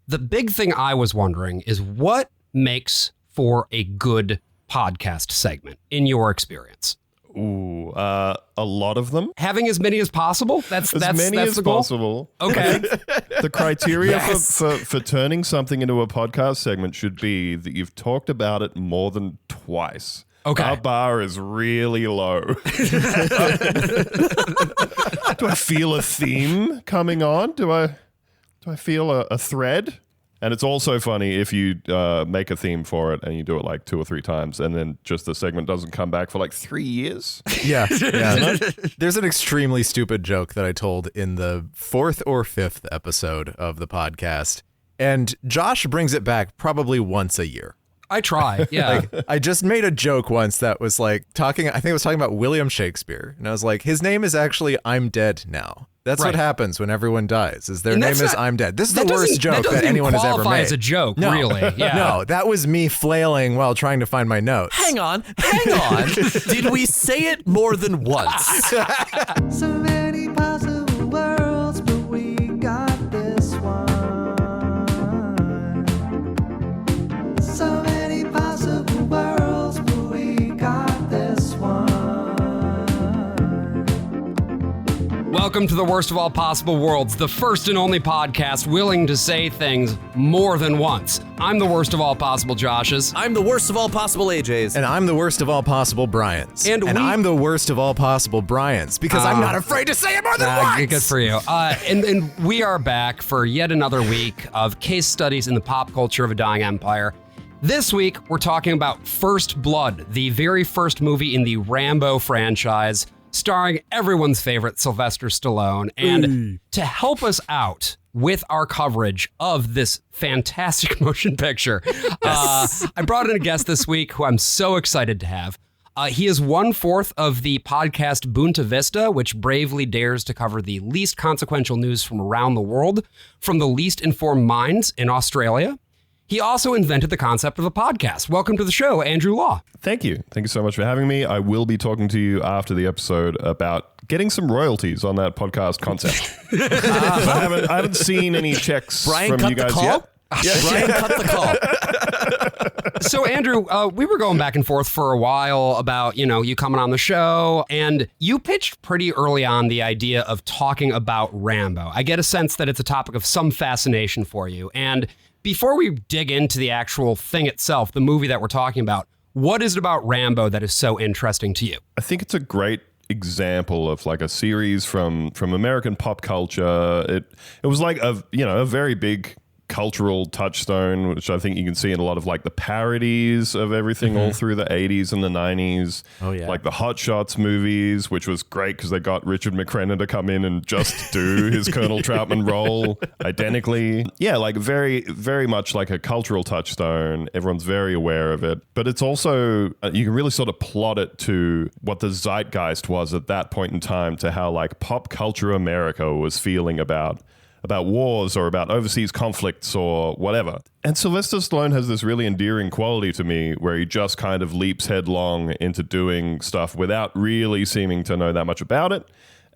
the big thing I was wondering is what makes for a good podcast segment in your experience? Ooh, a lot of them. Having as many as possible? That's many that's as the goal? possible. Okay. The criteria Yes. for turning something into a podcast segment should be that you've talked about it more than twice. Okay. Our bar is really low. Do I feel a theme coming on? Do I feel a thread? And it's also funny if you make a theme for it and you do it like 2 or 3 times and then just the segment doesn't come back for like 3 years. Yeah. There's an extremely stupid joke that I told in the 4th or 5th episode of the podcast. And Josh brings it back probably once a year. I try, yeah. Like, I just made a joke once that was like I think it was talking about William Shakespeare. And I was like, his name is actually I'm Dead Now. That's Right. what happens when everyone dies, is their And name that's is not- I'm Dead. This is the that worst doesn't- joke doesn't that even anyone has ever qualify made. as a joke, No. really. Yeah. No, that was me flailing while trying to find my notes. Hang on. Did we say it more than once? So many possible worlds, but we got this one. So many possible worlds, but we got this one. Welcome to the Worst of All Possible Worlds, the first and only podcast willing to say things more than once. I'm the worst of all possible Joshes. I'm the worst of all possible AJs. And I'm the worst of all possible Bryans. And I'm the worst of all possible Bryans because I'm not afraid to say it more than once. Good for you. And we are back for yet another week of case studies in the pop culture of a dying empire. This week, we're talking about First Blood, the very first movie in the Rambo franchise, starring everyone's favorite Sylvester Stallone. And to help us out with our coverage of this fantastic motion picture, I brought in a guest this week who I'm so excited to have. He is 1/4 of the podcast Boonta Vista, which bravely dares to cover the least consequential news from around the world, from the least informed minds in Australia. He also invented the concept of a podcast. Welcome to the show, Andrew Law. Thank you. Thank you so much for having me. I will be talking to you after the episode about getting some royalties on that podcast concept. I haven't seen any checks Brian from cut you guys the call? yet. Brian cut the call. So, Andrew, we were going back and forth for a while about, you coming on the show, and you pitched pretty early on the idea of talking about Rambo. I get a sense that it's a topic of some fascination for you. And before we dig into the actual thing itself, the movie that we're talking about, what is it about Rambo that is so interesting to you? I think it's a great example of like a series from American pop culture. It was like a very big cultural touchstone, which I think you can see in a lot of like the parodies of everything all through the 80s and the 90s. Oh, yeah. Like the Hot Shots movies, which was great because they got Richard McCrenna to come in and just do his Colonel Troutman role identically. Yeah, like very, very much like a cultural touchstone. Everyone's very aware of it. But it's also, you can really sort of plot it to what the zeitgeist was at that point in time, to how like pop culture America was feeling about wars or about overseas conflicts or whatever. And Sylvester Stallone has this really endearing quality to me where he just kind of leaps headlong into doing stuff without really seeming to know that much about it.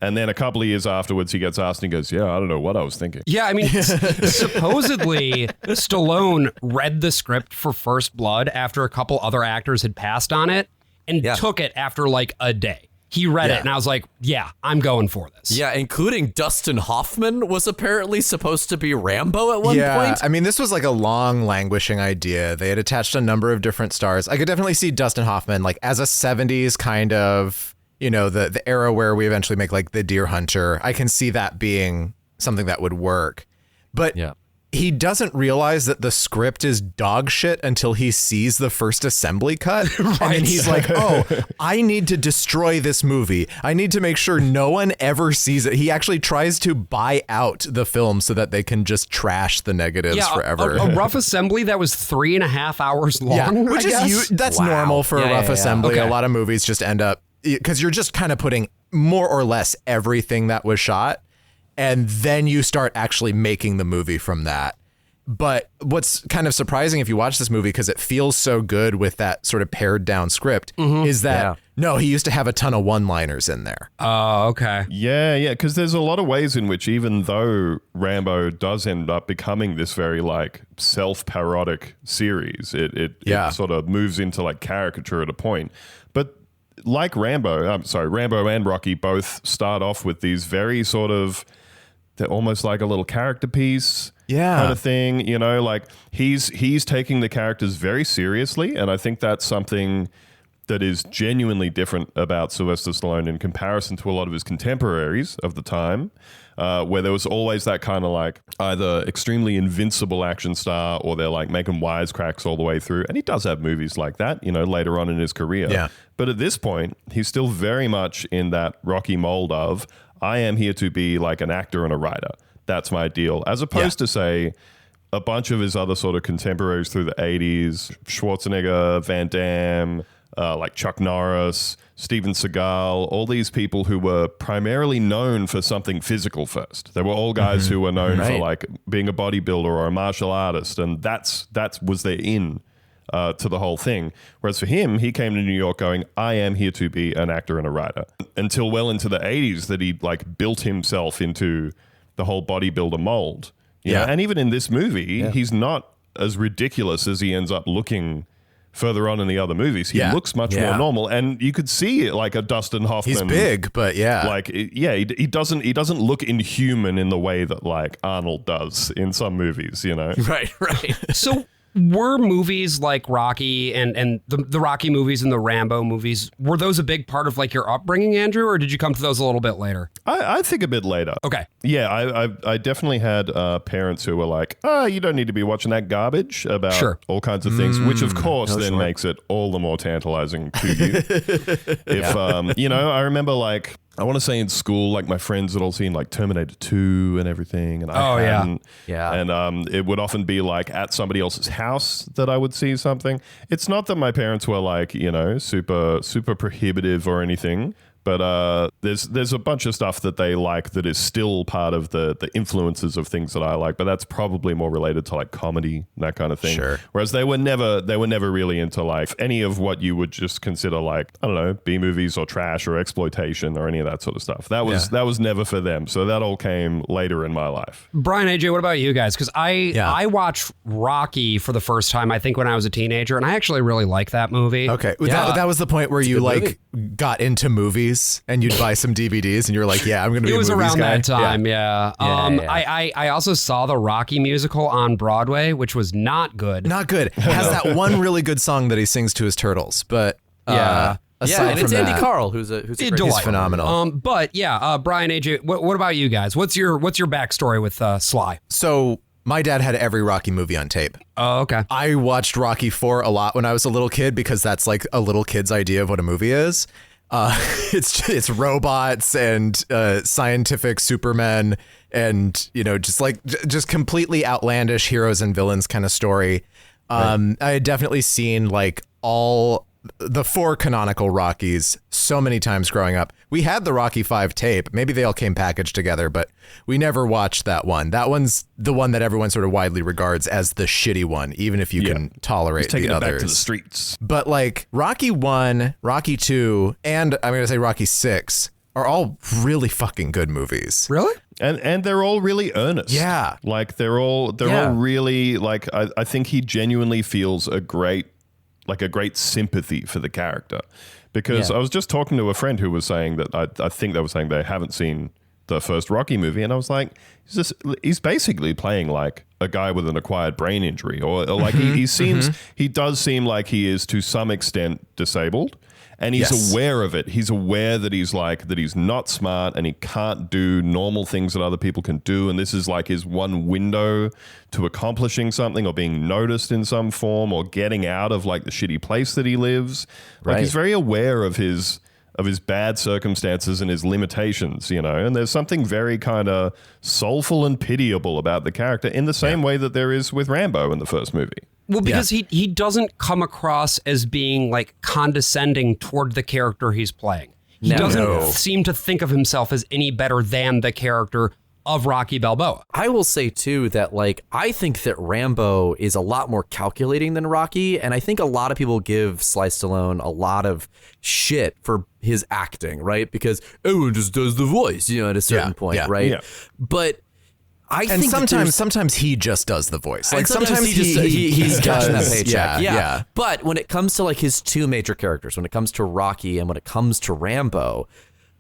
And then a couple of years afterwards, he gets asked and he goes, yeah, I don't know what I was thinking. Yeah, I mean, supposedly Stallone read the script for First Blood after a couple other actors had passed on it and took it after like a day. He read it, and I was like, yeah, I'm going for this. Yeah, including Dustin Hoffman was apparently supposed to be Rambo at one point. I mean, this was like a long, languishing idea. They had attached a number of different stars. I could definitely see Dustin Hoffman like as a 70s kind of, the era where we eventually make like The Deer Hunter. I can see that being something that would work. But he doesn't realize that the script is dog shit until he sees the first assembly cut. Right. And then he's like, oh, I need to destroy this movie. I need to make sure no one ever sees it. He actually tries to buy out the film so that they can just trash the negatives forever. A rough assembly that was 3.5 hours long, which that's normal for a rough assembly. Okay. A lot of movies just end up, because you're just kind of putting more or less everything that was shot. And then you start actually making the movie from that. But what's kind of surprising if you watch this movie, because it feels so good with that sort of pared down script, is that, no, he used to have a ton of one-liners in there. Oh, okay. Yeah, because there's a lot of ways in which even though Rambo does end up becoming this very like self-parodic series, it sort of moves into like caricature at a point. But like Rambo and Rocky both start off with these very sort of, they're almost like a little character piece kind of thing, you know, like he's taking the characters very seriously, and I think that's something that is genuinely different about Sylvester Stallone in comparison to a lot of his contemporaries of the time, where there was always that kind of like either extremely invincible action star or they're like making wisecracks all the way through. And he does have movies like that, you know, later on in his career. Yeah. But at this point, he's still very much in that Rocky mold of, I am here to be like an actor and a writer. That's my deal. As opposed to, say, a bunch of his other sort of contemporaries through the 80s, Schwarzenegger, Van Damme, like Chuck Norris, Steven Seagal, all these people who were primarily known for something physical first. They were all guys who were known for like being a bodybuilder or a martial artist, and that was their in to the whole thing. Whereas for him, he came to New York going, I am here to be an actor and a writer. Until well into the 80s that he like built himself into the whole bodybuilder mold. You know? And even in this movie, he's not as ridiculous as he ends up looking further on in the other movies. He looks much more normal, and you could see like a Dustin Hoffman. He's big, but like he doesn't look inhuman in the way that like Arnold does in some movies, you know. Right. So were movies like Rocky and the Rocky movies and the Rambo movies, were those a big part of like your upbringing, Andrew, or did you come to those a little bit later? I think a bit later. Okay. Yeah, I definitely had parents who were like, oh, you don't need to be watching that garbage about all kinds of things, which of course makes it all the more tantalizing to you. If, you know, I remember like, I want to say in school, like my friends had all seen like Terminator 2 and everything. And I hadn't. Yeah. And it would often be like at somebody else's house that I would see something. It's not that my parents were like, you know, super prohibitive or anything. But there's a bunch of stuff that they like that is still part of the influences of things that I like, but that's probably more related to like comedy, that kind of thing. Sure. Whereas they were never really into like any of what you would just consider like, I don't know, B movies or trash or exploitation or any of that sort of stuff. That was never for them. So that all came later in my life. Brian, AJ, what about you guys? Because I watched Rocky for the first time, I think, when I was a teenager, and I actually really like that movie. Okay. That was the point where you like got into movies and you'd buy some DVDs and you're like, yeah, I'm going to be a movies guy. It was around that time, yeah. I also saw the Rocky musical on Broadway, which was not good. Not good. It has that one really good song that he sings to his turtles, but and it's from Andy that, Carl, who's a great he's phenomenal. But yeah, Brian, AJ, what about you guys? What's your backstory with Sly? So my dad had every Rocky movie on tape. Oh, okay. I watched Rocky 4 a lot when I was a little kid because that's like a little kid's idea of what a movie is. It's robots and scientific supermen and, you know, just completely outlandish heroes and villains kind of story. I had definitely seen like all the 4 canonical Rockies so many times growing up. We had the Rocky 5 tape. Maybe they all came packaged together, but we never watched that one. That one's the one that everyone sort of widely regards as the shitty one, even if you can tolerate the others. Taking it back to the streets. But like Rocky 1, Rocky 2, and I'm going to say Rocky 6 are all really fucking good movies. Really? And they're all really earnest. Yeah. Like they're all really like, I think he genuinely feels a great sympathy for the character, because I was just talking to a friend who was saying that I think they were saying they haven't seen the first Rocky movie, and I was like, he's basically playing like a guy with an acquired brain injury, or like he does seem like he is to some extent disabled. And he's aware of it. He's aware that he's not smart and he can't do normal things that other people can do. And this is like his one window to accomplishing something or being noticed in some form or getting out of like the shitty place that he lives. Like he's very aware of his bad circumstances and his limitations, you know, and there's something very kind of soulful and pitiable about the character in the same way that there is with Rambo in the first movie. Well, because he doesn't come across as being like condescending toward the character he's playing. He doesn't seem to think of himself as any better than the character of Rocky Balboa. I will say, too, that like I think that Rambo is a lot more calculating than Rocky. And I think a lot of people give Sly Stallone a lot of shit for his acting, right? Because everyone just does the voice, at a certain point, right? Yeah. But I think sometimes he just does the voice. Like sometimes he's catching that paycheck. Yeah. But when it comes to like his two major characters, when it comes to Rocky and when it comes to Rambo,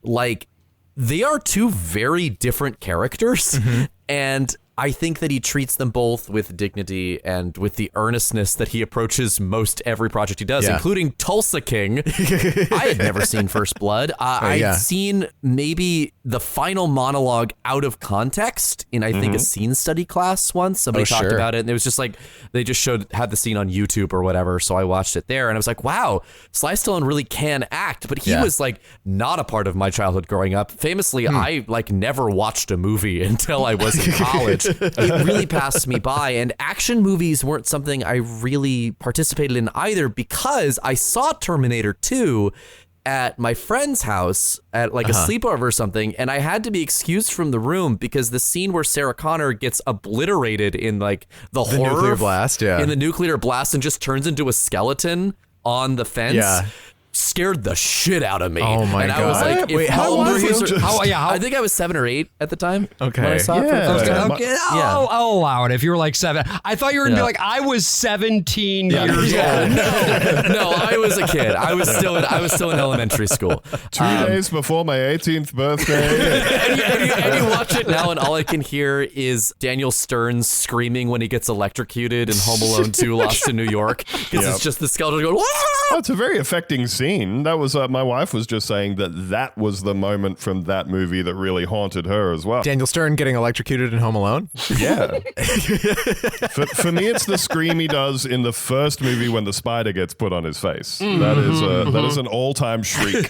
like they are two very different characters. And I think that he treats them both with dignity and with the earnestness that he approaches most every project he does, including Tulsa King. I had never seen First Blood. I'd seen maybe the final monologue out of context in, I think, a scene study class once. Somebody talked about it, and it was just like, they just had the scene on YouTube or whatever, so I watched it there, and I was like, wow, Sly Stallone really can act, but he was like not a part of my childhood growing up. Famously, I like never watched a movie until I was in college. It really passed me by, and action movies weren't something I really participated in either, because I saw Terminator 2 at my friend's house at like a sleepover or something, and I had to be excused from the room because the scene where Sarah Connor gets obliterated in like the horror nuclear blast, in the nuclear blast, and just turns into a skeleton on the fence. Scared the shit out of me. Oh my God. I was like, wait, how old were you? I think I was 7 or 8 at the time. Okay. When I saw it for the first time. Okay. I'll allow it if you were like 7. I thought you were going to be like, I was 17 years old. No, I was a kid. I was still in elementary school. 2 days before my 18th birthday. and you watch it now, and all I can hear is Daniel Stern screaming when he gets electrocuted in Home Alone 2 Lost in New York. Because it's just the skeleton going, "Wah!" Oh, it's a very affecting scene. That was my wife was just saying that was the moment from that movie that really haunted her as well. Daniel Stern getting electrocuted in Home Alone? Yeah. for me, it's the scream he does in the first movie when the spider gets put on his face. That is an all-time shriek.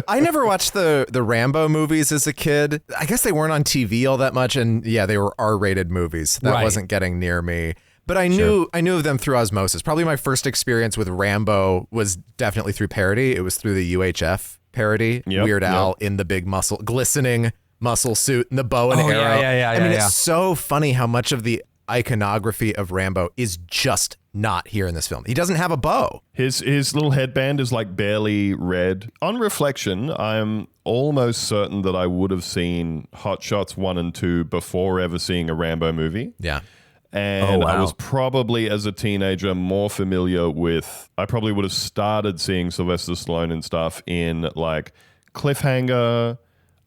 I never watched the Rambo movies as a kid. I guess they weren't on TV all that much, and they were R-rated movies. That wasn't getting near me. But I knew of them through osmosis. Probably my first experience with Rambo was definitely through parody. It was through the UHF parody. Weird Al in the big glistening muscle suit and the bow and arrow. I mean, it's so funny how much of the iconography of Rambo is just not here in this film. He doesn't have a bow. His little headband is like barely red. On reflection, I'm almost certain that I would have seen Hot Shots 1 and 2 before ever seeing a Rambo movie. Yeah. And I was probably, as a teenager, more familiar with... I probably would have started seeing Sylvester Stallone and stuff in, like, Cliffhanger,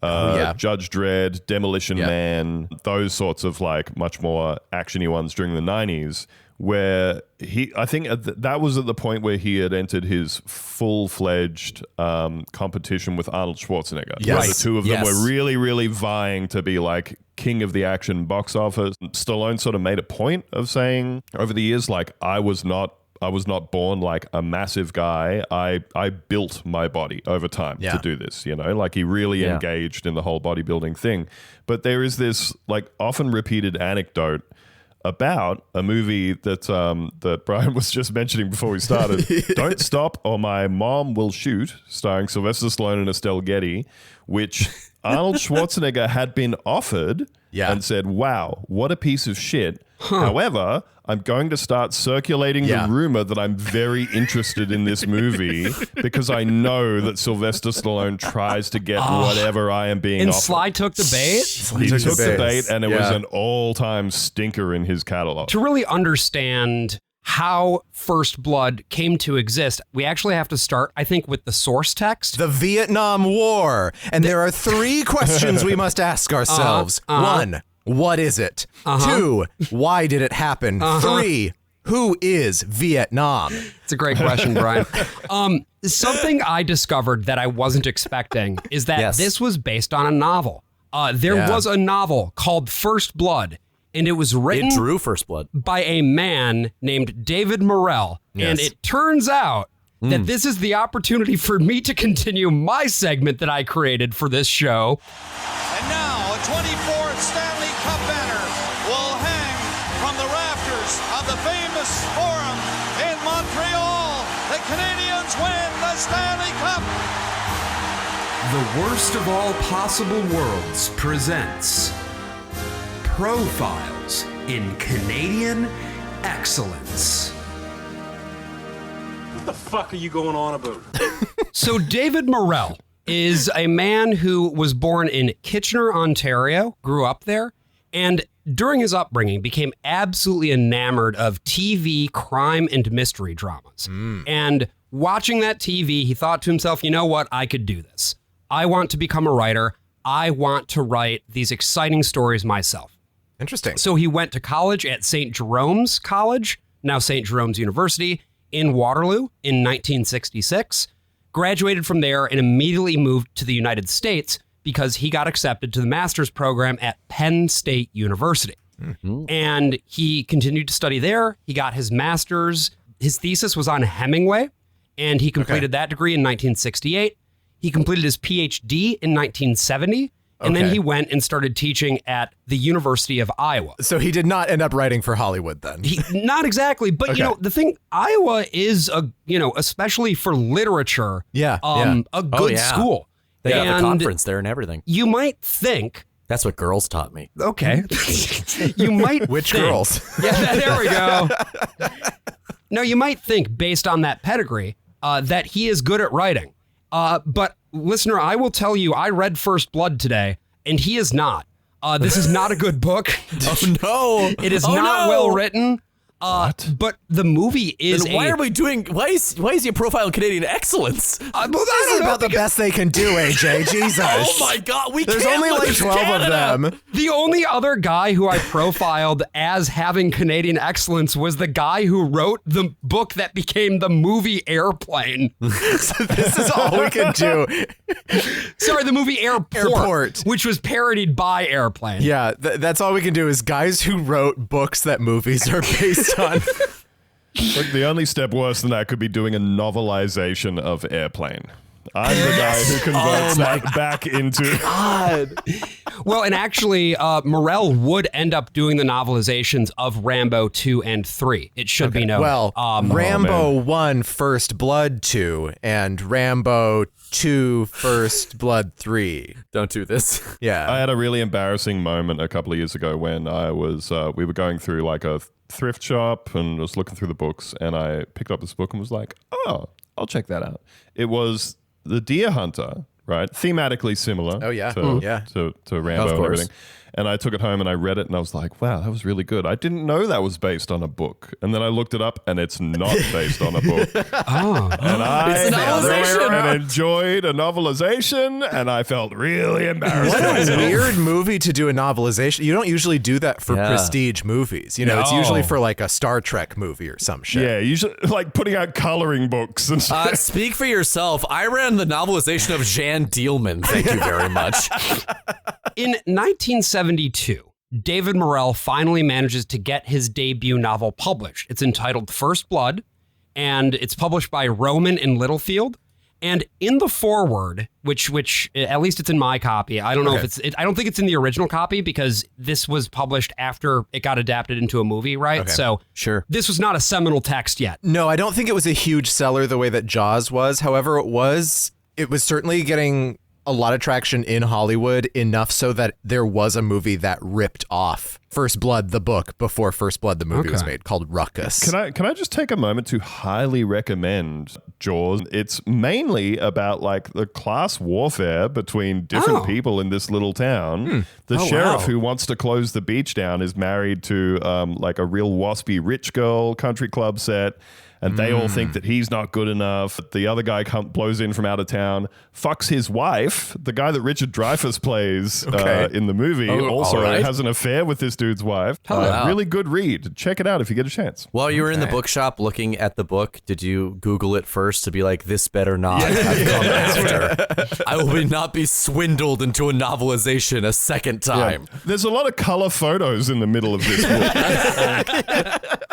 Judge Dredd, Demolition Man, those sorts of, like, much more action-y ones during the 90s, where I think that was at the point where he had entered his full-fledged competition with Arnold Schwarzenegger. Yes. Where the two of them were really, really vying to be, like, king of the action box office. Stallone sort of made a point of saying over the years, like, I was not born like a massive guy. I built my body over time to do this, like he really engaged in the whole bodybuilding thing. But there is this like often repeated anecdote about a movie that Brian was just mentioning before we started, Don't Stop or My Mom Will Shoot, starring Sylvester Stallone and Estelle Getty, which Arnold Schwarzenegger had been offered and said, wow, what a piece of shit. However, I'm going to start circulating the rumor that I'm very interested in this movie because I know that Sylvester Stallone tries to get whatever I am being offered. And Sly took the bait? He took the bait, and it was an all-time stinker in his catalog. To really understand how First Blood came to exist, we actually have to start, I think, with the source text. The Vietnam War. And there are 3 questions we must ask ourselves. 1, what is it? 2, why did it happen? 3, who is Vietnam? It's a great question, Brian. Something I discovered that I wasn't expecting is that this was based on a novel. There was a novel called First Blood, and it was written drew First Blood by a man named David Morrell. And it turns out that this is the opportunity for me to continue my segment that I created for this show. And now a 24th Stanley Cup banner will hang from the rafters of the famous Forum in Montreal. The Canadiens win the Stanley Cup. The Worst of All Possible Worlds presents Profiles in Canadian Excellence. What the fuck are you going on about? So David Morrell is a man who was born in Kitchener, Ontario, grew up there, and during his upbringing became absolutely enamored of TV crime and mystery dramas. And watching that TV, he thought to himself, you know what, I could do this. I want to become a writer. I want to write these exciting stories myself. Interesting. So he went to college at St. Jerome's College, now St. Jerome's University, in Waterloo in 1966, graduated from there and immediately moved to the United States because he got accepted to the master's program at Penn State University. And he continued to study there. He got his master's. His thesis was on Hemingway, and he completed that degree in 1968. He completed his PhD in 1970, and then he went and started teaching at the University of Iowa. So he did not end up writing for Hollywood then. Not exactly, but you know, the thing, Iowa is especially for literature, a good school. They got the conference there and everything. You might think that's what girls taught me. Okay. You might Which think, girls? Yeah, there we go. No, you might think based on that pedigree that he is good at writing. But listener, I will tell you, I read First Blood today, and he is not. This is not a good book. Oh, no. It is not well written. But the movie is. Then why are we doing? Why is your profile in Canadian excellence? This is about the best they can do, AJ. Jesus. Oh my God, There's only like 12 of them. The only other guy who I profiled as having Canadian excellence was the guy who wrote the book that became the movie Airplane. So this is all we can do. Sorry, the movie Airport, which was parodied by Airplane. Yeah, that's all we can do is guys who wrote books that movies are based on. Look, the only step worse than that could be doing a novelization of Airplane. I'm the guy who converts that back into... God. Well, and actually, Morrell would end up doing the novelizations of Rambo 2 and 3. It should be known. Well, Rambo 1 First Blood 2 and Rambo 2 First Blood 3. Don't do this. Yeah. I had a really embarrassing moment a couple of years ago when I was we were going through like a thrift shop and was looking through the books, and I picked up this book and was like, oh, I'll check that out. It was The Deer Hunter, right? Thematically similar to Rambo and everything. And I took it home and I read it and I was like, wow, that was really good. I didn't know that was based on a book. And then I looked it up and it's not based on a book. And I enjoyed a novelization and I felt really embarrassed. What a weird movie to do a novelization. You don't usually do that for prestige movies. You know, it's usually for like a Star Trek movie or some shit. Yeah, usually like putting out coloring books and shit. Speak for yourself. I ran the novelization of Jeanne Dielman. Thank you very much. In 1972, David Morrell finally manages to get his debut novel published. It's entitled First Blood, and it's published by Rowman and Littlefield. And in the foreword, which at least it's in my copy, I don't know if I don't think it's in the original copy because this was published after it got adapted into a movie, right? Okay. So this was not a seminal text yet. No, I don't think it was a huge seller the way that Jaws was. However, it was certainly getting a lot of traction in Hollywood, enough so that there was a movie that ripped off First Blood, the book, before First Blood, the movie was made, called Ruckus. Can I just take a moment to highly recommend Jaws? It's mainly about like the class warfare between different people in this little town. The sheriff who wants to close the beach down is married to like a real waspy rich girl country club set. And they all think that he's not good enough. The other guy blows in from out of town, fucks his wife. The guy that Richard Dreyfuss plays in the movie also has an affair with this dude's wife. Really good read. Check it out if you get a chance. While you were in the bookshop looking at the book, did you Google it first to be like, this better not have come after? I will not be swindled into a novelization a second time. Yeah. There's a lot of color photos in the middle of this book.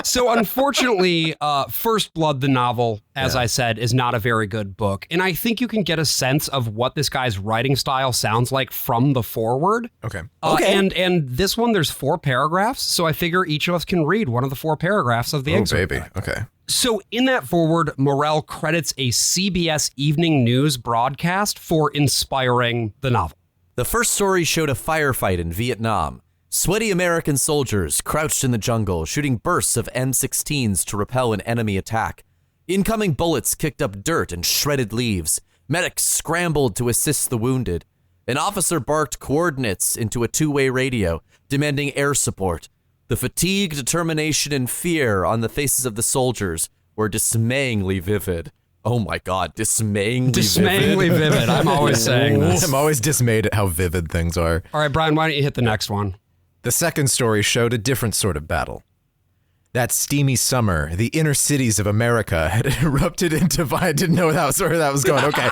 So unfortunately, First Blood, the novel, as I said, is not a very good book. And I think you can get a sense of what this guy's writing style sounds like from the foreword. Okay. And this one, there's 4 paragraphs. So I figure each of us can read one of the 4 paragraphs of the excerpt. Okay. So in that forward, Morell credits a CBS Evening News broadcast for inspiring the novel. The first story showed a firefight in Vietnam. Sweaty American soldiers crouched in the jungle, shooting bursts of M16s to repel an enemy attack. Incoming bullets kicked up dirt and shredded leaves. Medics scrambled to assist the wounded. An officer barked coordinates into a two-way radio, demanding air support. The fatigue, determination, and fear on the faces of the soldiers were dismayingly vivid. Oh my God, dismayingly vivid. I'm always saying this. I'm always dismayed at how vivid things are. All right, Brian, why don't you hit the next one? The second story showed a different sort of battle. That steamy summer, the inner cities of America had erupted into I didn't know where that was going. Okay.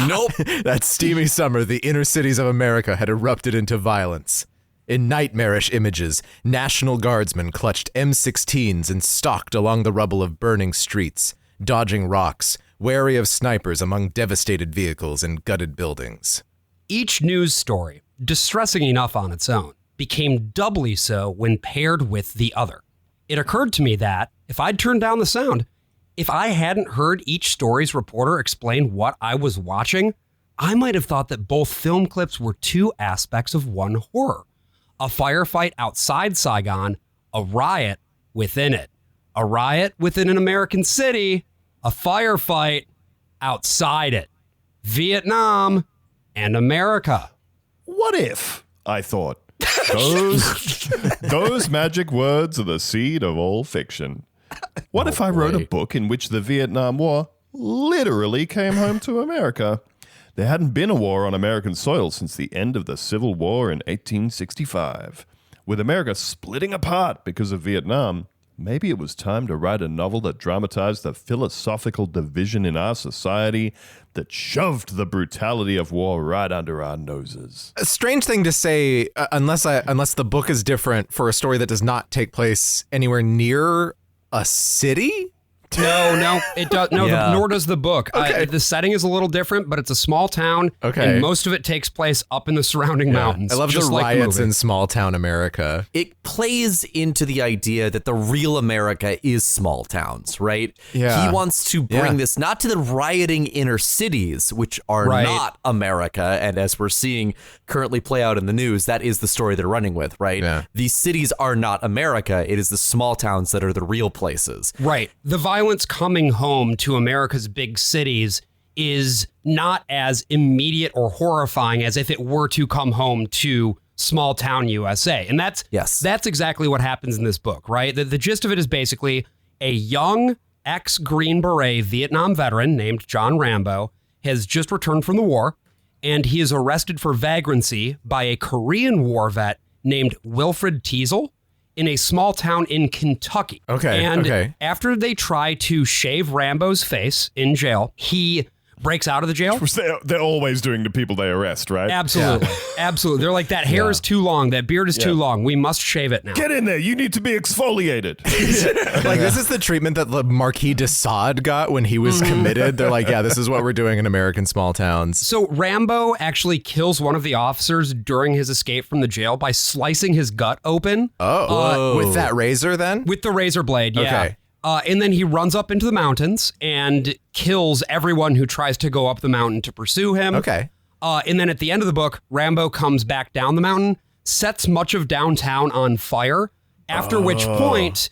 Nope. That steamy summer, the inner cities of America had erupted into violence. In nightmarish images, National Guardsmen clutched M16s and stalked along the rubble of burning streets, dodging rocks, wary of snipers among devastated vehicles and gutted buildings. Each news story, distressing enough on its own, became doubly so when paired with the other. It occurred to me that, if I'd turned down the sound, if I hadn't heard each story's reporter explain what I was watching, I might have thought that both film clips were two aspects of one horror. A firefight outside Saigon, a riot within it. A riot within an American city, a firefight outside it. Vietnam and America. What if, I thought, those magic words are the seed of all fiction. What if I wrote a book in which the Vietnam War literally came home to America? There hadn't been a war on American soil since the end of the Civil War in 1865. With America splitting apart because of Vietnam, maybe it was time to write a novel that dramatized the philosophical division in our society that shoved the brutality of war right under our noses. A strange thing to say, unless the book is different for a story that does not take place anywhere near a city? No, it does. No, Yeah. nor does the book. Okay. The setting is a little different, but it's a small town, Okay. and most of it takes place up in the surrounding mountains. I love just the like riots movie. in small town America. It plays into the idea that the real America is small towns, right? Yeah. He wants to bring Yeah. this not to the rioting inner cities, which are Right. not America. And as we're seeing currently play out in the news, that is the story they're running with, right? Yeah. These cities are not America. It is the small towns that are the real places. Right. The violence coming home to America's big cities is not as immediate or horrifying as if it were to come home to small town USA. And that's exactly what happens in this book, right? The gist of it is basically a young ex-Green Beret Vietnam veteran named John Rambo has just returned from the war, and he is arrested for vagrancy by a Korean War vet named Wilfred Teasel in a small town in Kentucky. Okay, And okay. after they try to shave Rambo's face in jail, he breaks out of the jail. Which they're always doing to people they arrest, right? Absolutely. Absolutely. They're like, that hair is too long. That beard is too long. We must shave it now. Get in there. You need to be exfoliated. Like, this is the treatment that the Marquis de Sade got when he was committed. They're like, yeah, this is what we're doing in American small towns. So Rambo actually kills one of the officers during his escape from the jail by slicing his gut open. With that razor then? With the razor blade, yeah. Okay. And then he runs up into the mountains and kills everyone who tries to go up the mountain to pursue him. Okay. And then at the end of the book, Rambo comes back down the mountain, sets much of downtown on fire, after which point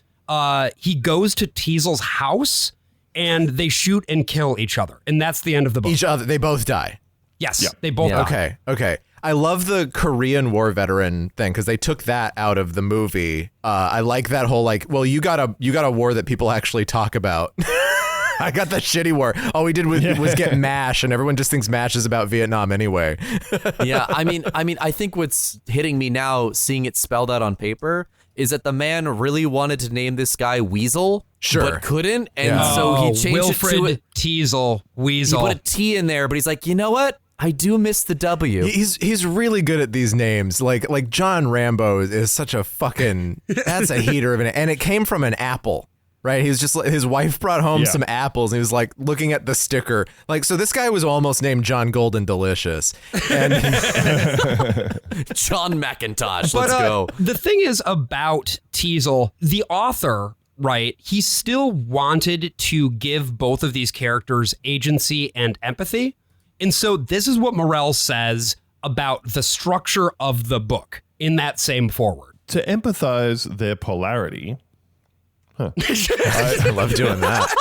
he goes to Teasel's house and they shoot and kill each other. And that's the end of the book. Each other, they both die. Yes, they both die. Okay. I love the Korean War veteran thing because they took that out of the movie. I like that whole well, you got a war that people actually talk about. I got that shitty war. All we did was get MASH, and everyone just thinks MASH is about Vietnam anyway. Yeah, I mean, I think what's hitting me now, seeing it spelled out on paper, is that the man really wanted to name this guy Weasel, but couldn't, and so he changed Wilfred it to Teasel, Weasel. He put a T in there, but he's like, you know what? I do miss the W. He's really good at these names. Like John Rambo is such a fucking that's a heater of an, and it came from an apple. Right, he was just his wife brought home some apples, and he was like looking at the sticker, so this guy was almost named John Golden Delicious, and John McIntosh. But, Let's go. The thing is about Teasel, the author right, he still wanted to give both of these characters agency and empathy. And so this is what Morell says about the structure of the book in that same foreword. To empathize their polarity. Huh. I love doing that.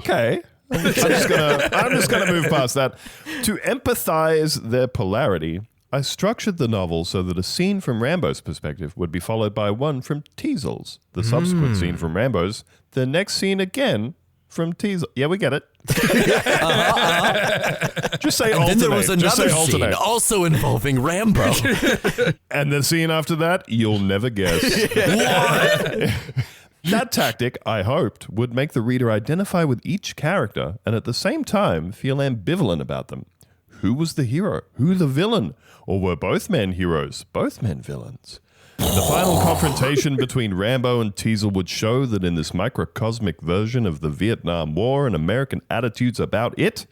Okay. I'm just gonna move past that. To empathize their polarity, I structured the novel so that a scene from Rambo's perspective would be followed by one from Teasel's, the subsequent scene from Rambo's, the next scene again from Teasel. Yeah, we get it. Just say alternate. Then there was Just say another scene alternate. also involving Rambo. And the scene after that, you'll never guess. That tactic, I hoped, would make the reader identify with each character and at the same time feel ambivalent about them. Who was the hero? Who the villain? Or were both men heroes, both men villains? The final confrontation between Rambo and Teasel would show that in this microcosmic version of the Vietnam War and American attitudes about it,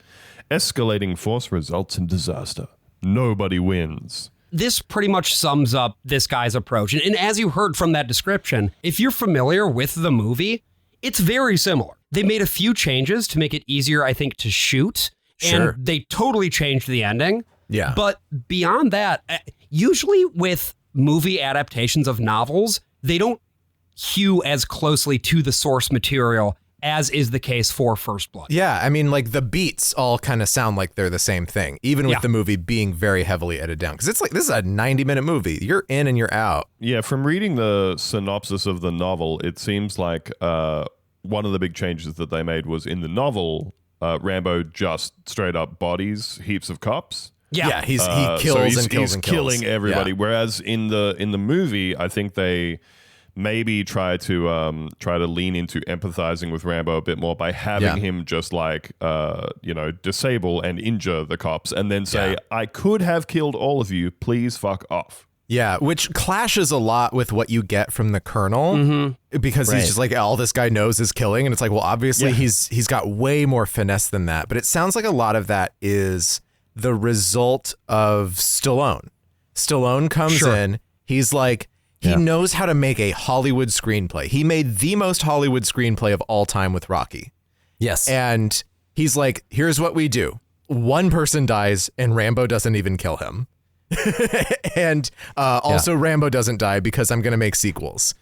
escalating force results in disaster. Nobody wins. This pretty much sums up this guy's approach. And as you heard from that description, if you're familiar with the movie, it's very similar. They made a few changes to make it easier, I think, to shoot. Sure. And they totally changed the ending. Yeah. But beyond that, usually with movie adaptations of novels, they don't hew as closely to the source material as is the case for First Blood. Yeah, I mean, like the beats all kind of sound like they're the same thing, even with the movie being very heavily edited down. Because it's like, this is a 90-minute movie. You're in and you're out. Yeah, from reading the synopsis of the novel, it seems like one of the big changes that they made was in the novel, Rambo just straight up bodies heaps of cops. Yeah, he kills and kills and kills. Killing everybody. Yeah. Whereas in the movie, I think they maybe try to lean into empathizing with Rambo a bit more by having him just like disable and injure the cops and then say, I could have killed all of you, please fuck off. Yeah, which clashes a lot with what you get from the Colonel because he's just like, all this guy knows is killing. And it's like, well, obviously he's got way more finesse than that. But it sounds like a lot of that is the result of Stallone. Stallone comes in, he's like, he knows how to make a Hollywood screenplay. He made the most Hollywood screenplay of all time with Rocky. Yes. And he's like, here's what we do. One person dies and Rambo doesn't even kill him. And also Rambo doesn't die because I'm going to make sequels.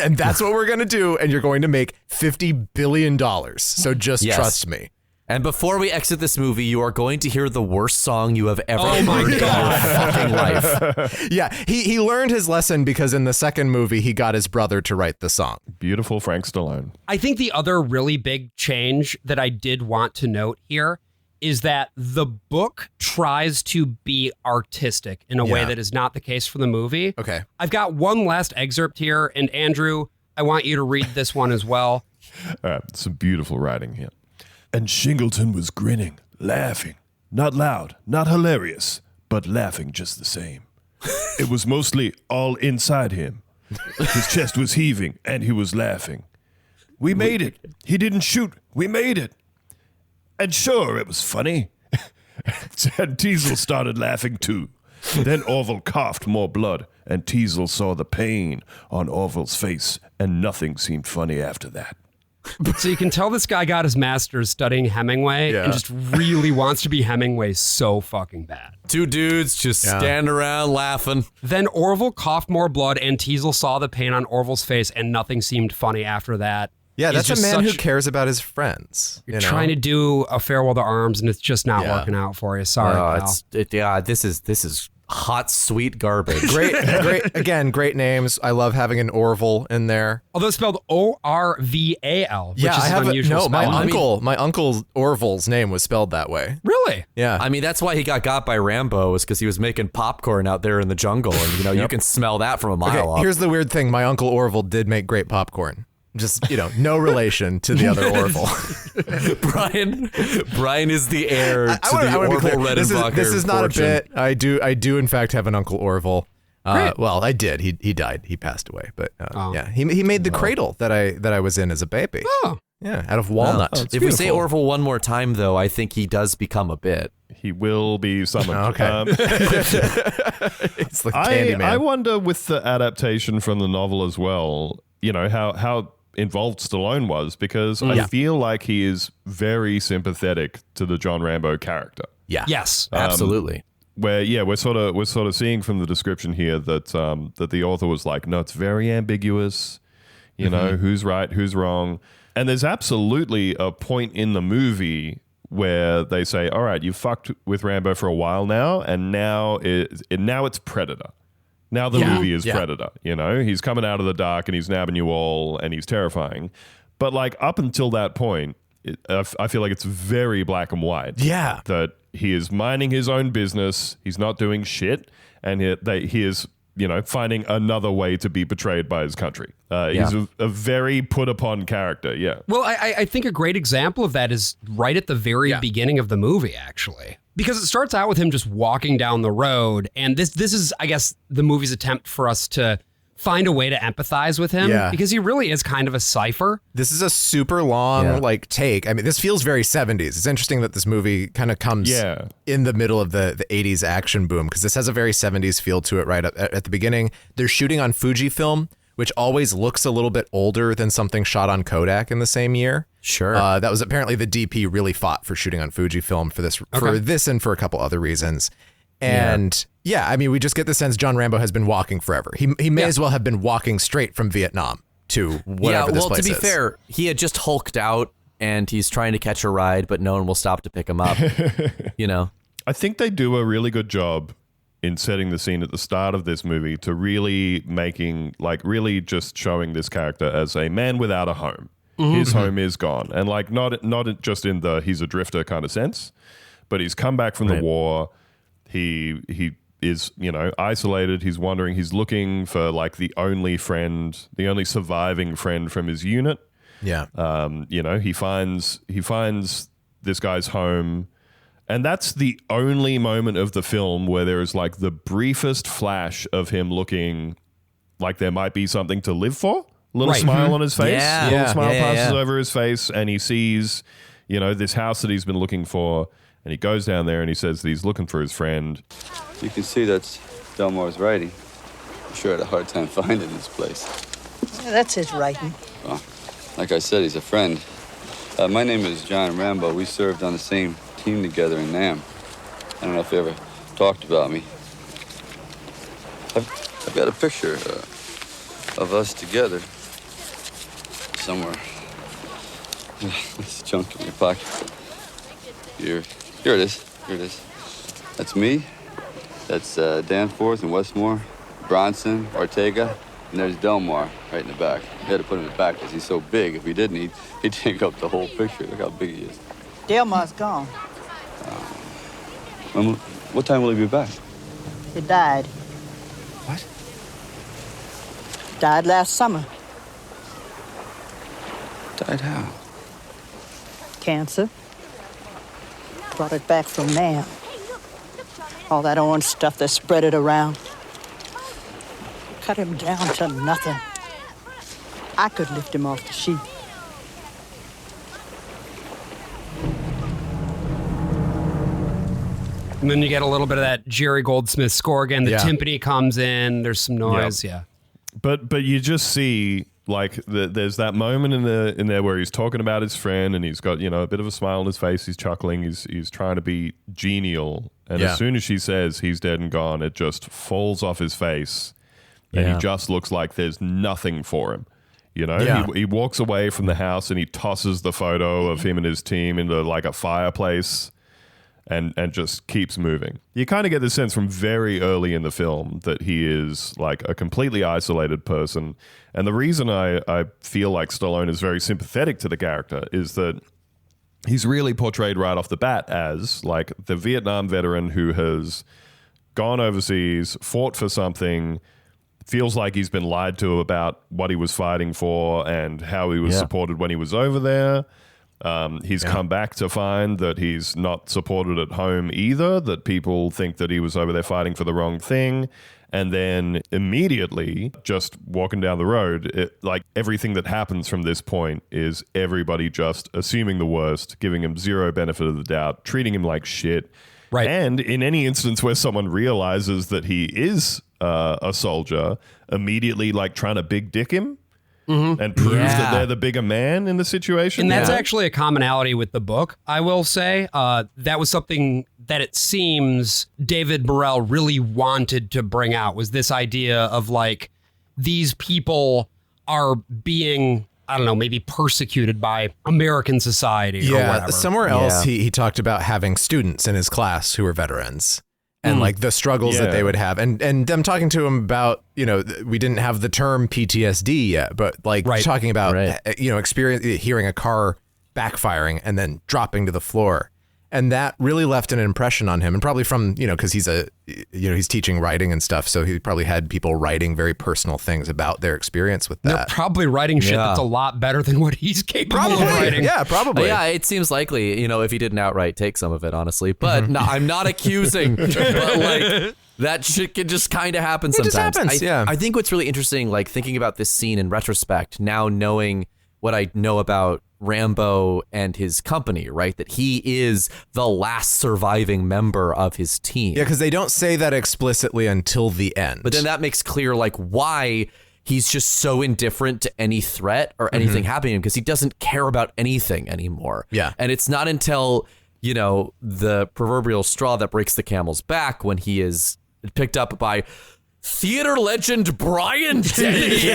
And that's what we're going to do. And you're going to make $50 billion. So just trust me. And before we exit this movie, you are going to hear the worst song you have ever heard in your fucking life. Yeah, he learned his lesson because in the second movie, he got his brother to write the song. Beautiful Frank Stallone. I think the other really big change that I did want to note here is that the book tries to be artistic in a way that is not the case for the movie. Okay. I've got one last excerpt here, and Andrew, I want you to read this one as well. Some beautiful writing here. And Shingleton was grinning, laughing. Not loud, not hilarious, but laughing just the same. It was mostly all inside him. His chest was heaving, and he was laughing. We made it. He didn't shoot. We made it. And sure, it was funny. And Teasel started laughing too. Then Orville coughed more blood, and Teasel saw the pain on Orville's face, and nothing seemed funny after that. So you can tell this guy got his master's studying Hemingway and just really wants to be Hemingway so fucking bad. Two dudes just standing around laughing. Then Orville coughed more blood and Teasel saw the pain on Orville's face and nothing seemed funny after that. Yeah, that's a man who cares about his friends. You're trying to do a farewell to arms and it's just not working out for you. Sorry, pal. This is hot, sweet garbage. Great names. I love having an Orville in there. Although it's spelled Orval, which is I have an unusual spelling. my uncle Orville's name was spelled that way. Really? Yeah. I mean, that's why he got by Rambo, is because he was making popcorn out there in the jungle, and you can smell that from a mile off. Here's the weird thing: my uncle Orville did make great popcorn. Just, no relation to the other Orville. Brian is the heir to the Orville Redenbacher. This is not fortune. a bit. I do in fact have an Uncle Orville. Well, I did. He died. He passed away. But he made the cradle that I was in as a baby. Oh. Yeah, out of walnut. If beautiful. we say Orville one more time, though, I think he does become a bit. He will be summoned. Okay. It's like Candyman. I wonder with the adaptation from the novel as well, you know, how involved Stallone was, because I feel like he is very sympathetic to the John Rambo character. Yeah. Yes. Absolutely. We're sort of seeing from the description here that that the author was like, no, it's very ambiguous. You know, who's right, who's wrong. And there's absolutely a point in the movie where they say, all right, you fucked with Rambo for a while now, and now it's Predator. Now the movie is Predator. You know, he's coming out of the dark and he's nabbing you all and he's terrifying. But like up until that point, I feel like it's very black and white. Yeah. That he is minding his own business. He's not doing shit. And he is, you know, finding another way to be betrayed by his country. He's a very put upon character. Yeah. Well, I think a great example of that is right at the very beginning of the movie, actually. Because it starts out with him just walking down the road. And this is, I guess, the movie's attempt for us to find a way to empathize with him. Yeah. Because he really is kind of a cipher. This is a super long take. I mean, this feels very 70s. It's interesting that this movie kind of comes in the middle of the 80s action boom, because this has a very 70s feel to it right at the beginning. They're shooting on Fujifilm, which always looks a little bit older than something shot on Kodak in the same year. Sure. That was apparently the DP really fought for shooting on Fujifilm for this and for a couple other reasons. And I mean, we just get the sense John Rambo has been walking forever. He may as well have been walking straight from Vietnam to whatever this place is. To be fair, he had just hulked out and he's trying to catch a ride, but no one will stop to pick him up. You know? I think they do a really good job in setting the scene at the start of this movie to really really just showing this character as a man without a home. His home is gone. And like not just in the he's a drifter kind of sense, but he's come back from the war. He is, you know, isolated. He's wandering. He's looking for like the only surviving friend from his unit. Yeah. You know, he finds this guy's home. And that's the only moment of the film where there is like the briefest flash of him looking like there might be something to live for. Little smile on his face. Little smile passes over his face, and he sees, you know, this house that he's been looking for. And he goes down there and he says that he's looking for his friend. You can see that's Delmar's writing. I'm sure I had a hard time finding this place. Yeah, that's his writing. Well, like I said, he's a friend. My name is John Rambo. We served on the same team together in Nam. I don't know if you ever talked about me. I've got a picture of us together somewhere. It's junk in your pocket. Here it is. Here it is. That's me. That's Danforth and Westmore, Bronson, Ortega, and there's Delmar right in the back. We had to put him in the back because he's so big. If we didn't, he'd take up the whole picture. Look how big he is. Delmar's gone. What time will he be back? He died. What? Died last summer. Died how? Cancer. Brought it back from Nam. All that orange stuff, they spread it around. Cut him down to nothing. I could lift him off the sheet. And then you get a little bit of that Jerry Goldsmith score again. The timpani comes in. There's some noise. Yeah. But you just see like there's that moment in there where he's talking about his friend and he's got, you know, a bit of a smile on his face. He's chuckling. He's trying to be genial. And as soon as she says he's dead and gone, it just falls off his face. And he just looks like there's nothing for him. You know, he walks away from the house and he tosses the photo of him and his team into like a fireplace. And just keeps moving. You kind of get the sense from very early in the film that he is like a completely isolated person. And the reason I feel like Stallone is very sympathetic to the character is that he's really portrayed right off the bat as like the Vietnam veteran who has gone overseas, fought for something, feels like he's been lied to about what he was fighting for and how he was supported when he was over there. He's come back to find that he's not supported at home either, that people think that he was over there fighting for the wrong thing. And then immediately, just walking down the road, like everything that happens from this point is everybody just assuming the worst, giving him zero benefit of the doubt, treating him like shit. Right. And in any instance where someone realizes that he is a soldier, immediately like trying to big dick him and prove that they're the bigger man in the situation. And that's actually a commonality with the book, I will say. That was something that it seems David Morrell really wanted to bring out, was this idea of like, these people are being, I don't know, maybe persecuted by American society or whatever. Somewhere else he talked about having students in his class who were veterans and like the struggles that they would have, and them talking to him about, you know, we didn't have the term PTSD yet, but like talking about, you know, experience hearing a car backfiring and then dropping to the floor. And that really left an impression on him, and probably from, you know, because he's teaching writing and stuff, so he probably had people writing very personal things about their experience with that. They're probably writing shit that's a lot better than what he's capable of writing. Yeah, probably. Yeah, it seems likely, you know, if he didn't outright take some of it, honestly. But no, I'm not accusing, but like that shit can just kind of happen sometimes. Just happens, I think what's really interesting, like thinking about this scene in retrospect, now knowing what I know about Rambo and his company, right? That he is the last surviving member of his team. Yeah, because they don't say that explicitly until the end. But then that makes clear like why he's just so indifferent to any threat or anything happening to him, because he doesn't care about anything anymore. Yeah. And it's not until, you know, the proverbial straw that breaks the camel's back when he is picked up by theater legend Brian Dennehy.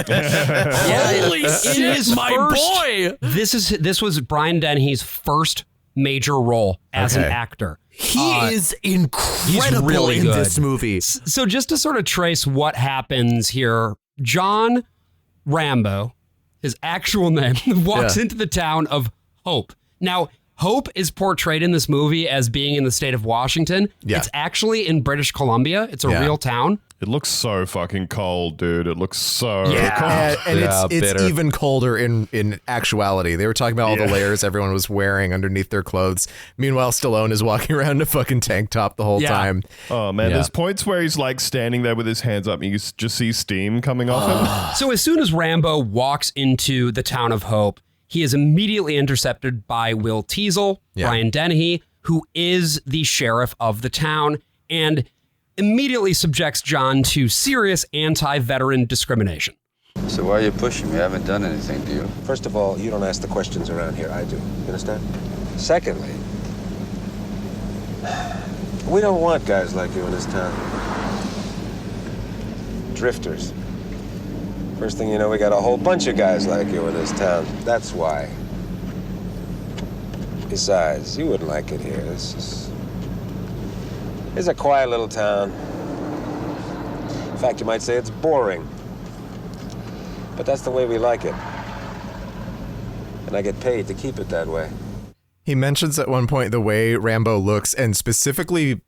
Holy shit, my boy! This was Brian Dennehy's first major role as an actor. He is incredible really in good. this movie. So just to sort of trace what happens here, John Rambo, his actual name, walks into the town of Hope. Now, Hope is portrayed in this movie as being in the state of Washington. Yeah. It's actually in British Columbia. It's a real town. It looks so fucking cold, dude. It looks so cold. And it's even colder in actuality. They were talking about all the layers everyone was wearing underneath their clothes. Meanwhile, Stallone is walking around in a fucking tank top the whole time. Oh, man. There's points where he's like standing there with his hands up and you just see steam coming off him. So as soon as Rambo walks into the town of Hope, he is immediately intercepted by Will Teasel, Brian Dennehy, who is the sheriff of the town, and immediately subjects John to serious anti-veteran discrimination. So why are you pushing me? I haven't done anything to you. First of all, you don't ask the questions around here. I do. You understand? Secondly, we don't want guys like you in this town. Drifters. First thing you know, we got a whole bunch of guys like you in this town. That's why. Besides, you wouldn't like it here. It's a quiet little town. In fact, you might say it's boring. But that's the way we like it. And I get paid to keep it that way. He mentions at one point the way Rambo looks, and specifically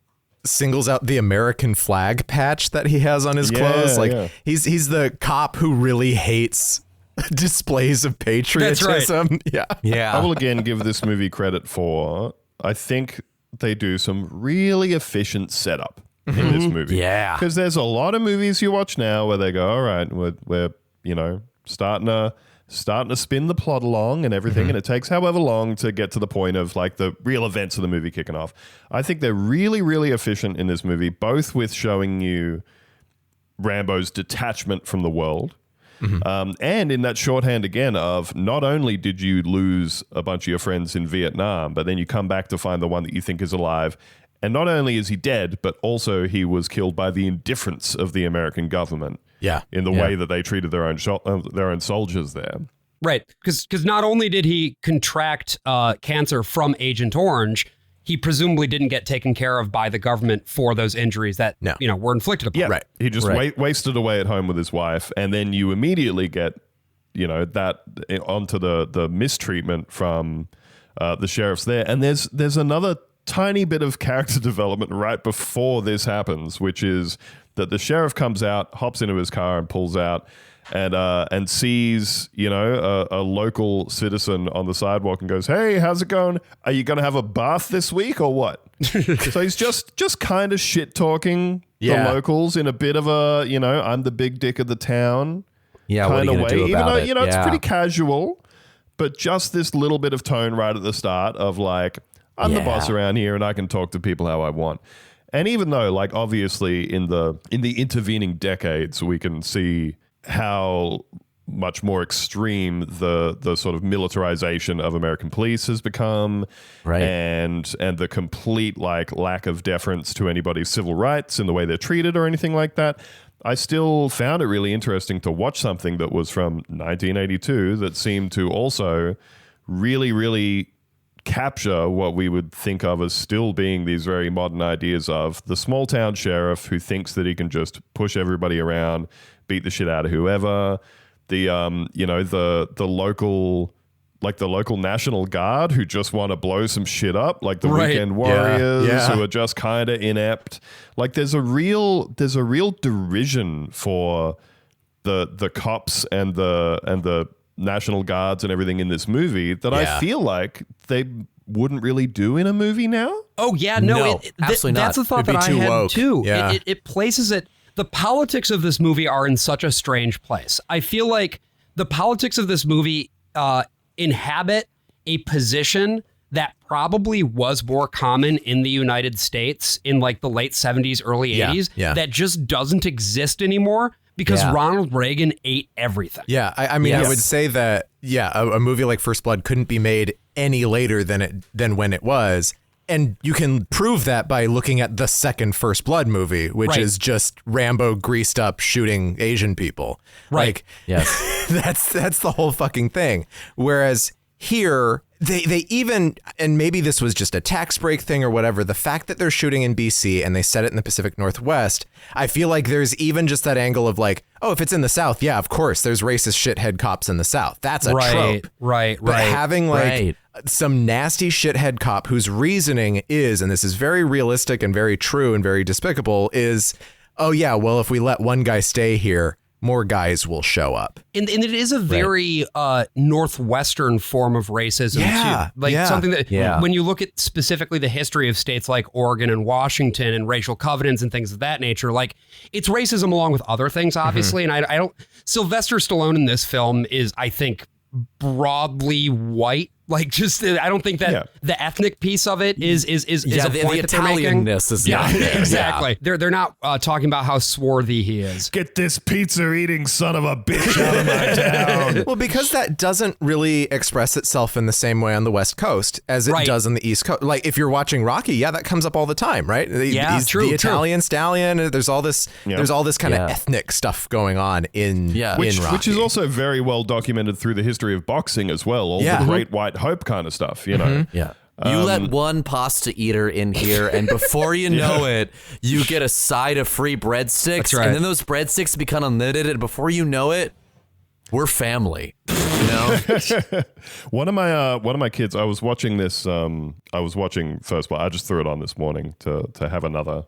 singles out the American flag patch that he has on his clothes. Like he's the cop who really hates displays of patriotism. That's right. Yeah. I will again give this movie credit for, I think they do some really efficient setup in this movie. Yeah. Because there's a lot of movies you watch now where they go, all right, we're you know, starting to spin the plot along and everything, and it takes however long to get to the point of like the real events of the movie kicking off. I think they're really, really efficient in this movie, both with showing you Rambo's detachment from the world, and in that shorthand again of not only did you lose a bunch of your friends in Vietnam, but then you come back to find the one that you think is alive, and not only is he dead, but also he was killed by the indifference of the American government. In the way that they treated their own soldiers there. Right, because not only did he contract cancer from Agent Orange, he presumably didn't get taken care of by the government for those injuries that were inflicted upon him. Right. He just wasted away at home with his wife, and then you immediately get that onto the mistreatment from the sheriffs there. And there's another tiny bit of character development right before this happens, which is that the sheriff comes out, hops into his car and pulls out and sees, you know, a local citizen on the sidewalk and goes, "Hey, how's it going? Are you going to have a bath this week or what?" So he's just kind of shit talking the locals in a bit of a, you know, I'm the big dick of the town kind of way. Even though, you know, it's pretty casual, but just this little bit of tone right at the start of like, I'm the boss around here and I can talk to people how I want. And even though, like, obviously in the intervening decades, we can see how much more extreme the sort of militarization of American police has become, right? And the complete like lack of deference to anybody's civil rights in the way they're treated or anything like that. I still found it really interesting to watch something that was from 1982 that seemed to also really, really capture what we would think of as still being these very modern ideas of the small town sheriff who thinks that he can just push everybody around, beat the shit out of whoever. The you know, the local, like the local National Guard who just want to blow some shit up, like the weekend warriors who are just kind of inept. Like there's a real derision for the cops and the National Guards and everything in this movie that I feel like they wouldn't really do in a movie now. Oh yeah, no, absolutely not. That's a thought It'd that be I too had woke. too. Yeah. It places it. The politics of this movie are in such a strange place. I feel like the politics of this movie inhabit a position that probably was more common in the United States in like the late 70s, early 80s that just doesn't exist anymore because Ronald Reagan ate everything. Yeah, I mean, I would say that, a movie like First Blood couldn't be made any later than when it was. And you can prove that by looking at the second First Blood movie, which is just Rambo greased up shooting Asian people. Right. Like, that's the whole fucking thing. Whereas here, they even, and maybe this was just a tax break thing or whatever, the fact that they're shooting in BC and they set it in the Pacific Northwest, I feel like there's even just that angle of like, oh, if it's in the South, yeah, of course, there's racist shithead cops in the South. That's a trope. Right. But having like some nasty shithead cop whose reasoning is, and this is very realistic and very true and very despicable, is, oh yeah, well, if we let one guy stay here, more guys will show up. And it is a very Northwestern form of racism, too. Like something that when you look at specifically the history of states like Oregon and Washington and racial covenants and things of that nature, like it's racism along with other things, obviously. And I don't, Sylvester Stallone in this film is, I think, broadly white. Like, just, I don't think that the ethnic piece of it is a point that they're making. Is exactly. They're not talking about how swarthy he is. Get this pizza-eating son of a bitch out of my town. Well, because that doesn't really express itself in the same way on the West Coast as it does on the East Coast. Like, if you're watching Rocky, that comes up all the time, right? He's the Italian Stallion. There's all this kind of ethnic stuff going on in Rocky. Which is also very well documented through the history of boxing as well. All the great white hope kind of stuff, you know. You let one pasta eater in here, and before you know it, you get a side of free breadsticks, and then those breadsticks become unlimited, and before you know it, we're family. You know. One of my kids, I was watching this. I was watching First Blood. I just threw it on this morning to have a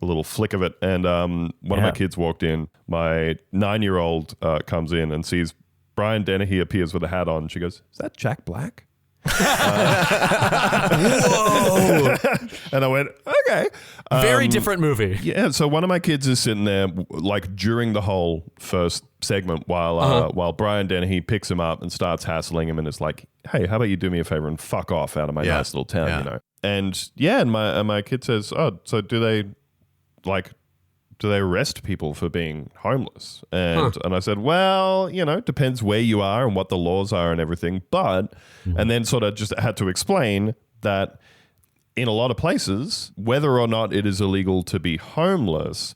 little flick of it, and one of my kids walked in. My 9-year-old comes in and sees Brian Dennehy appears with a hat on. She goes, "Is that Jack Black?" Whoa! And I went, okay. Very different movie. Yeah. So one of my kids is sitting there, like during the whole first segment, while Brian Dennehy picks him up and starts hassling him, and is like, "Hey, how about you do me a favor and fuck off out of my nice little town?" You know. And my kid says, "Oh, so do they arrest people for being homeless?" And I said, well, you know, depends where you are and what the laws are and everything. But, and then sort of just had to explain that in a lot of places, whether or not it is illegal to be homeless,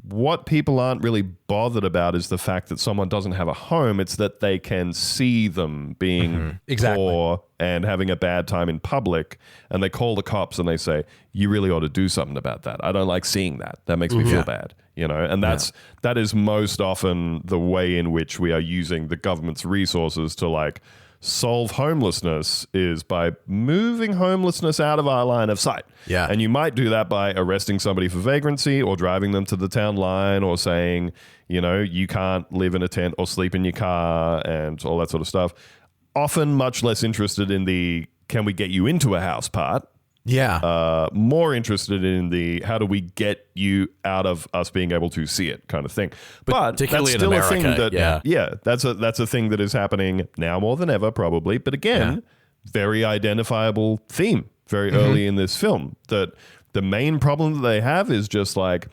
what people aren't really bothered about is the fact that someone doesn't have a home. It's that they can see them being poor and having a bad time in public, and they call the cops and they say, "You really ought to do something about that. I don't like seeing that. That makes me feel bad." You know, and that is most often the way in which we are using the government's resources to like solve homelessness is by moving homelessness out of our line of sight. Yeah. And you might do that by arresting somebody for vagrancy or driving them to the town line or saying, you know, you can't live in a tent or sleep in your car and all that sort of stuff. Often much less interested in the can we get you into a house part. Yeah. More interested in the how do we get you out of us being able to see it kind of thing. But particularly that's still in a thing America, that that's a thing that is happening now more than ever probably. But again, very identifiable theme very early in this film. That the main problem that they have is just like,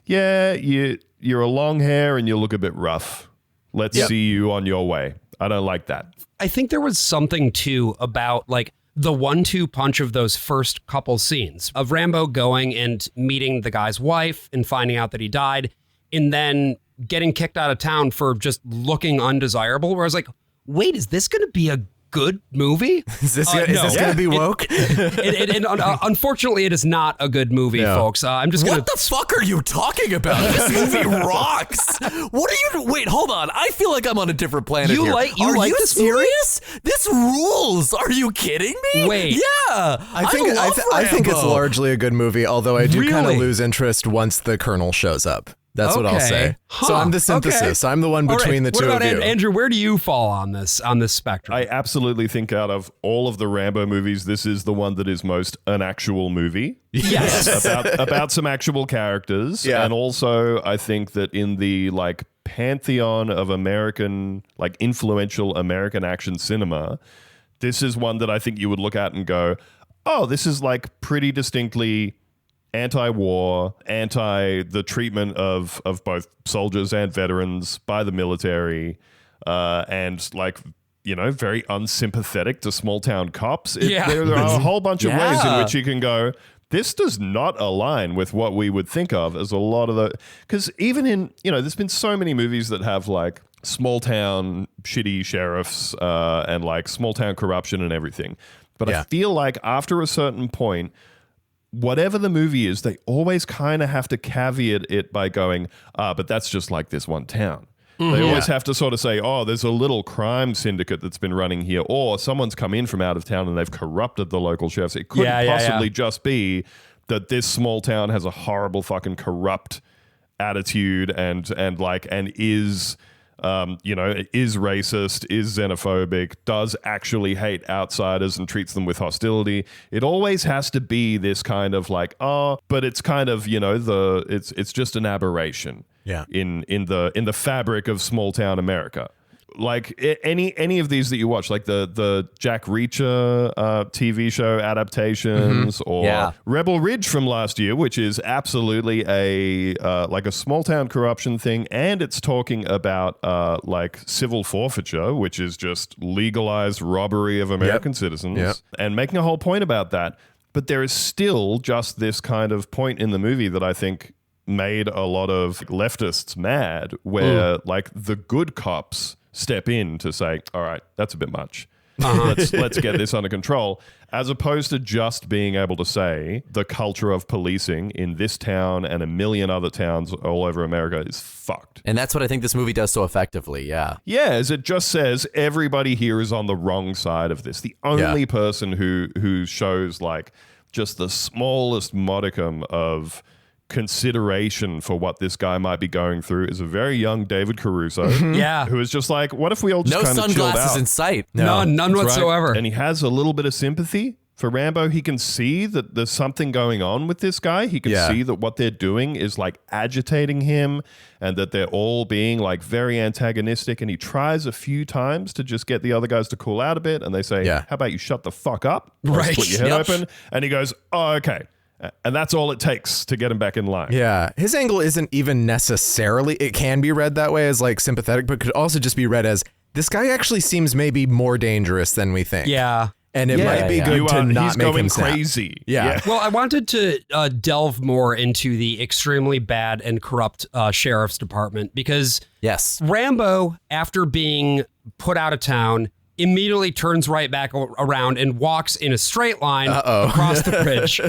you're a long hair and you look a bit rough. Let's see you on your way. I don't like that. I think there was something too about like the 1-2 punch of those first couple scenes of Rambo going and meeting the guy's wife and finding out that he died and then getting kicked out of town for just looking undesirable. Where I was like, wait, is this going to be a good movie? Is this going to be woke? Unfortunately, it is not a good movie, folks. I'm just going to... What the fuck are you talking about? This movie rocks. What are you... Wait, hold on. I feel like I'm on a different planet here. Are you this serious? This rules. Are you kidding me? Wait. Yeah. I think it's largely a good movie, although I do kind of lose interest once the Colonel shows up. That's what I'll say. Huh. So I'm the synthesis. I'm the one between the two of you. Andrew, where do you fall on this spectrum? I absolutely think out of all of the Rambo movies, this is the one that is most an actual movie. Yes. about some actual characters. Yeah. And also I think that in the like pantheon of American, like influential American action cinema, this is one that I think you would look at and go, oh, this is like pretty distinctly anti-war, the treatment of both soldiers and veterans by the military, and like, you know, very unsympathetic to small town cops. There are a whole bunch of ways in which you can go, this does not align with what we would think of as a lot of the... Because even in, you know, there's been so many movies that have like small town shitty sheriffs and like small town corruption and everything. But I feel like after a certain point, whatever the movie is, they always kind of have to caveat it by going, but that's just like this one town. They always have to sort of say, oh, there's a little crime syndicate that's been running here, or someone's come in from out of town and they've corrupted the local sheriffs. It couldn't possibly just be that this small town has a horrible fucking corrupt attitude and is... is racist, is xenophobic, does actually hate outsiders and treats them with hostility. It always has to be this kind of like, but it's kind of, you know, it's just an aberration. Yeah. In the fabric of small town America. Like any of these that you watch, like the Jack Reacher TV show adaptations, or Rebel Ridge from last year, which is absolutely a like a small town corruption thing, and it's talking about like civil forfeiture, which is just legalized robbery of American citizens, and making a whole point about that. But there is still just this kind of point in the movie that I think made a lot of leftists mad, where like the good cops step in to say, all right, that's a bit much. Let's get this under control, as opposed to just being able to say the culture of policing in this town and a million other towns all over America is fucked. And that's what I think this movie does so effectively, Yeah, as it just says everybody here is on the wrong side of this. The only person who shows like just the smallest modicum of consideration for what this guy might be going through is a very young David Caruso. Who is just like, what if we all just kind of chilled out? No sunglasses in sight. None whatsoever. Right. And he has a little bit of sympathy for Rambo. He can see that there's something going on with this guy. He can see that what they're doing is like agitating him, and that they're all being like very antagonistic. And he tries a few times to just get the other guys to cool out a bit. And they say, how about you shut the fuck up? Right. Split your head open. And he goes, oh, okay. And that's all it takes to get him back in line. Yeah. His angle isn't even necessarily, it can be read that way as like sympathetic, but could also just be read as this guy actually seems maybe more dangerous than we think. Yeah. And it might be good to not he's make going him crazy. Yeah. Well, I wanted to delve more into the extremely bad and corrupt sheriff's department, because Rambo, after being put out of town, immediately turns right back around and walks in a straight line across the bridge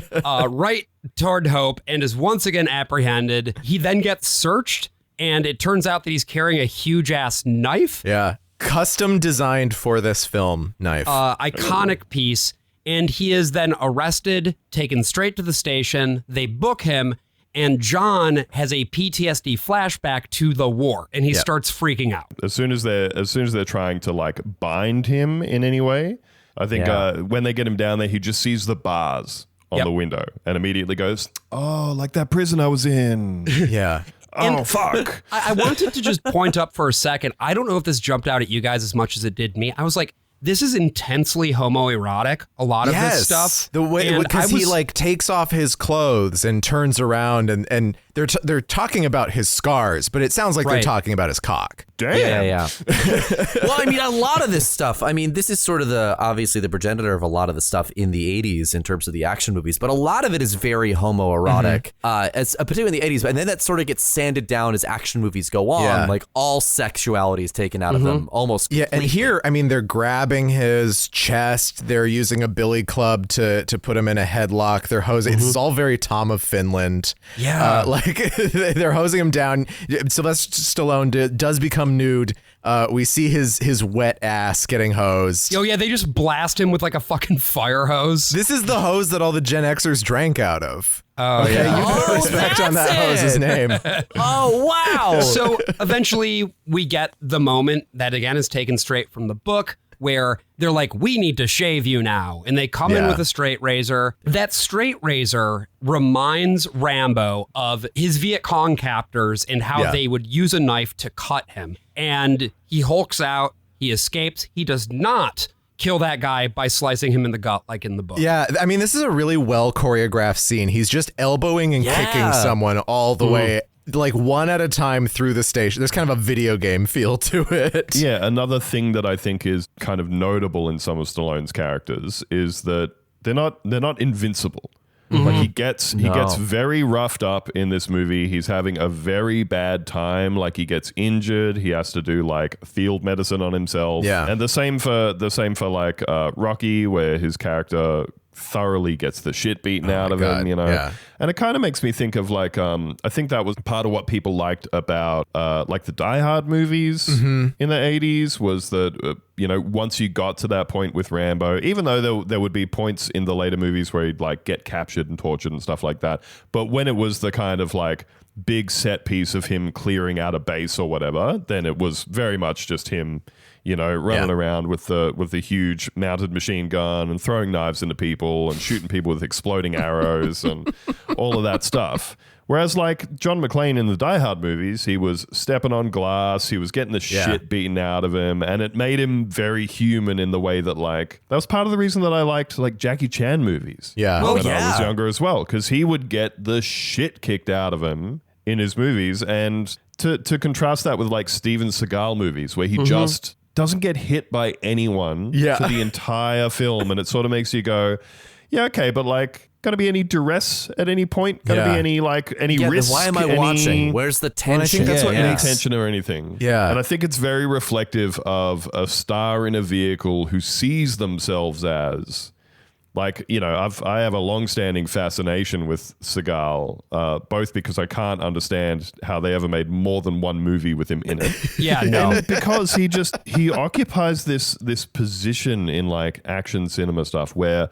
right toward Hope, and is once again apprehended. He then gets searched, and it turns out that he's carrying a huge ass knife. Yeah. Custom designed for this film knife. Iconic piece. And he is then arrested, taken straight to the station. They book him. And John has a PTSD flashback to the war, and he starts freaking out. As soon as they're trying to like bind him in any way, I think when they get him down there, he just sees the bars on the window and immediately goes, "Oh, like that prison I was in." Yeah. Oh, fuck. I wanted to just point up for a second. I don't know if this jumped out at you guys as much as it did me. I was like, this is intensely homoerotic, a lot of this stuff. The way, because he like takes off his clothes and turns around and they're talking about his scars, but it sounds like they're talking about his cock. Damn. Yeah. Well, I mean, a lot of this stuff, I mean, this is sort of obviously the progenitor of a lot of the stuff in the 80s in terms of the action movies, but a lot of it is very homoerotic, particularly in the 80s. And then that sort of gets sanded down as action movies go on. Yeah. Like all sexuality is taken out of them almost completely. And here, I mean, they're grabbing his chest. They're using a billy club to put him in a headlock. They're hosing. This is all very Tom of Finland. Yeah. They're hosing him down. Sylvester Stallone does become nude. We see his wet ass getting hosed. Oh yeah, they just blast him with like a fucking fire hose. This is the hose that all the Gen Xers drank out of. Oh yeah. You put respect on that hose's name. Oh wow. So eventually we get the moment that again is taken straight from the book, where they're like, we need to shave you now. And they come in with a straight razor. That straight razor reminds Rambo of his Viet Cong captors and how they would use a knife to cut him. And he hulks out, he escapes. He does not kill that guy by slicing him in the gut like in the book. Yeah, I mean, this is a really well choreographed scene. He's just elbowing and kicking someone all the way, like one at a time through the station. There's kind of a video game feel to it. Yeah, another thing that I think is kind of notable in some of Stallone's characters is that they're not invincible. Like he gets very roughed up in this movie. He's having a very bad time. Like he gets injured. He has to do like field medicine on himself. Yeah, and the same for like Rocky, where his character thoroughly gets the shit beaten out of him, you know. Yeah. And it kind of makes me think of like I think that was part of what people liked about like the Die Hard movies in the 80s was that you know, once you got to that point with Rambo, even though there would be points in the later movies where he'd like get captured and tortured and stuff like that, but when it was the kind of like big set piece of him clearing out a base or whatever, then it was very much just him, you know, running around with the huge mounted machine gun and throwing knives into people and shooting people with exploding arrows and all of that stuff. Whereas like John McClane in the Die Hard movies, he was stepping on glass, he was getting the shit beaten out of him, and it made him very human in the way that like, that was part of the reason that I liked like Jackie Chan movies when I was younger as well, because he would get the shit kicked out of him in his movies. And to contrast that with like Steven Seagal movies where he just doesn't get hit by anyone for the entire film, and it sort of makes you go, yeah, okay, but like, gonna be any duress at any point? Gonna be any like any risk? Why am I watching? Where's the tension? I think that's what any tension or anything. Yeah, and I think it's very reflective of a star in a vehicle who sees themselves as like, you know, I have a long-standing fascination with Seagal, both because I can't understand how they ever made more than one movie with him in it. And because he occupies this position in like action cinema stuff where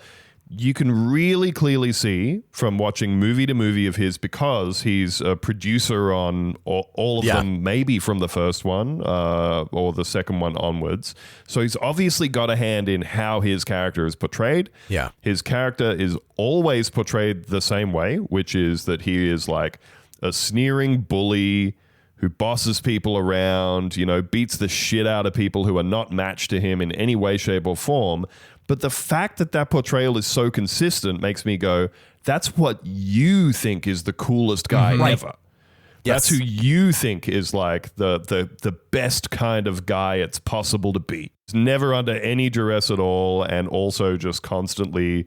you can really clearly see from watching movie to movie of his, because he's a producer on all of them, maybe from the first one or the second one onwards. So he's obviously got a hand in how his character is portrayed. Yeah. His character is always portrayed the same way, which is that he is like a sneering bully who bosses people around, you know, beats the shit out of people who are not matched to him in any way, shape, or form. But the fact that portrayal is so consistent makes me go, that's what you think is the coolest guy ever. That's who you think is like the best kind of guy it's possible to be. He's never under any duress at all, and also just constantly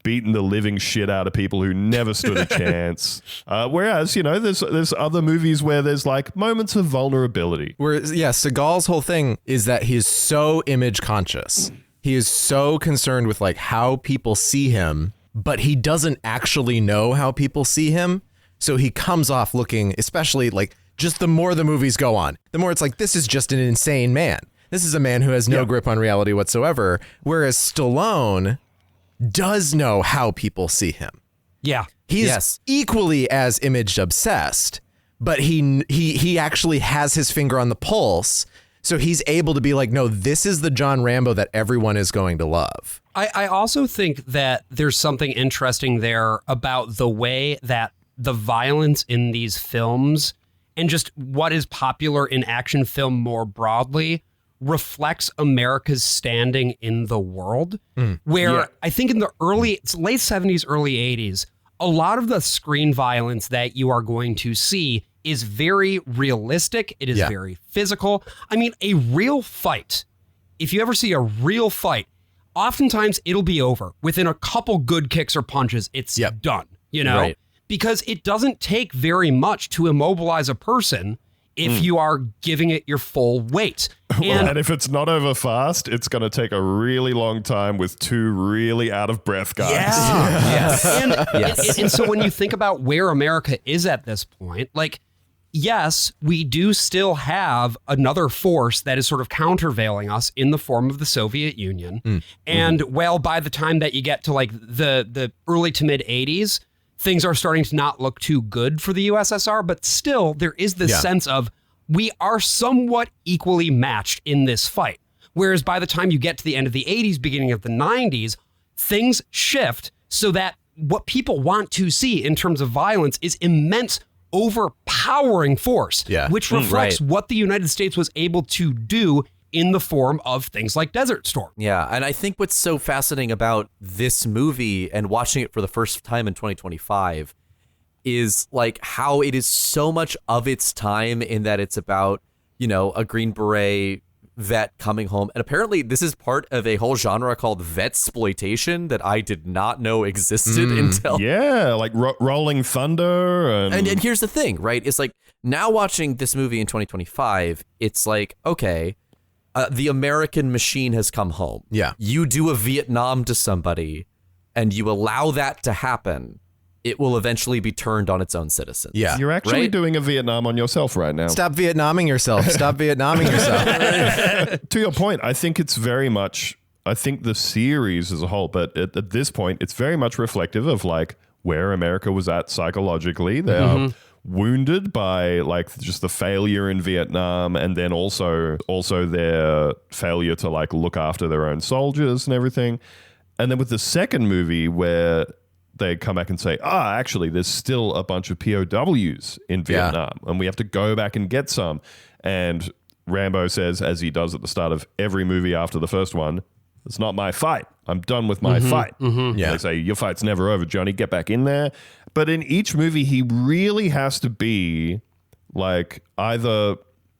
beating the living shit out of people who never stood a chance. Whereas, you know, there's other movies where there's like moments of vulnerability. Whereas, Seagal's whole thing is that he is so image conscious. He is so concerned with like how people see him, but he doesn't actually know how people see him. So he comes off looking, especially like just the more the movies go on, the more it's like, this is just an insane man. This is a man who has no grip on reality whatsoever, whereas Stallone does know how people see him. Yeah. He's equally as image obsessed, but he actually has his finger on the pulse. So he's able to be like, no, this is the John Rambo that everyone is going to love. I also think that there's something interesting there about the way that the violence in these films and just what is popular in action film more broadly reflects America's standing in the world, where I think in the late 70s, early 80s, a lot of the screen violence that you are going to see is very realistic. It is very physical. I mean, a real fight, if you ever see a real fight, oftentimes it'll be over within a couple good kicks or punches. It's done, you know, Right. because it doesn't take very much to immobilize a person if you are giving it your full weight. And if it's not over fast, it's going to take a really long time with two really out of breath guys. And so when you think about where America is at this point, like, yes, we do still have another force that is sort of countervailing us in the form of the Soviet Union. And well, by the time that you get to like the early to mid 80s, things are starting to not look too good for the USSR, but still there is this sense of we are somewhat equally matched in this fight. Whereas by the time you get to the end of the 80s, beginning of the 90s, things shift so that what people want to see in terms of violence is immense, overpowering force, which reflects what the United States was able to do in the form of things like Desert Storm. Yeah, and I think what's so fascinating about this movie and watching it for the first time in 2025 is like how it is so much of its time in that it's about, you know, a Green Beret vet coming home. And apparently this is part of a whole genre called vetsploitation that I did not know existed until... Yeah, like Rolling Thunder. And here's the thing, right? It's like now watching this movie in 2025, it's like, okay, the American machine has come home. Yeah. You do a Vietnam to somebody and you allow that to happen, it will eventually be turned on its own citizens. Yeah. You're actually Right? doing a Vietnam on yourself right now. Stop Vietnaming yourself. Stop Vietnaming yourself. To your point, I think it's very much, I think the series as a whole, but at this point, it's very much reflective of like where America was at psychologically. They are wounded by like just the failure in Vietnam, and then also their failure to like look after their own soldiers and everything. And then with the second movie where they come back and say, actually, there's still a bunch of POWs in Vietnam and we have to go back and get some. And Rambo says, as he does at the start of every movie after the first one, it's not my fight. I'm done with my fight. Yeah. They say, your fight's never over, Johnny. Get back in there. But in each movie, he really has to be like either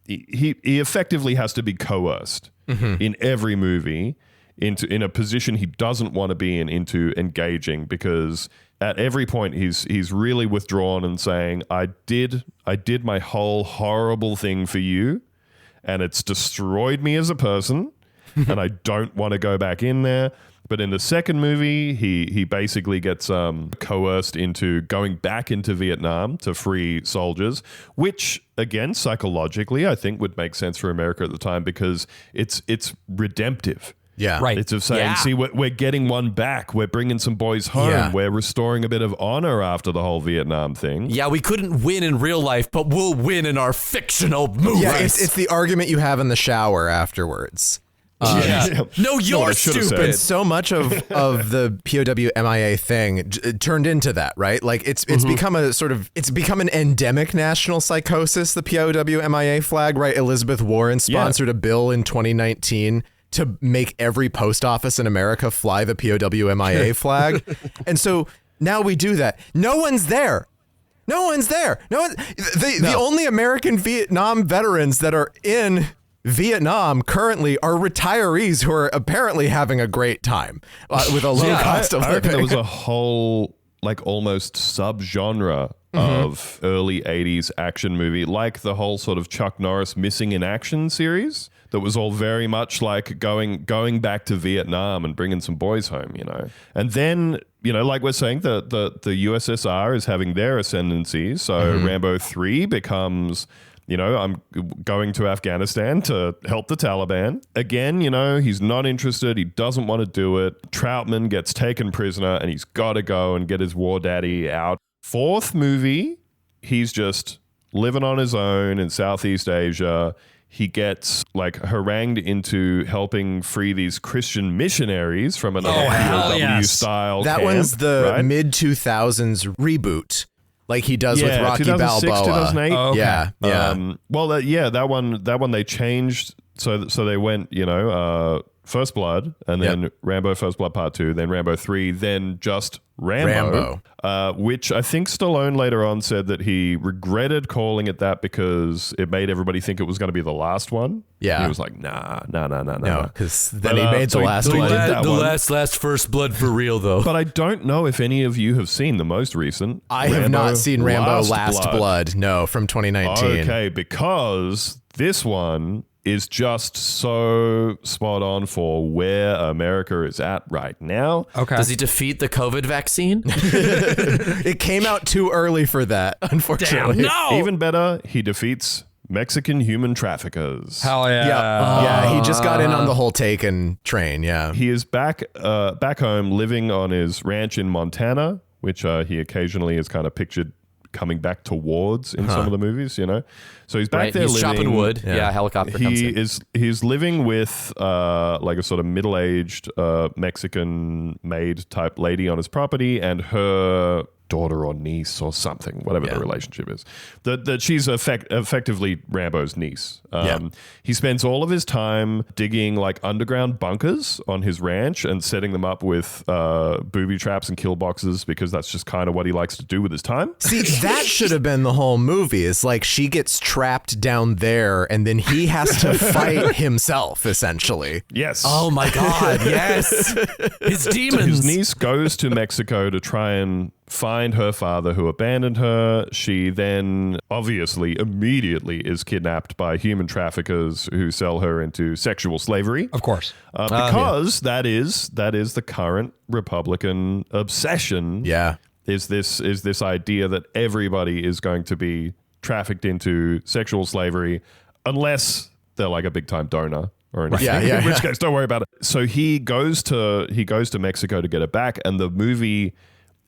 he effectively has to be coerced in every movie in a position he doesn't want to be in, into engaging, because at every point he's really withdrawn and saying, I did my whole horrible thing for you and it's destroyed me as a person and I don't want to go back in there. But in the second movie, he basically gets coerced into going back into Vietnam to free soldiers, which, again, psychologically, I think would make sense for America at the time because it's redemptive. Yeah. Right. It's of saying, see, we're getting one back. We're bringing some boys home. Yeah. We're restoring a bit of honor after the whole Vietnam thing. Yeah, we couldn't win in real life, but we'll win in our fictional movies. Yeah, it's the argument you have in the shower afterwards. No, you're stupid. stupid. So much of the POW MIA thing turned into that, right? Like it's become an endemic national psychosis, the POW MIA flag, right? Elizabeth Warren sponsored a bill in 2019 to make every post office in America fly the POW MIA flag. And so now we do that. No one's there. The only American Vietnam veterans that are in Vietnam currently are retirees who are apparently having a great time with a low cost of I reckon living. there was a whole like almost subgenre of early 80s action movie, like the whole sort of Chuck Norris Missing in Action series that was all very much like going back to Vietnam and bringing some boys home, you know. And then, you know, like we're saying, the USSR is having their ascendancy, so Rambo 3 becomes I'm going to Afghanistan to help the Taliban. Again, he's not interested. He doesn't want to do it. Troutman gets taken prisoner and he's got to go and get his war daddy out. Fourth movie, he's just living on his own in Southeast Asia. He gets harangued into helping free these Christian missionaries from another POW style That camp, one's the right? mid 2000s reboot, like he does with Rocky 2006, Balboa. 2008. Oh, okay. Yeah. That one they changed. So they went, First Blood, and then Rambo First Blood Part 2, then Rambo 3, then just Rambo. Which I think Stallone later on said that he regretted calling it that because it made everybody think it was going to be the last one. Yeah. And he was like, nah. No, because then he made the last one. last First Blood for real, though. But I don't know if any of you have seen the most recent. I have not seen Rambo Last Blood. No, from 2019. Okay, because this one is just so spot on for where America is at right now. Okay. Does he defeat the COVID vaccine? It came out too early for that, unfortunately. Damn, no! Even better, he defeats Mexican human traffickers. Hell yeah. Yeah, he just got in on the whole Taken train, yeah. He is back home living on his ranch in Montana, which he occasionally is kind of pictured coming back towards in some of the movies, So he's back there he's living. chopping wood. Yeah, helicopter comes in. He's living with a sort of middle-aged Mexican maid type lady on his property and her daughter or niece or something, whatever the relationship is. That she's effectively Rambo's niece. He spends all of his time digging underground bunkers on his ranch and setting them up with booby traps and kill boxes because that's just kind of what he likes to do with his time. See, that should have been the whole movie. It's like she gets trapped down there and then he has to fight himself, essentially. Yes. Oh my God, yes. His demons. So his niece goes to Mexico to try and find her father who abandoned her. She then obviously immediately is kidnapped by human traffickers who sell her into sexual slavery. Of course. Because that is the current Republican obsession. Yeah. Is this idea that everybody is going to be trafficked into sexual slavery unless they're a big time donor or anything. In which case, don't worry about it. So he goes to Mexico to get it back, and the movie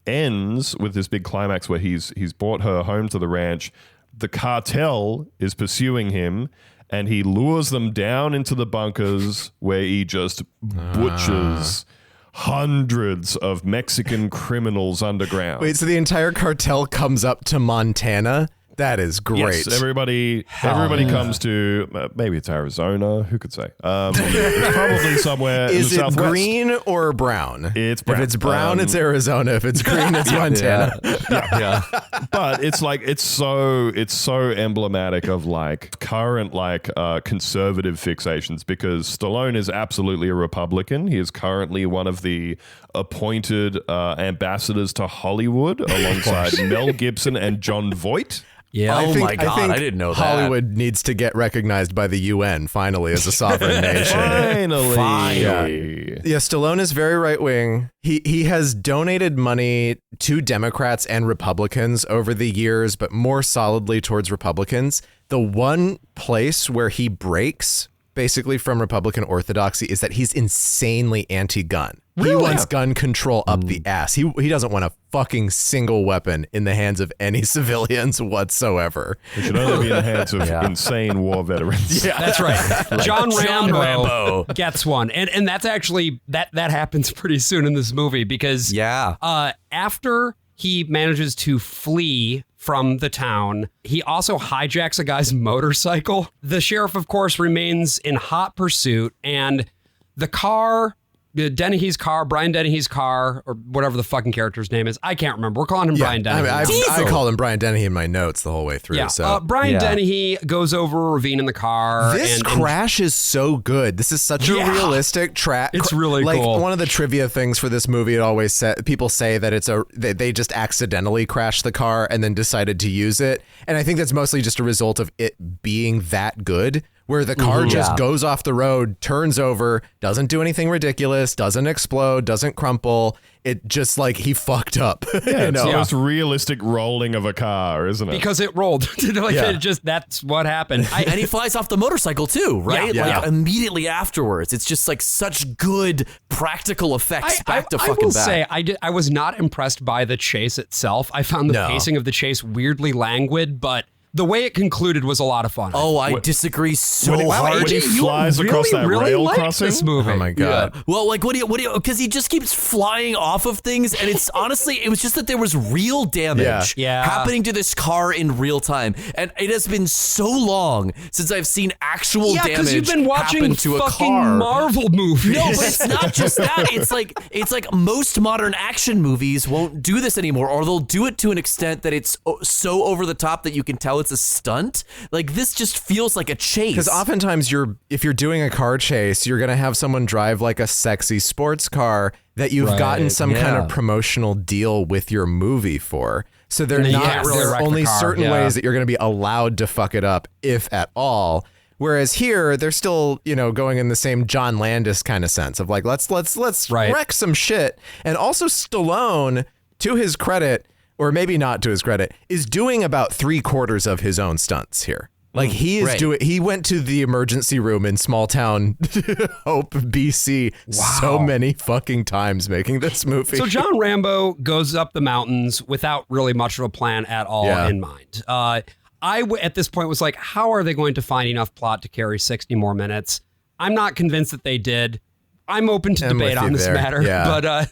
ends with this big climax where he's brought her home to the ranch. The cartel is pursuing him, and he lures them down into the bunkers where he just butchers hundreds of Mexican criminals underground. Wait, so the entire cartel comes up to Montana? That is great. Yes, everybody comes to, maybe it's Arizona, who could say? It's probably somewhere in the Is it Southwest. Green or brown? It's brown. If it's brown, it's Arizona. If it's green, it's Montana. Yeah. But it's so emblematic of current conservative fixations because Stallone is absolutely a Republican. He is currently one of the appointed ambassadors to Hollywood alongside Mel Gibson and John Voight. Yeah. Oh my I God, think I didn't know that. Hollywood needs to get recognized by the UN finally as a sovereign nation. Finally. Yeah, Stallone is very right wing. He has donated money to Democrats and Republicans over the years, but more solidly towards Republicans. The one place where he breaks basically from Republican orthodoxy is that he's insanely anti-gun. He wants gun control up the ass. He doesn't want a fucking single weapon in the hands of any civilians whatsoever. It should only be in the hands of insane war veterans. Yeah, that's right. John Rambo gets one. And that's actually, that happens pretty soon in this movie because after he manages to flee from the town, he also hijacks a guy's motorcycle. The sheriff, of course, remains in hot pursuit, and the car, Dennehy's car, Brian Dennehy's car, or whatever the fucking character's name is. I can't remember. We're calling him Brian Dennehy. I call him Brian Dennehy in my notes the whole way through. Yeah. So Brian Dennehy goes over a ravine in the car. This crash is so good. This is such a realistic track. It's really cool. One of the trivia things for this movie, people say that they just accidentally crashed the car and then decided to use it. And I think that's mostly just a result of it being that good, where the car just goes off the road, turns over, doesn't do anything ridiculous, doesn't explode, doesn't crumple. It just like he fucked up. Yeah, it's the most realistic rolling of a car, isn't it? Because it rolled. It just that's what happened. And he flies off the motorcycle too, right? Yeah. Like immediately afterwards. It's just like such good practical effects I fucking will back. say I was not impressed by the chase itself. I found the pacing of the chase weirdly languid, but the way it concluded was a lot of fun. Oh, I disagree so hard. When he flies across that rail crossing. This movie. Oh my God. Yeah. Well, like, what do you, because he just keeps flying off of things. And it's honestly, it was just that there was real damage happening to this car in real time. And it has been so long since I've seen actual damage because you've been watching happen to a fucking car. Marvel movies. No, but it's not just that. It's like most modern action movies won't do this anymore, or they'll do it to an extent that it's so over the top that you can tell it's a stunt. Like, this just feels like a chase. Because oftentimes if you're doing a car chase, you're going to have someone drive like a sexy sports car that you've gotten some kind of promotional deal with your movie for. So there are only certain ways that you're going to be allowed to fuck it up, if at all. Whereas here, they're still, going in the same John Landis kind of sense of like, let's wreck some shit. And also Stallone, to his credit, or maybe not to his credit, is doing about 3/4 of his own stunts here. Like he went to the emergency room in small town Hope, BC so many fucking times making this movie. So John Rambo goes up the mountains without really much of a plan at all in mind. I at this point was like, how are they going to find enough plot to carry 60 more minutes? I'm not convinced that they did. I'm open to debate on this matter, but I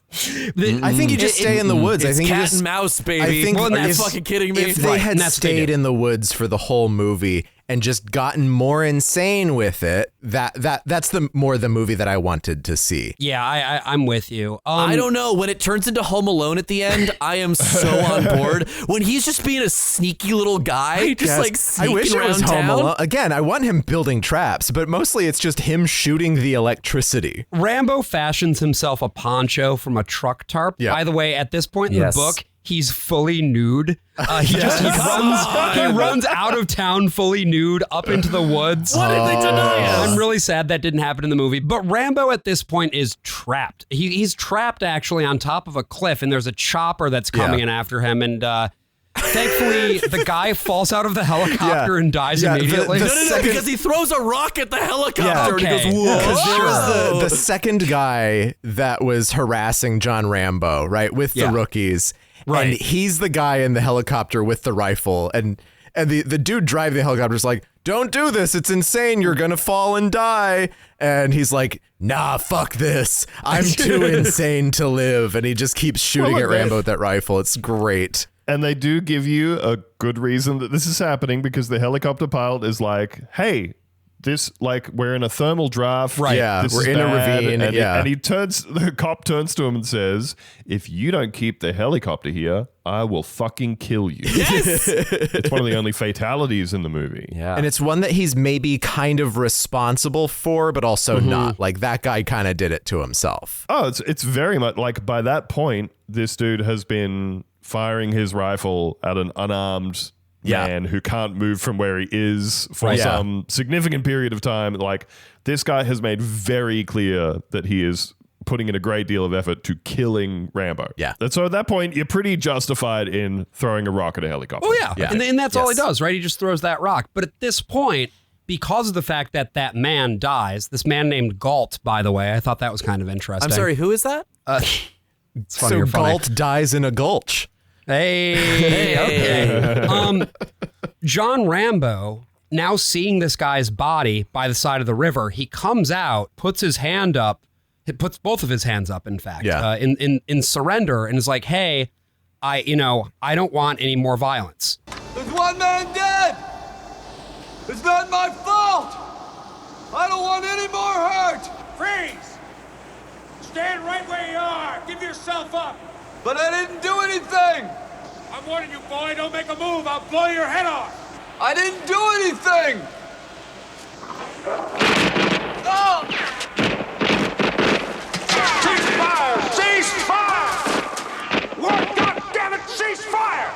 think you just stay in the woods. It's I think cat and mouse, baby. Are you fucking kidding me? If they had stayed in the woods for the whole movie and just gotten more insane with it, that's the movie that I wanted to see. Yeah, I'm with you. I don't know. When it turns into Home Alone at the end, I am so on board. When he's just being a sneaky little guy, sneaking I wish it was around Home town. Alone. Again, I want him building traps, but mostly it's just him shooting the electricity. Rambo fashions himself a poncho from a truck tarp. Yeah. By the way, at this point in the book, he's fully nude. He runs out of town fully nude up into the woods. What did they deny us? I'm really sad that didn't happen in the movie. But Rambo at this point is trapped. He's trapped actually on top of a cliff, and there's a chopper that's coming in after him. And thankfully, the guy falls out of the helicopter and dies immediately. No, because he throws a rock at the helicopter and he goes, whoa. Because there was the second guy that was harassing John Rambo, right, with the rookies. Right. And he's the guy in the helicopter with the rifle. And the dude driving the helicopter is like, don't do this. It's insane. You're going to fall and die. And he's like, nah, fuck this. I'm too insane to live. And he just keeps shooting at Rambo with that rifle. It's great. And they do give you a good reason that this is happening, because the helicopter pilot is like, hey, this, like, we're in a thermal draft. Right. Yeah, this we're is in bad. a ravine. And the cop turns to him and says, if you don't keep the helicopter here, I will fucking kill you. Yes! It's one of the only fatalities in the movie. Yeah. And it's one that he's maybe kind of responsible for, but also not. Like, that guy kind of did it to himself. Oh, it's very much like, by that point, this dude has been firing his rifle at an unarmed man who can't move from where he is for some significant period of time. Like, this guy has made very clear that he is putting in a great deal of effort to killing Rambo. Yeah. And so at that point, you're pretty justified in throwing a rock at a helicopter. Oh, yeah. And that's all he does, right? He just throws that rock. But at this point, because of the fact that that man dies, this man named Galt, by the way, I thought that was kind of interesting. I'm sorry, who is that? It's funny, So you're funny. Galt dies in a gulch. Hey, okay. John Rambo, now seeing this guy's body by the side of the river, he comes out, puts his hand up, he puts both of his hands up, in fact, in surrender, and is like, hey, I don't want any more violence. There's one man dead. It's not my fault. I don't want any more hurt. Freeze! Stand right where you are. Give yourself up. But I didn't do anything. I'm warning you, boy. Don't make a move. I'll blow your head off. I didn't do anything. Oh! Cease fire! Cease fire! What? God damn it! Cease fire!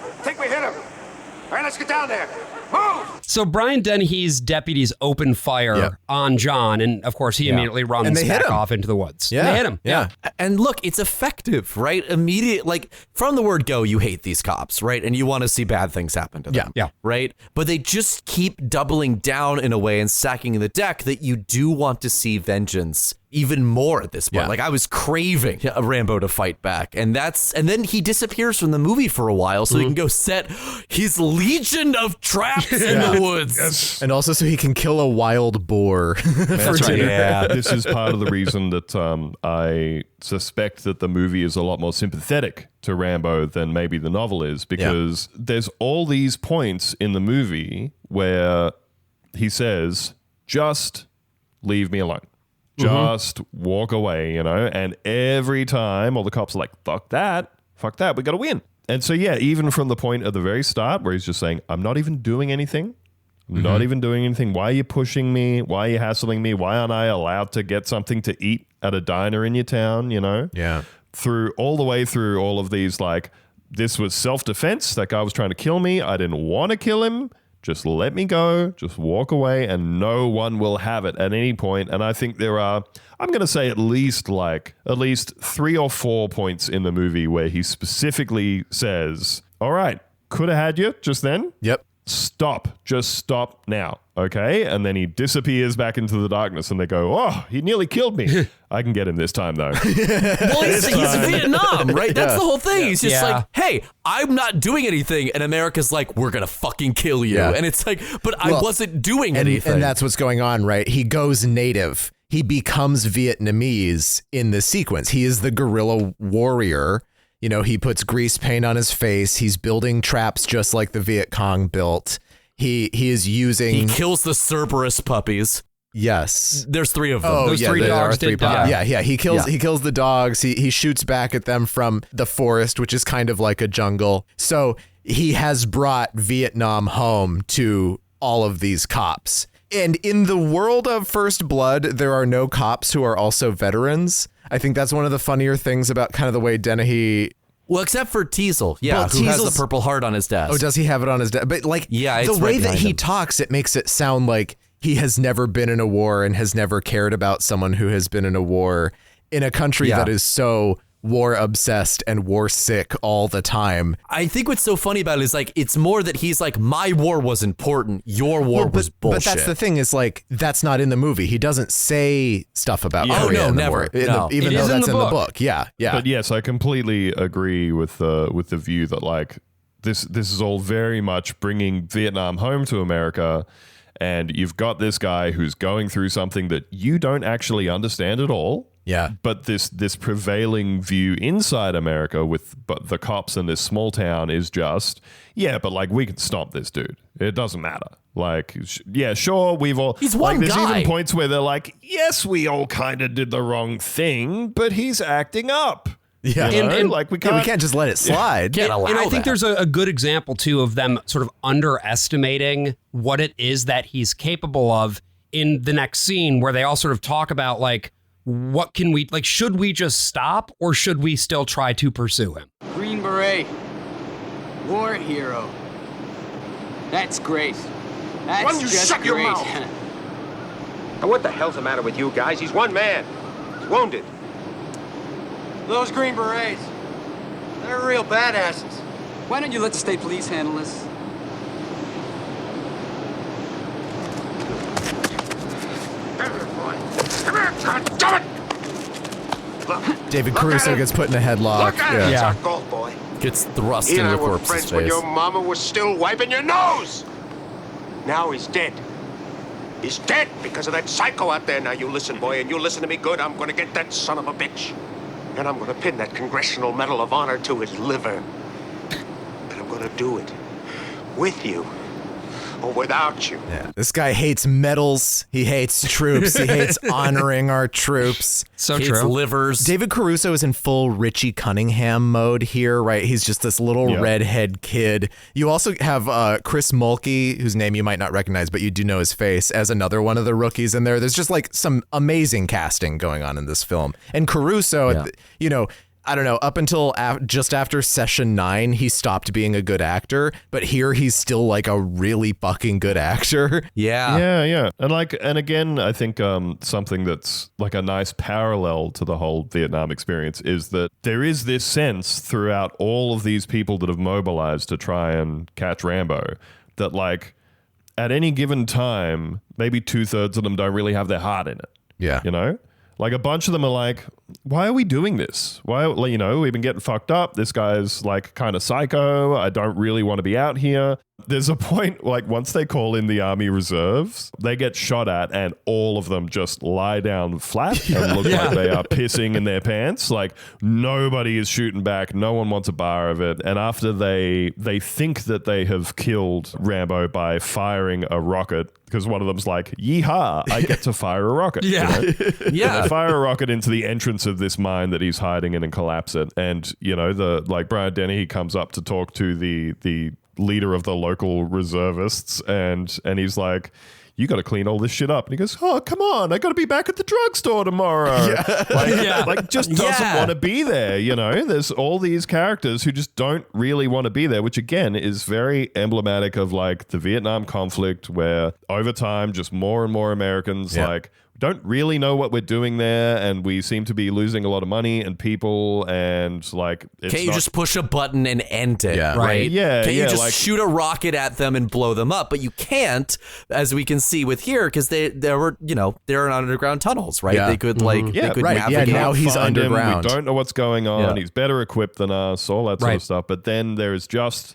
I think we hit him. All right, let's get down there. Move! So Brian Dennehy's deputies open fire on John, and of course he immediately runs back off into the woods. Yeah. They hit him. Yeah. And look, it's effective, right? Immediate, like from the word go, you hate these cops, right? And you want to see bad things happen to them. Yeah. Right? But they just keep doubling down in a way and stacking the deck that you do want to see vengeance even more at this point. Yeah. Like I was craving a Rambo to fight back. And then he disappears from the movie for a while so he can go set his legion of traps in the woods. Yes. And also so he can kill a wild boar. That's right. Yeah. This is part of the reason that I suspect that the movie is a lot more sympathetic to Rambo than maybe the novel is, because there's all these points in the movie where he says, just leave me alone. Just walk away, and every time all the cops are like, fuck that, we got to win. And so, yeah, even from the point at the very start where he's just saying, I'm not even doing anything. I'm not even doing anything. Why are you pushing me? Why are you hassling me? Why aren't I allowed to get something to eat at a diner in your town, Yeah. All the way through all of these, like, this was self-defense. That guy was trying to kill me. I didn't want to kill him. Just let me go, just walk away, and no one will have it at any point. And I think there are, I'm going to say at least 3 or 4 points in the movie where he specifically says, all right, could have had you just then. Yep. Just stop now, okay? And then he disappears back into the darkness and they go, oh, he nearly killed me. I can get him this time, though. Well, he's Vietnam, right? That's the whole thing. He's just like, hey, I'm not doing anything. And America's like, we're going to fucking kill you. Yeah. And it's like, but I wasn't doing anything. And that's what's going on, right? He goes native. He becomes Vietnamese in the sequence. He is the guerrilla warrior. He puts grease paint on his face. He's building traps just like the Viet Cong built. He is using... He kills the Cerberus puppies. Yes. There's 3 of them. Oh, Those yeah, 3 there dogs are 3 did die. Yeah. He kills the dogs. He shoots back at them from the forest, which is kind of like a jungle. So he has brought Vietnam home to all of these cops. And in the world of First Blood, there are no cops who are also veterans. I think that's one of the funnier things about kind of the way Dennehy... Well, except for Teasel, who has the Purple Heart on his desk. Oh, does he have it on his desk? But the way that he talks, it makes it sound like he has never been in a war and has never cared about someone who has been in a war in a country that is so war obsessed and war sick all the time. I think what's so funny about it is it's more that he's like, my war was important, your war was bullshit. But that's the thing is that's not in the movie. He doesn't say stuff about Korea in the never. War, even though that's in the book. Yeah. But yes, I completely agree with the view that this is all very much bringing Vietnam home to America. And you've got this guy who's going through something that you don't actually understand at all. Yeah. But this prevailing view inside America with the cops in this small town is just, but we can stop this dude. It doesn't matter. Sure, we've all... He's one there's guy. even points where they're like, yes, we all kind of did the wrong thing, but he's acting up. Yeah. And we can't just let it slide. And I think there's a good example, too, of them sort of underestimating what it is that he's capable of in the next scene where they all sort of talk about, what can we, should we just stop or should we still try to pursue him? Green Beret. War hero. That's great. That's Why don't you just shut your great. mouth? Now what the hell's the matter with you guys? He's one man. He's wounded. Those Green Berets, they're real badasses. Why don't you let the state police handle this? Come here, boy. Come here, goddammit! Look, David Caruso gets put in a headlock. Look at it. It's our golf boy. Gets thrust He and into I the were corpse's friends when face. your mama was still wiping your nose. Now he's dead. He's dead because of that psycho out there. Now you listen, boy, and you listen to me good. I'm gonna get that son of a bitch. And I'm gonna pin that Congressional Medal of Honor to his liver. And I'm gonna do it with you or without you. Yeah, this guy hates medals. He hates troops. He hates honoring our troops. So Hates true. livers. David Caruso is in full Richie Cunningham mode here, right? He's just this little redhead kid. You also have Chris Mulkey, whose name you might not recognize, but you do know his face, as another one of the rookies in there. There's just some amazing casting going on in this film. And Caruso, I don't know, up until just after session 9, he stopped being a good actor, but here he's still like a really fucking good actor. Yeah. And again, I think something that's like a nice parallel to the whole Vietnam experience is that there is this sense throughout all of these people that have mobilized to try and catch Rambo that like at any given time, maybe 2/3 of them don't really have their heart in it. Yeah. You know? Like a bunch of them are like, why are we doing this? Why, you know, we've been getting fucked up. This guy's like kind of psycho. I don't really want to be out here. There's a point like once they call in the Army Reserves, they get shot at and all of them just lie down flat and look like they are pissing in their pants. Like nobody is shooting back. No one wants a bar of it. And after they think that they have killed Rambo by firing a rocket, because one of them's like, yeehaw, I get to fire a rocket. Yeah. You know? And they fire a rocket into the entrance of this mine that he's hiding in and collapse it. And, you know, Brian Dennehy comes up to talk to the leader of the local reservists and he's like, you got to clean all this shit up. And he goes, oh, come on, I got to be back at the drugstore tomorrow. Like just doesn't want to be there, you know? There's all these characters who just don't really want to be there, which again is very emblematic of like the Vietnam conflict where over time just more and more Americans like don't really know what we're doing there, and we seem to be losing a lot of money and people, and like it's can't you just push a button and end it, right? Can't you just shoot a rocket at them and blow them up? But you can't, as we can see with here, because they're in underground tunnels, right? They could navigate. Now he's underground. We don't know what's going on. He's better equipped than us, all that sort of stuff. But then there is just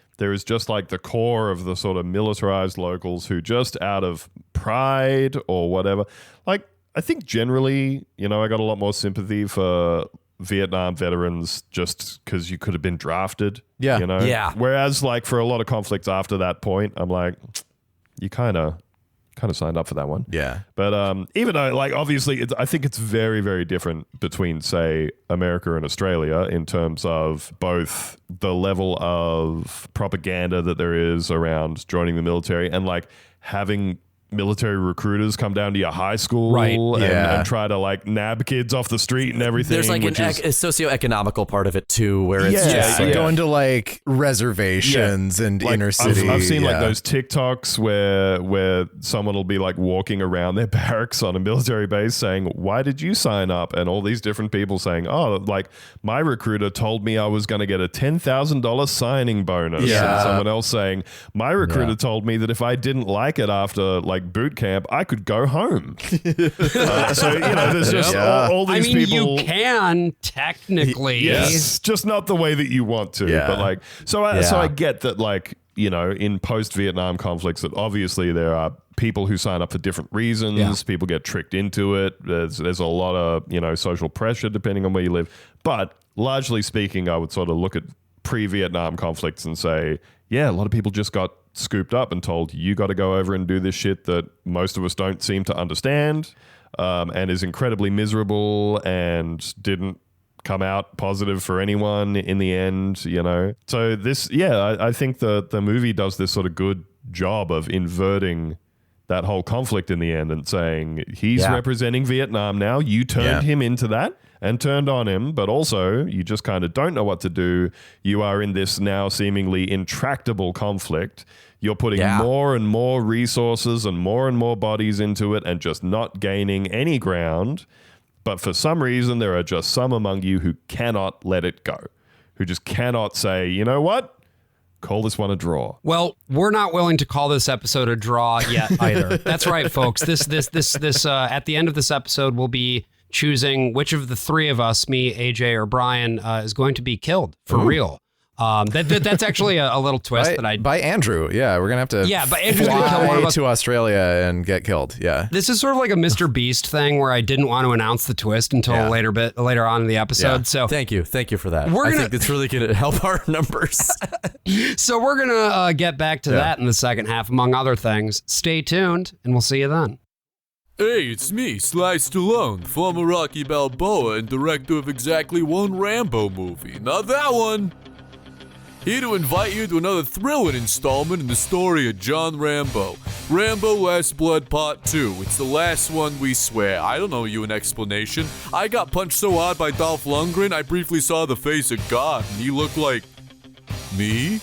like the core of the sort of militarized locals who just out of pride or whatever, like I think generally, you know, I got a lot more sympathy for Vietnam veterans just because you could have been drafted. You know? Whereas like for a lot of conflicts after that point, I'm like, you kind of signed up for that one. Yeah. But even though, like, obviously, I think it's very, very different between, say, America and Australia in terms of both the level of propaganda that there is around joining the military and, like, having military recruiters come down to your high school and try to like nab kids off the street and everything. There's like a socioeconomical part of it too, where it's just like going to like reservations and like, inner city. I've seen like those TikToks where someone will be like walking around their barracks on a military base saying, why did you sign up? And all these different people saying, oh, like my recruiter told me I was going to get a $10,000 signing bonus. And someone else saying, my recruiter told me that if I didn't like it after like boot camp, I could go home. So, you know, there's just all these people. You can technically. Yes, just not the way that you want to. But like, so I get that, like, you know, in post-Vietnam conflicts that obviously there are people who sign up for different reasons. People get tricked into it. There's a lot of, you know, social pressure depending on where you live. But largely speaking, I would sort of look at pre-Vietnam conflicts and say, yeah, a lot of people just got scooped up and told, you got to go over and do this shit that most of us don't seem to understand, and is incredibly miserable and didn't come out positive for anyone in the end, you know? So this, I think the movie does this sort of good job of inverting that whole conflict in the end and saying, he's representing Vietnam now. You turned him into that and turned on him, but also you just kind of don't know what to do. You are in this now seemingly intractable conflict. You're putting more and more resources and more bodies into it and just not gaining any ground. But for some reason, there are just some among you who cannot let it go, who just cannot say, you know what? Call this one a draw. Well, we're not willing to call this episode a draw yet either. That's right, folks. This at the end of this episode, we'll be choosing which of the three of us, me, AJ, or Brian, is going to be killed for real. That's actually a little twist by Andrew. Yeah, we're gonna have to. Yeah, but Andrew's gonna kill one of us to Australia and get killed. Yeah, this is sort of like a Mr. Beast thing where I didn't want to announce the twist until later on in the episode. Yeah. So thank you for that. I think it's really gonna help our numbers. So we're gonna get back to that in the second half, among other things. Stay tuned, and we'll see you then. Hey, it's me, Sly Stallone, former Rocky Balboa and director of exactly one Rambo movie. Not that one. Here to invite you to another thrilling installment in the story of John Rambo, Rambo Last Blood Part 2. It's the last one, we swear. I don't owe you an explanation. I got punched so hard by Dolph Lundgren, I briefly saw the face of God, and he looked like... me?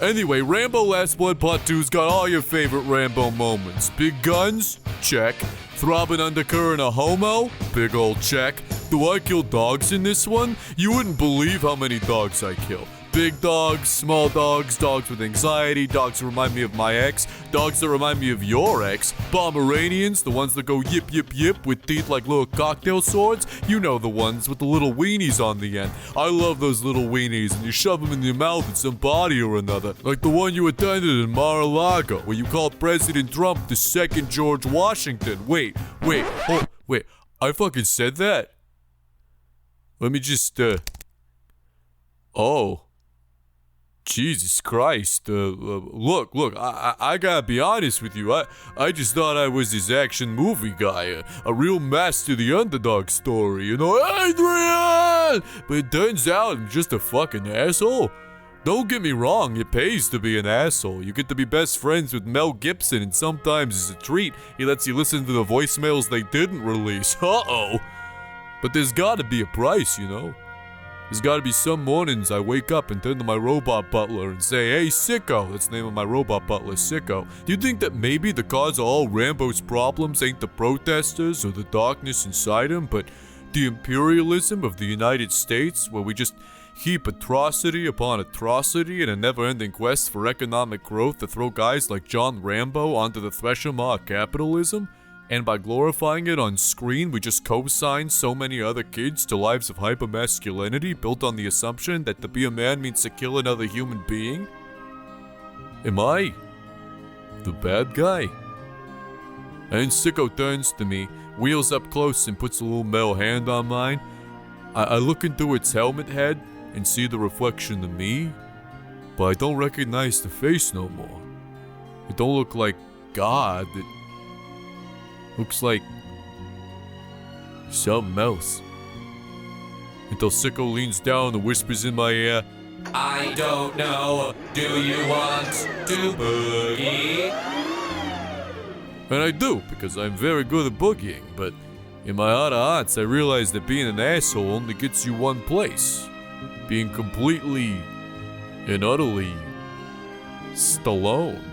Anyway, Rambo Last Blood Part 2's got all your favorite Rambo moments. Big guns? Check. Throbbing undercurrent a homo? Big old check. Do I kill dogs in this one? You wouldn't believe how many dogs I kill. Big dogs, small dogs, dogs with anxiety, dogs that remind me of my ex, dogs that remind me of your ex, Pomeranians, the ones that go yip yip yip with teeth like little cocktail swords, you know the ones with the little weenies on the end. I love those little weenies, and you shove them in your mouth at some party or another, like the one you attended in Mar-a-Lago, where you called President Trump the second George Washington. Wait, I fucking said that? Let me just, oh. Jesus Christ, look, I gotta be honest with you, I just thought I was this action movie guy, a real master of the underdog story, you know, Adrian! But it turns out I'm just a fucking asshole. Don't get me wrong, it pays to be an asshole. You get to be best friends with Mel Gibson, and sometimes as a treat, he lets you listen to the voicemails they didn't release, uh-oh. But there's gotta be a price, you know? There's gotta be some mornings I wake up and turn to my robot butler and say, hey, sicko. That's the name of my robot butler, Sicko. Do you think that maybe the cause of all Rambo's problems ain't the protesters or the darkness inside him, but the imperialism of the United States, where we just heap atrocity upon atrocity in a never-ending quest for economic growth to throw guys like John Rambo onto the threshold of capitalism? And by glorifying it on screen, we just co-sign so many other kids to lives of hypermasculinity built on the assumption that to be a man means to kill another human being? Am I the bad guy? And Sicko turns to me, wheels up close and puts a little metal hand on mine. I look into its helmet head and see the reflection of me, but I don't recognize the face no more. It don't look like God. It looks like something else. Until Sicko leans down and whispers in my ear, I don't know, do you want to boogie? And I do, because I'm very good at boogieing, but in my heart of hearts, I realize that being an asshole only gets you one place. Being completely and utterly Stallone.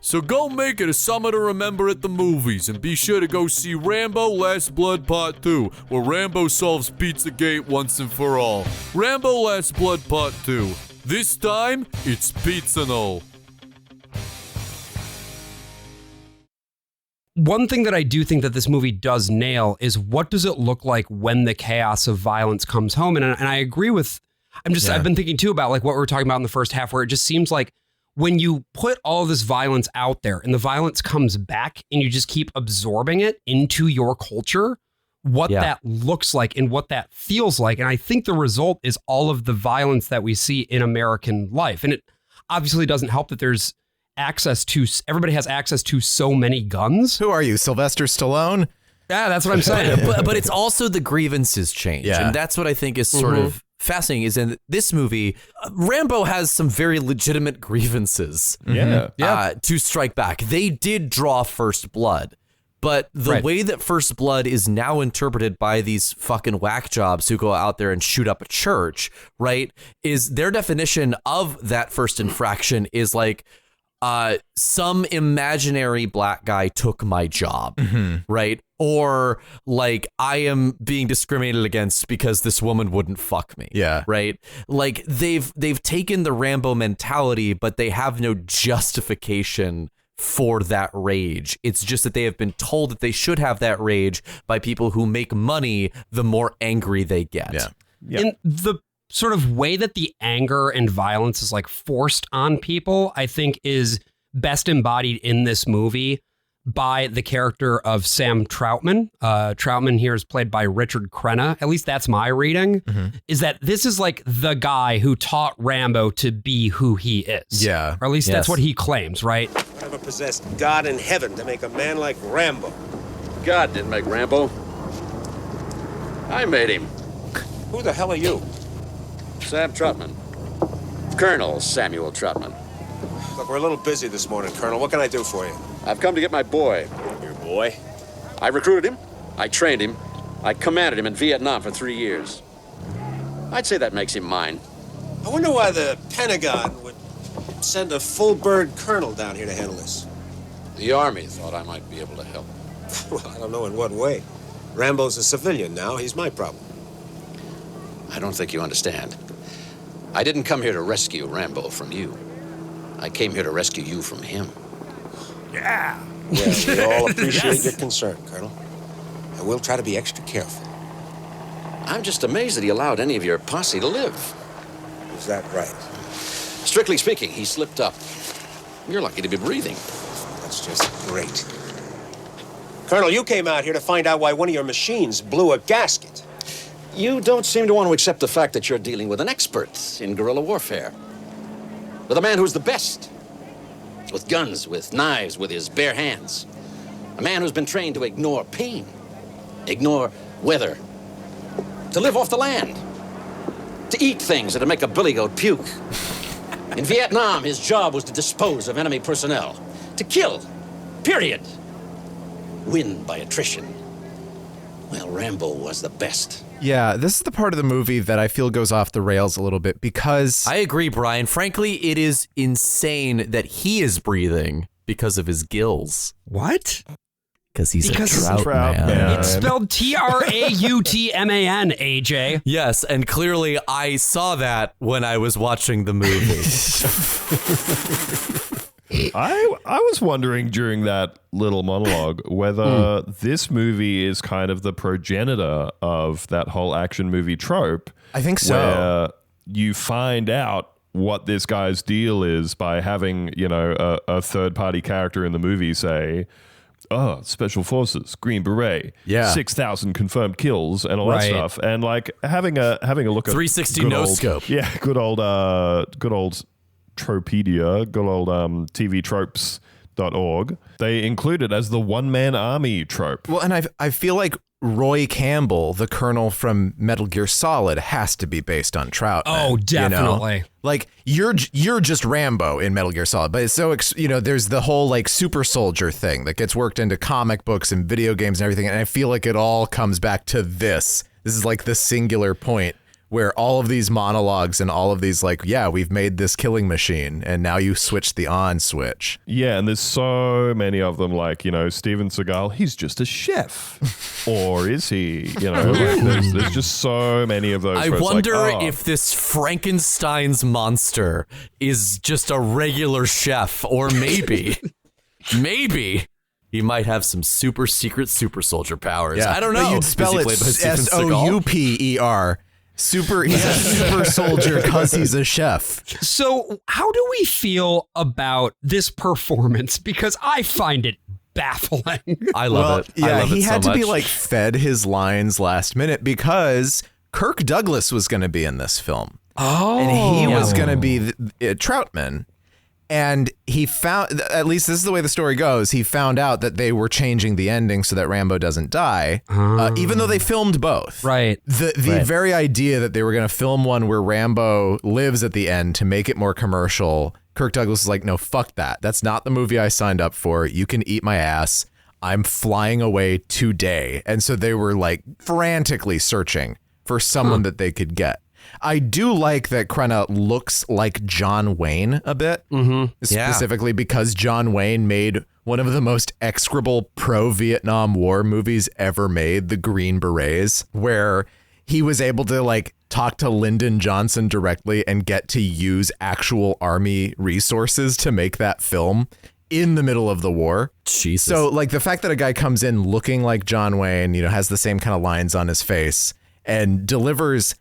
So go make it a summer to remember at the movies, and be sure to go see Rambo Last Blood Part 2, where Rambo solves Pizzagate once and for all. Rambo Last Blood Part 2. This time, it's pizzanol. One thing that I do think that this movie does nail is what does it look like when the chaos of violence comes home? And I agree with, I've been thinking too about like what we were talking about in the first half, where it just seems like when you put all this violence out there and the violence comes back and you just keep absorbing it into your culture, what that looks like and what that feels like. And I think the result is all of the violence that we see in American life. And it obviously doesn't help that there's everybody has access to so many guns. Who are you, Sylvester Stallone? Yeah, that's what I'm saying. but it's also the grievances change. Yeah. And that's what I think is sort of fascinating, is in this movie, Rambo has some very legitimate grievances to strike back. They did draw first blood, but the way that first blood is now interpreted by these fucking whack jobs who go out there and shoot up a church, right, is their definition of that first infraction is like, some imaginary black guy took my job, right? Or like, I am being discriminated against because this woman wouldn't fuck me. Yeah. Right. Like they've taken the Rambo mentality, but they have no justification for that rage. It's just that they have been told that they should have that rage by people who make money the more angry they get. Yeah. In the sort of way that the anger and violence is like forced on people, I think is best embodied in this movie by the character of Sam Troutman. Troutman here is played by Richard Crenna. At least that's my reading, is that this is like the guy who taught Rambo to be who he is. Yeah. Or at least that's what he claims, right? Whatever possessed God in heaven to make a man like Rambo? God didn't make Rambo. I made him. Who the hell are you? Sam Troutman. Colonel Samuel Troutman. Look, we're a little busy this morning, Colonel. What can I do for you? I've come to get my boy. Your boy? I recruited him. I trained him. I commanded him in Vietnam for 3 years. I'd say that makes him mine. I wonder why the Pentagon would send a full-bird colonel down here to handle this. The Army thought I might be able to help. Well, I don't know in what way. Rambo's a civilian now. He's my problem. I don't think you understand. I didn't come here to rescue Rambo from you. I came here to rescue you from him. Yeah. Well, we all appreciate your concern, Colonel. And we'll try to be extra careful. I'm just amazed that he allowed any of your posse to live. Is that right? Strictly speaking, he slipped up. You're lucky to be breathing. That's just great. Colonel, you came out here to find out why one of your machines blew a gasket. You don't seem to want to accept the fact that you're dealing with an expert in guerrilla warfare. With a man who's the best. With guns, with knives, with his bare hands. A man who's been trained to ignore pain, ignore weather, to live off the land, to eat things that'll make a billy goat puke. In Vietnam, his job was to dispose of enemy personnel, to kill, period. Win by attrition. Well, Rambo was the best. Yeah, this is the part of the movie that I feel goes off the rails a little bit because... I agree, Brian. Frankly, it is insane that he is breathing because of his gills. What? Because he's a trout man. It's spelled Trautman, AJ. Yes, and clearly I saw that when I was watching the movie. I was wondering during that little monologue whether this movie is kind of the progenitor of that whole action movie trope. I think so. Where you find out what this guy's deal is by having, you know, a third-party character in the movie say, oh, Special Forces, Green Beret, 6,000 confirmed kills and all that stuff. And like having a look at 360 no scope. Yeah, good old Tropedia, good old tvtropes.org. They include it as the one-man army trope. Well, and I feel like Roy Campbell, the colonel from Metal Gear Solid, has to be based on Troutman. Oh, definitely. You know? Like you're just Rambo in Metal Gear Solid, but it's so there's the whole like super soldier thing that gets worked into comic books and video games and everything, and I feel like it all comes back to this. This is like the singular point where all of these monologues and all of these like, yeah, we've made this killing machine and now you switch the on switch. Yeah, and there's so many of them, like, you know, Steven Seagal, he's just a chef. Or is he? You know, like there's just so many of those. I wonder if this Frankenstein's monster is just a regular chef, or maybe he might have some super secret super soldier powers. Yeah. I don't know. But you'd spell it Souper. Super, he's a super soldier because he's a chef. So how do we feel about this performance? Because I find it baffling. I love it. Yeah, I love he it so had to be much. like fed his lines last minute because Kirk Douglas was going to be in this film. Oh. And he was going to be Troutman. And he found, at least this is the way the story goes, he found out that they were changing the ending so that Rambo doesn't die, even though they filmed both. Right. The very idea that they were going to film one where Rambo lives at the end to make it more commercial, Kirk Douglas is like, no, fuck that. That's not the movie I signed up for. You can eat my ass. I'm flying away today. And so they were like frantically searching for someone that they could get. I do like that Krenna looks like John Wayne a bit, specifically because John Wayne made one of the most execrable pro-Vietnam War movies ever made, The Green Berets, where he was able to like talk to Lyndon Johnson directly and get to use actual army resources to make that film in the middle of the war. Jesus. So like the fact that a guy comes in looking like John Wayne, you know, has the same kind of lines on his face and delivers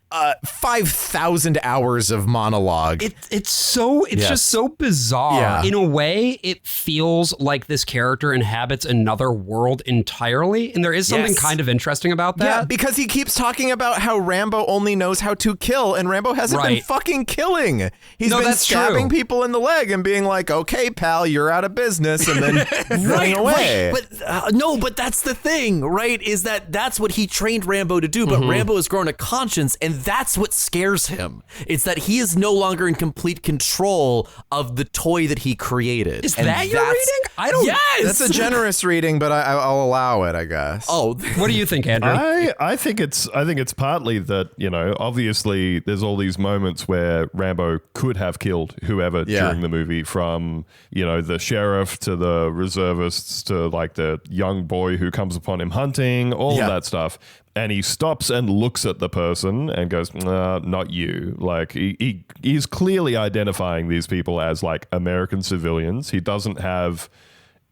5,000 hours of monologue. It's just so bizarre. Yeah. In a way, it feels like this character inhabits another world entirely. And there is something kind of interesting about that. Yeah, because he keeps talking about how Rambo only knows how to kill, and Rambo hasn't been fucking killing. He's been stabbing people in the leg and being like, okay, pal, you're out of business, and then running away. Right. But but that's the thing, right? Is that's what he trained Rambo to do. But Rambo has grown a conscience, and that's what scares him. It's that he is no longer in complete control of the toy that he created. Is that your reading? I don't. Yes, that's a generous reading, but I'll allow it, I guess. Oh, what do you think, Andrew? I think it's partly that, you know, obviously there's all these moments where Rambo could have killed whoever during the movie, from, you know, the sheriff to the reservists to like the young boy who comes upon him hunting, all of that stuff. And he stops and looks at the person and goes, not you. Like, he's clearly identifying these people as like American civilians. He doesn't have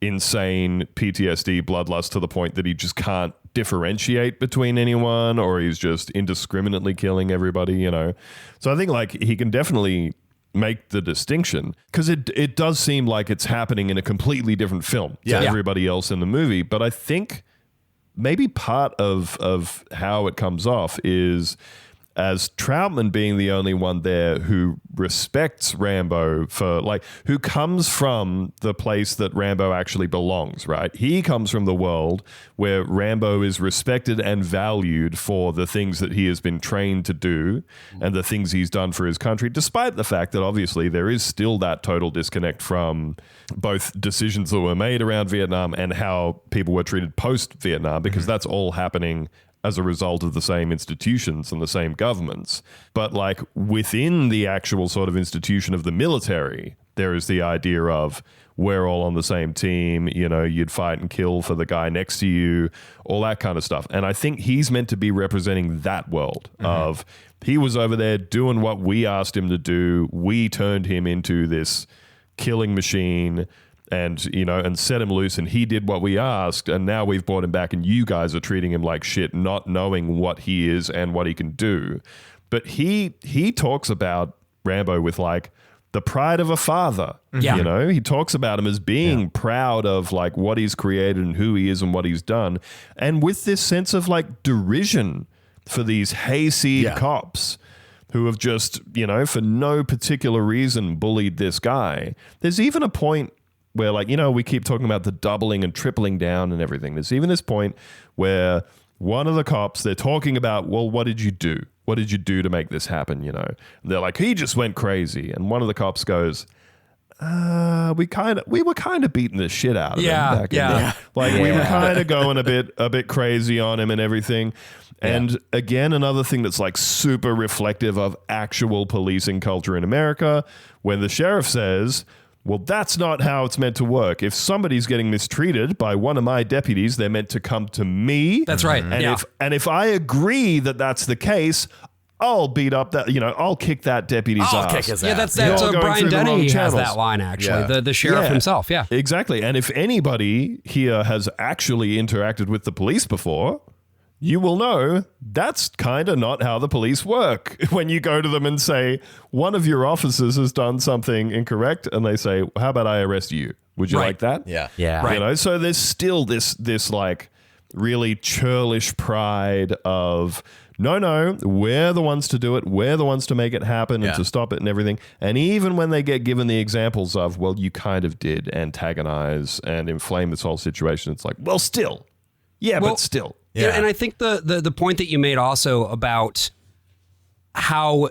insane PTSD bloodlust to the point that he just can't differentiate between anyone, or he's just indiscriminately killing everybody, you know. So I think like he can definitely make the distinction, because it does seem like it's happening in a completely different film to everybody else in the movie. But I think maybe part of how it comes off is as Troutman being the only one there who respects Rambo for, like, who comes from the place that Rambo actually belongs, right? He comes from the world where Rambo is respected and valued for the things that he has been trained to do and the things he's done for his country, despite the fact that obviously there is still that total disconnect from both decisions that were made around Vietnam and how people were treated post-Vietnam, because that's all happening as a result of the same institutions and the same governments. But like within the actual sort of institution of the military, there is the idea of we're all on the same team, you know, you'd fight and kill for the guy next to you, all that kind of stuff. And I think he's meant to be representing that world of he was over there doing what we asked him to do. We turned him into this killing machine and, you know, and set him loose, and he did what we asked, and now we've brought him back and you guys are treating him like shit, not knowing what he is and what he can do. But he talks about Rambo with like the pride of a father. You know, he talks about him as being proud of like what he's created and who he is and what he's done, and with this sense of like derision for these hayseed cops who have just, you know, for no particular reason bullied this guy. There's even a point where, like, you know, we keep talking about the doubling and tripling down and everything. There's even this point where one of the cops, they're talking about, well, what did you do? What did you do to make this happen, you know? And they're like, he just went crazy. And one of the cops goes, we were kind of beating the shit out of him back in the, like we were kind of going a bit crazy on him and everything. And again, another thing that's like super reflective of actual policing culture in America, when the sheriff says, well, that's not how it's meant to work. If somebody's getting mistreated by one of my deputies, they're meant to come to me. That's right. And if I agree that that's the case, I'll beat up that, you know, I'll kick that deputy's ass. I'll kick his ass. Yeah, that's Brian Dennehy has that line, actually, the sheriff himself, Exactly. And if anybody here has actually interacted with the police before, you will know that's kind of not how the police work. When you go to them and say, one of your officers has done something incorrect, and they say, how about I arrest you? Would you like that? Yeah. You know, so there's still this like really churlish pride of, no, we're the ones to do it. We're the ones to make it happen and to stop it and everything. And even when they get given the examples of, well, you kind of did antagonize and inflame this whole situation, it's like, well, still. Yeah, but still. Yeah, and I think the point that you made also about how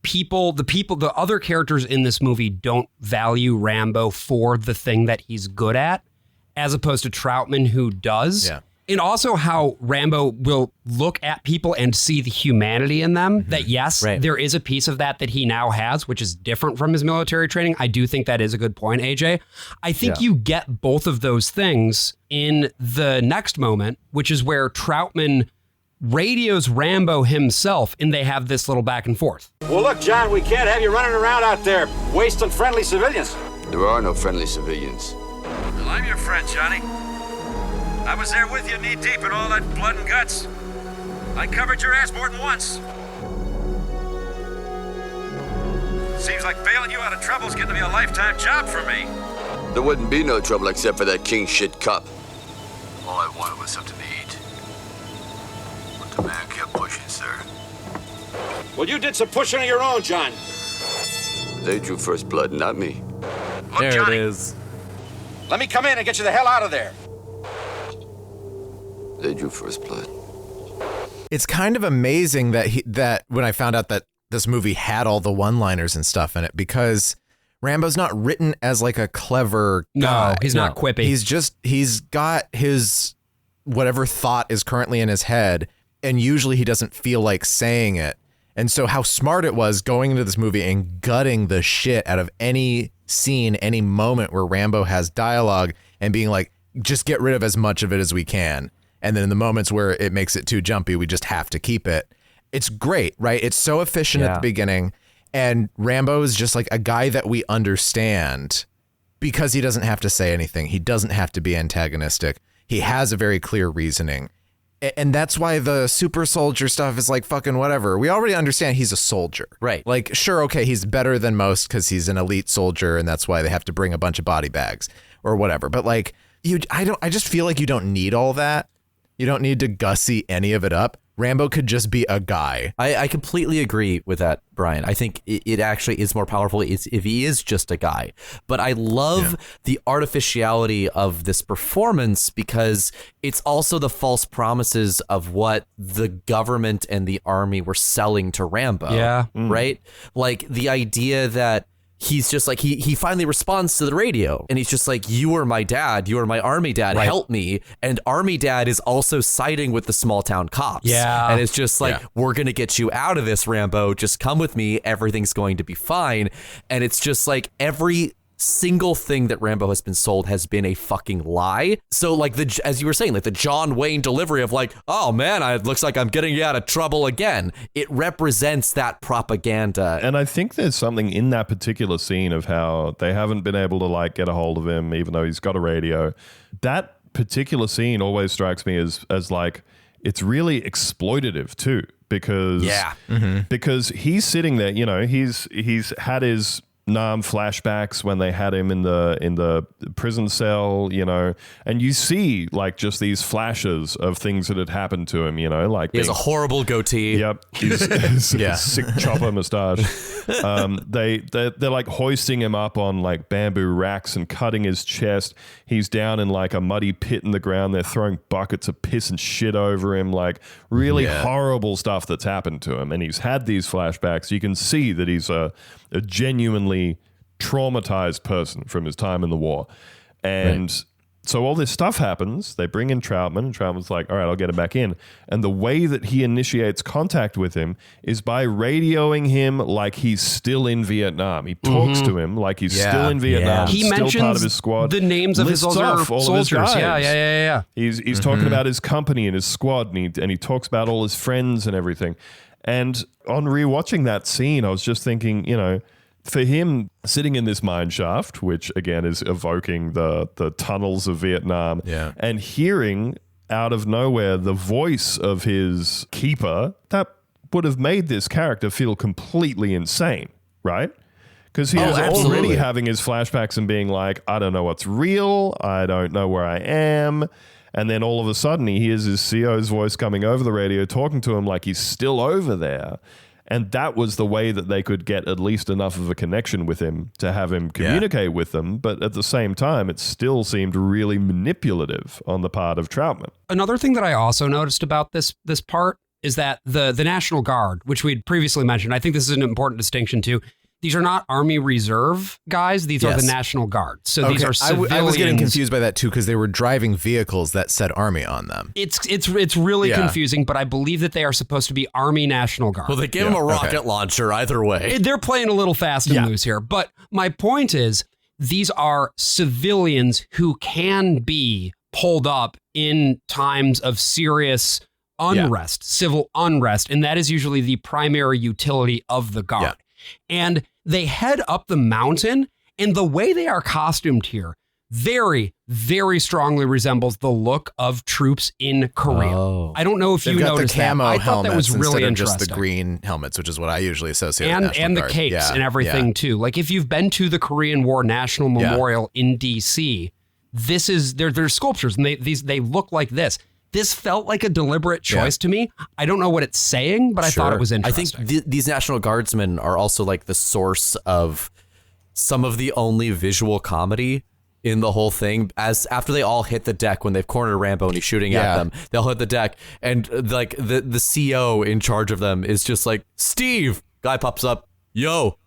the other characters in this movie don't value Rambo for the thing that he's good at, as opposed to Troutman, who does. Yeah. And also how Rambo will look at people and see the humanity in them, that yes, there is a piece of that he now has, which is different from his military training. I do think that is a good point, AJ. I think you get both of those things in the next moment, which is where Troutman radios Rambo himself, and they have this little back and forth. Well, look, John, we can't have you running around out there wasting friendly civilians. There are no friendly civilians. Well, I'm your friend, Johnny. I was there with you knee-deep in all that blood and guts. I covered your ass more than once. Seems like bailing you out of trouble's getting to be a lifetime job for me. There wouldn't be no trouble except for that king shit cup. All I wanted was something to eat. But the man kept pushing, sir. Well, you did some pushing of your own, John. They drew first blood, not me. Look, there Johnny, it is. Let me come in and get you the hell out of there. They drew first blood. It's kind of amazing that when I found out that this movie had all the one-liners and stuff in it, because Rambo's not written as like a clever guy. No, he's not quippy. He's got his whatever thought is currently in his head, and usually he doesn't feel like saying it. And so how smart it was going into this movie and gutting the shit out of any scene, any moment where Rambo has dialogue and being like, just get rid of as much of it as we can. And then in the moments where it makes it too jumpy, we just have to keep it. It's great, right? It's so efficient at the beginning. And Rambo is just like a guy that we understand because he doesn't have to say anything. He doesn't have to be antagonistic. He has a very clear reasoning. And that's why the super soldier stuff is like fucking whatever. We already understand he's a soldier. Right. Like, sure, okay, he's better than most because he's an elite soldier and that's why they have to bring a bunch of body bags or whatever. But like, I just feel like you don't need all that. You don't need to gussy any of it up. Rambo could just be a guy. I completely agree with that, Brian. I think it actually is more powerful if he is just a guy. But I love the artificiality of this performance because it's also the false promises of what the government and the army were selling to Rambo. Yeah. Right? Like the idea that he's just like, he finally responds to the radio and he's just like, you are my dad. You are my army dad. Right. Help me. And army dad is also siding with the small town cops. Yeah. And it's just like, we're going to get you out of this, Rambo. Just come with me. Everything's going to be fine. And it's just like every single thing that Rambo has been sold has been a fucking lie. So like as you were saying, like the John Wayne delivery of like, oh man, it looks like I'm getting you out of trouble again. It represents that propaganda. And I think there's something in that particular scene of how they haven't been able to like get a hold of him, even though he's got a radio. That particular scene always strikes me as like, it's really exploitative too, because because he's sitting there, you know, he's had his Nam flashbacks when they had him in the prison cell, you know, and you see like just these flashes of things that had happened to him, you know, like he has a horrible goatee. Yep, he's sick chopper mustache. They're like hoisting him up on like bamboo racks and cutting his chest. He's down in like a muddy pit in the ground. They're throwing buckets of piss and shit over him, like really horrible stuff that's happened to him. And he's had these flashbacks. You can see that he's a genuinely traumatized person from his time in the war. And so all this stuff happens. They bring in Troutman, and Troutman's like, all right, I'll get him back in. And the way that he initiates contact with him is by radioing him like he's still in Vietnam. He talks to him like he's still in Vietnam. He still mentions part of his squad. the names of his other soldiers. Yeah. He's talking about his company and his squad, and he talks about all his friends and everything. And on rewatching that scene, I was just thinking, you know, for him sitting in this mine shaft, which again is evoking the tunnels of Vietnam, and hearing out of nowhere the voice of his keeper, that would have made this character feel completely insane, right? Because he was already having his flashbacks and being like, I don't know what's real, I don't know where I am. And then all of a sudden he hears his CO's voice coming over the radio talking to him like he's still over there. And that was the way that they could get at least enough of a connection with him to have him communicate with them. But at the same time, it still seemed really manipulative on the part of Troutman. Another thing that I also noticed about this part is that the National Guard, which we'd previously mentioned, I think this is an important distinction too. These are not Army Reserve guys. These are the National Guard. So these are civilians. I was getting confused by that too because they were driving vehicles that said Army on them. It's really confusing, but I believe that they are supposed to be Army National Guard. Well, they gave him a rocket launcher either way. They're playing a little fast and loose here. But my point is, these are civilians who can be pulled up in times of serious unrest, civil unrest, and that is usually the primary utility of the Guard. And they head up the mountain, and the way they are costumed here very, very strongly resembles the look of troops in Korea. I don't know if you noticed that. I thought that was really interesting. Just the green helmets, which is what I usually associate with National and the Guard. capes and everything too. Like if you've been to the Korean War National Memorial in DC, this is they're sculptures, and they look like this. This felt like a deliberate choice to me. I don't know what it's saying, but I thought it was interesting. I think these National Guardsmen are also like the source of some of the only visual comedy in the whole thing. As after they all hit the deck, when they've cornered Rambo and he's shooting at them, they'll hit the deck, and like the CO in charge of them is just like, Steve. Guy pops up, yo.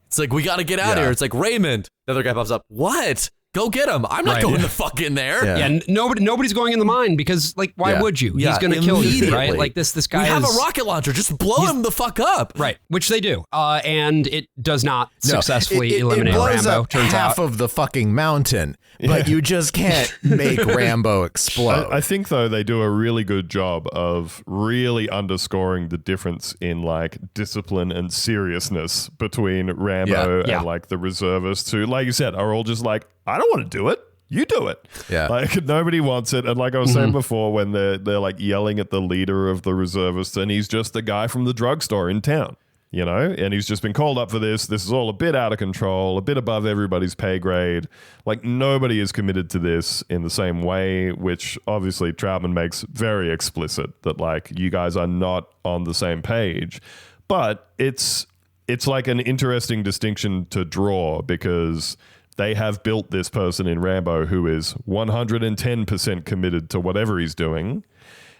It's like, we got to get out of here. It's like, Raymond. The other guy pops up, what? Go get him. I'm not going the fuck in there. Yeah, and nobody's going in the mine because, like, why would you? He's going to kill you, right? Like, this guy we have a rocket launcher. Just blow him the fuck up. Right, which they do. And it does not successfully eliminate it blows Rambo, up turns half out. of the fucking mountain, but you just can't make Rambo explode. I think, though, they do a really good job of really underscoring the difference in, like, discipline and seriousness between Rambo and, like, the reservists who, like you said, are all just like, I don't want to do it. You do it. Yeah. Like, nobody wants it. And like I was saying before, when they're like yelling at the leader of the reservists, and he's just the guy from the drugstore in town, you know, and he's just been called up for this. This is all a bit out of control, a bit above everybody's pay grade. Like, nobody is committed to this in the same way, which obviously Troutman makes very explicit that, like, you guys are not on the same page. But it's like an interesting distinction to draw, because they have built this person in Rambo who is 110% committed to whatever he's doing.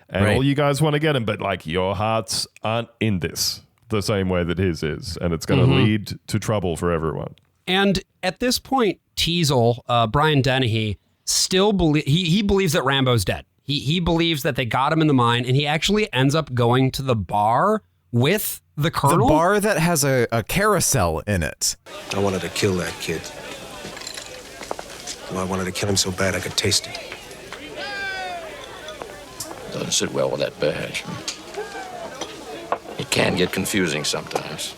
And all you guys want to get him, but, like, your hearts aren't in this the same way that his is. And it's going to lead to trouble for everyone. And at this point, Teasel, Brian Dennehy, still he believes that Rambo's dead. He believes that they got him in the mine, and he actually ends up going to the bar with the colonel. The bar that has a carousel in it. I wanted to kill that kid. Well, I wanted to kill him so bad I could taste it. Doesn't sit well with that badge. It can get confusing sometimes.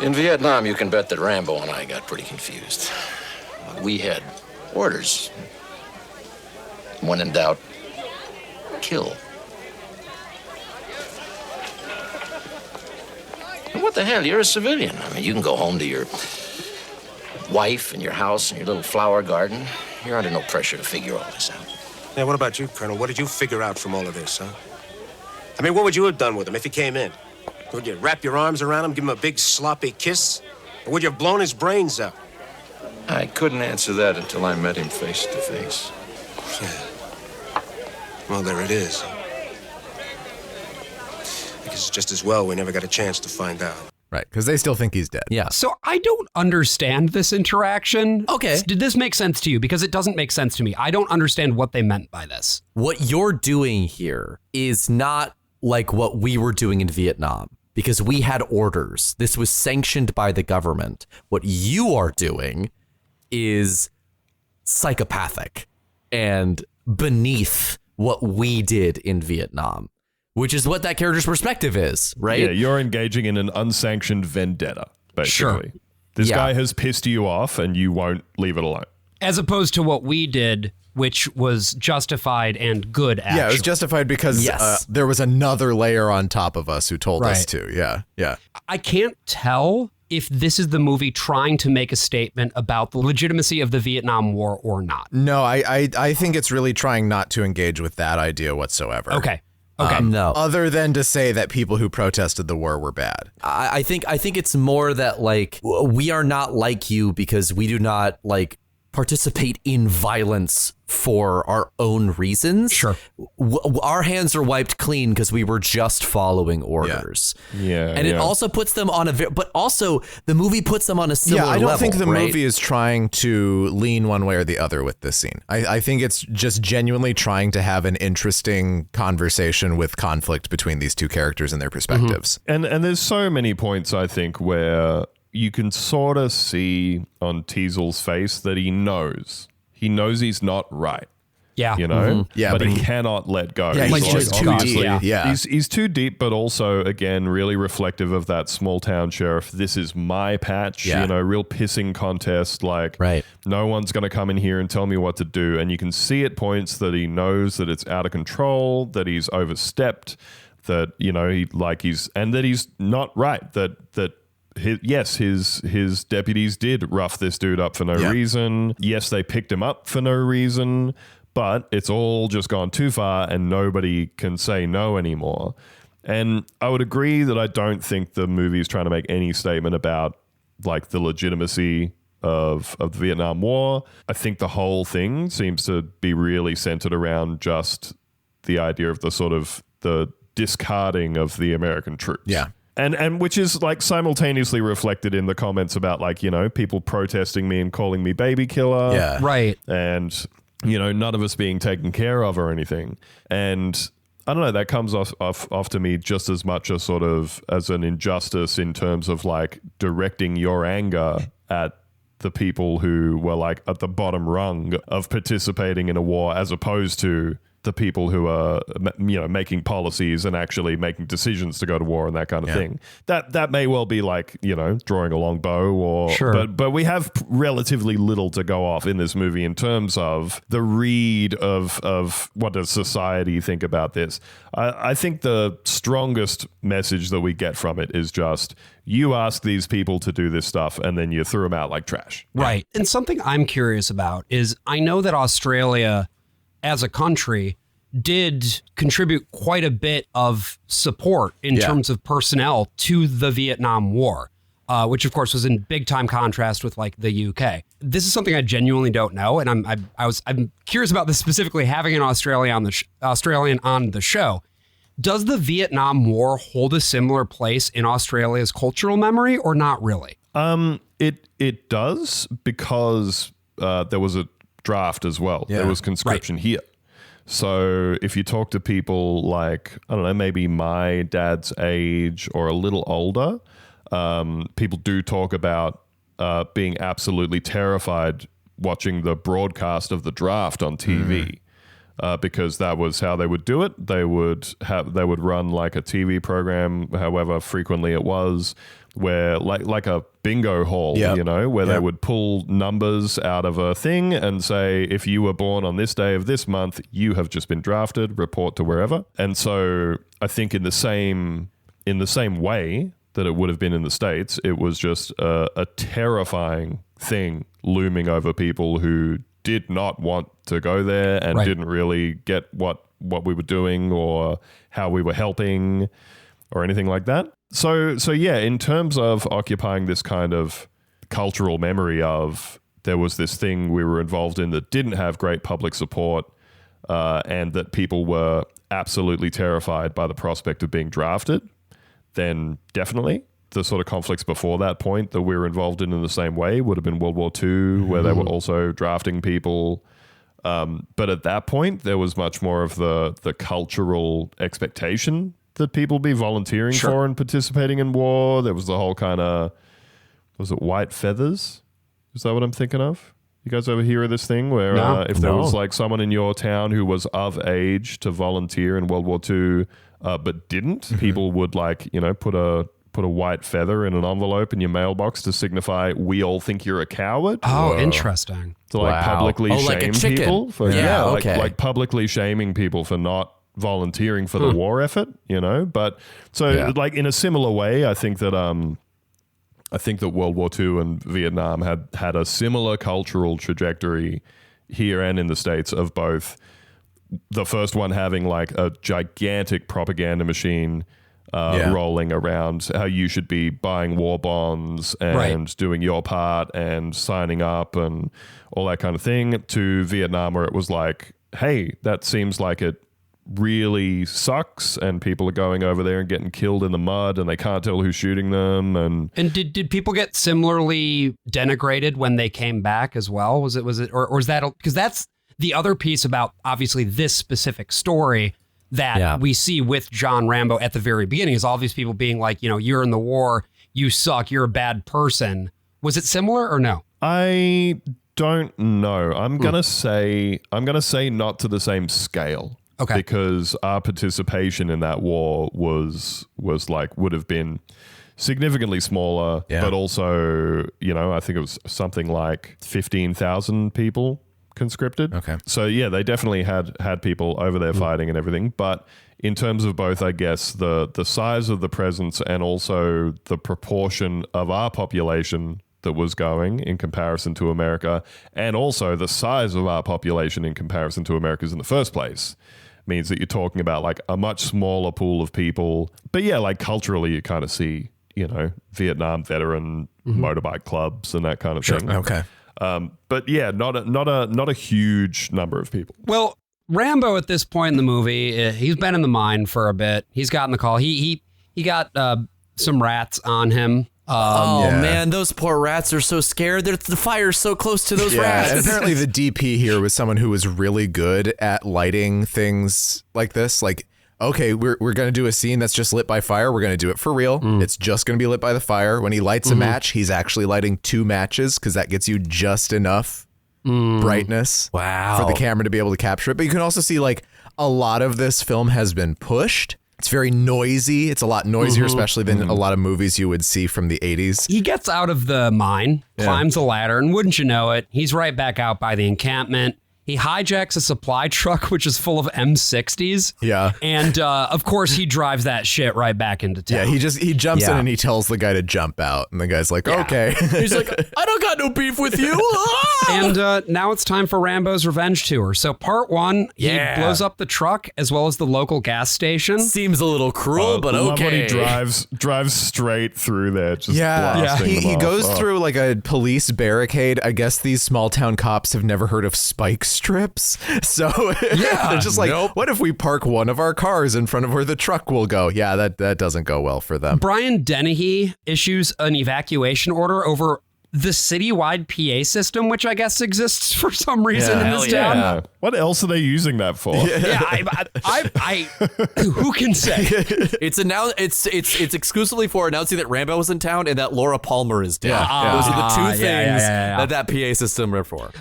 In Vietnam, you can bet that Rambo and I got pretty confused. We had orders. When in doubt, kill. And what the hell? You're a civilian. I mean, you can go home to your wife and your house and your little flower garden. You're under no pressure to figure all this out. Yeah, what about you, Colonel? What did you figure out from all of this, huh? I mean, what would you have done with him if he came in? Would you wrap your arms around him, give him a big sloppy kiss? Or would you have blown his brains out? I couldn't answer that until I met him face to face. Yeah. Well, there it is. I guess it's just as well we never got a chance to find out. Right, because they still think he's dead. Yeah. So I don't understand this interaction. Okay. Did this make sense to you? Because it doesn't make sense to me. I don't understand what they meant by this. What you're doing here is not like what we were doing in Vietnam, because we had orders. This was sanctioned by the government. What you are doing is psychopathic and beneath what we did in Vietnam, which is what that character's perspective is, right? Yeah, you're engaging in an unsanctioned vendetta, basically. Sure. This guy has pissed you off and you won't leave it alone. As opposed to what we did, which was justified and good, actually. Yeah, it was justified because there was another layer on top of us who told us to. Yeah. I can't tell if this is the movie trying to make a statement about the legitimacy of the Vietnam War or not. No, I think it's really trying not to engage with that idea whatsoever. Okay. No. Other than to say that people who protested the war were bad. I think it's more that, like, we are not like you because we do not, like, participate in violence for our own reasons. Sure. Our hands are wiped clean because we were just following orders. Yeah. And it also puts them on but also the movie puts them on a similar level. I don't think the right? movie is trying to lean one way or the other with this scene. I think it's just genuinely trying to have an interesting conversation with conflict between these two characters and their perspectives. And there's so many points, I think, where you can sort of see on Teasel's face that he knows he's not right. Yeah. You know? Mm-hmm. Yeah, but he he cannot let go. Yeah, he's just too deep. Yeah. He's too deep, but also, again, really reflective of that small town sheriff. This is my patch, you know, real pissing contest. Like, no one's going to come in here and tell me what to do. And you can see at points that he knows that it's out of control, that he's overstepped, that, you know, that he's not right, that his deputies did rough this dude up for no reason. Yes, they picked him up for no reason, but it's all just gone too far and nobody can say no anymore. And I would agree that I don't think the movie is trying to make any statement about, like, the legitimacy of the Vietnam War. I think the whole thing seems to be really centered around just the idea of the sort of the discarding of the American troops. Yeah. And which is like simultaneously reflected in the comments about like, you know, people protesting me and calling me baby killer. Yeah. Right. And, you know, none of us being taken care of or anything. And I don't know, that comes off to me just as much as sort of as an injustice in terms of like directing your anger at the people who were like at the bottom rung of participating in a war, as opposed to the people who are, you know, making policies and actually making decisions to go to war and that kind of thing. That may well be like, you know, drawing a long bow or, sure. but we have relatively little to go off in this movie in terms of the read of what does society think about this. I think the strongest message that we get from it is just, you ask these people to do this stuff and then you threw them out like trash. Right. And something I'm curious about is I know that Australia as a country did contribute quite a bit of support in terms of personnel to the Vietnam War, which of course was in big time contrast with like the UK. This is something I genuinely don't know, and I'm curious about this specifically. Having an Australian on the show, does the Vietnam War hold a similar place in Australia's cultural memory, or not really? It does, because there was a draft as well. Yeah. There was conscription here. So if you talk to people like, I don't know, maybe my dad's age or a little older, people do talk about being absolutely terrified watching the broadcast of the draft on TV. Because that was how they would do it. They would run like a TV program, however frequently it was, where like a bingo hall, you know, where they would pull numbers out of a thing and say, if you were born on this day of this month, you have just been drafted, report to wherever. And so I think in the same way that it would have been in the States, it was just a terrifying thing looming over people who did not want to go there and didn't really get what we were doing or how we were helping or anything like that. So yeah, in terms of occupying this kind of cultural memory of there was this thing we were involved in that didn't have great public support, and that people were absolutely terrified by the prospect of being drafted, then definitely. The sort of conflicts before that point that we were involved in the same way would have been World War II, where they were also drafting people. But at that point, there was much more of the cultural expectation that people be volunteering for and participating in war. There was the whole kind of, was it white feathers? Is that what I'm thinking of? You guys ever hear of this thing where if there was like someone in your town who was of age to volunteer in World War II, but didn't, people would like, you know, put a white feather in an envelope in your mailbox to signify we all think you're a coward. Oh, interesting. To like publicly shame like a chicken. people for like publicly shaming people for not volunteering for the war effort, you know. But so like in a similar way, I think that World War II and Vietnam had a similar cultural trajectory here and in the States, of both the first one having like a gigantic propaganda machine rolling around how you should be buying war bonds and doing your part and signing up and all that kind of thing, to Vietnam, where it was like, hey, that seems like it really sucks and people are going over there and getting killed in the mud and they can't tell who's shooting them. And did people get similarly denigrated when they came back as well? Was it or is that, because that's the other piece about obviously this specific story that we see with John Rambo at the very beginning, is all these people being like, you know, you're in the war, you suck, you're a bad person. Was it similar or no? I don't know. I'm gonna say not to the same scale. Okay. Because our participation in that war was like, would have been significantly smaller, but also, you know, I think it was something like 15,000 people conscripted. Okay. So yeah, they definitely had people over there fighting and everything. But in terms of both, I guess, the size of the presence and also the proportion of our population that was going in comparison to America, and also the size of our population in comparison to America's in the first place, means that you're talking about like a much smaller pool of people. But yeah, like culturally, you kind of see Vietnam veteran motorbike clubs and that kind of thing. Okay. But yeah, not a huge number of people. Well, Rambo at this point in the movie, he's been in the mine for a bit. He's gotten the call. He got some rats on him. Man, those poor rats are so scared. The fire's so close to those rats. And apparently the DP here was someone who was really good at lighting things like this. Like, okay, we're going to do a scene that's just lit by fire. We're going to do it for real. It's just going to be lit by the fire. When he lights a match, he's actually lighting 2 matches because that gets you just enough brightness for the camera to be able to capture it. But you can also see like a lot of this film has been pushed. It's very noisy. It's a lot noisier, especially than a lot of movies you would see from the 80s. He gets out of the mine, climbs a ladder, and wouldn't you know it, he's right back out by the encampment. He hijacks a supply truck, which is full of M60s. Yeah. And, of course, he drives that shit right back into town. Yeah, he jumps in and he tells the guy to jump out. And the guy's like, okay. He's like, I don't got no beef with you. And now it's time for Rambo's revenge tour. So part 1, he blows up the truck as well as the local gas station. Seems a little cruel, but okay. Love when he drives straight through there, just blasting them He off. goes through like a police barricade. I guess these small town cops have never heard of spike strips. So they're just like, what if we park one of our cars in front of where the truck will go? Yeah, that doesn't go well for them. Brian Dennehy issues an evacuation order over the citywide PA system, which I guess exists for some reason in this town. Yeah. What else are they using that for? I who can say? It's exclusively for announcing that Rambo was in town and that Laura Palmer is dead. Those are the 2 things that PA system are for.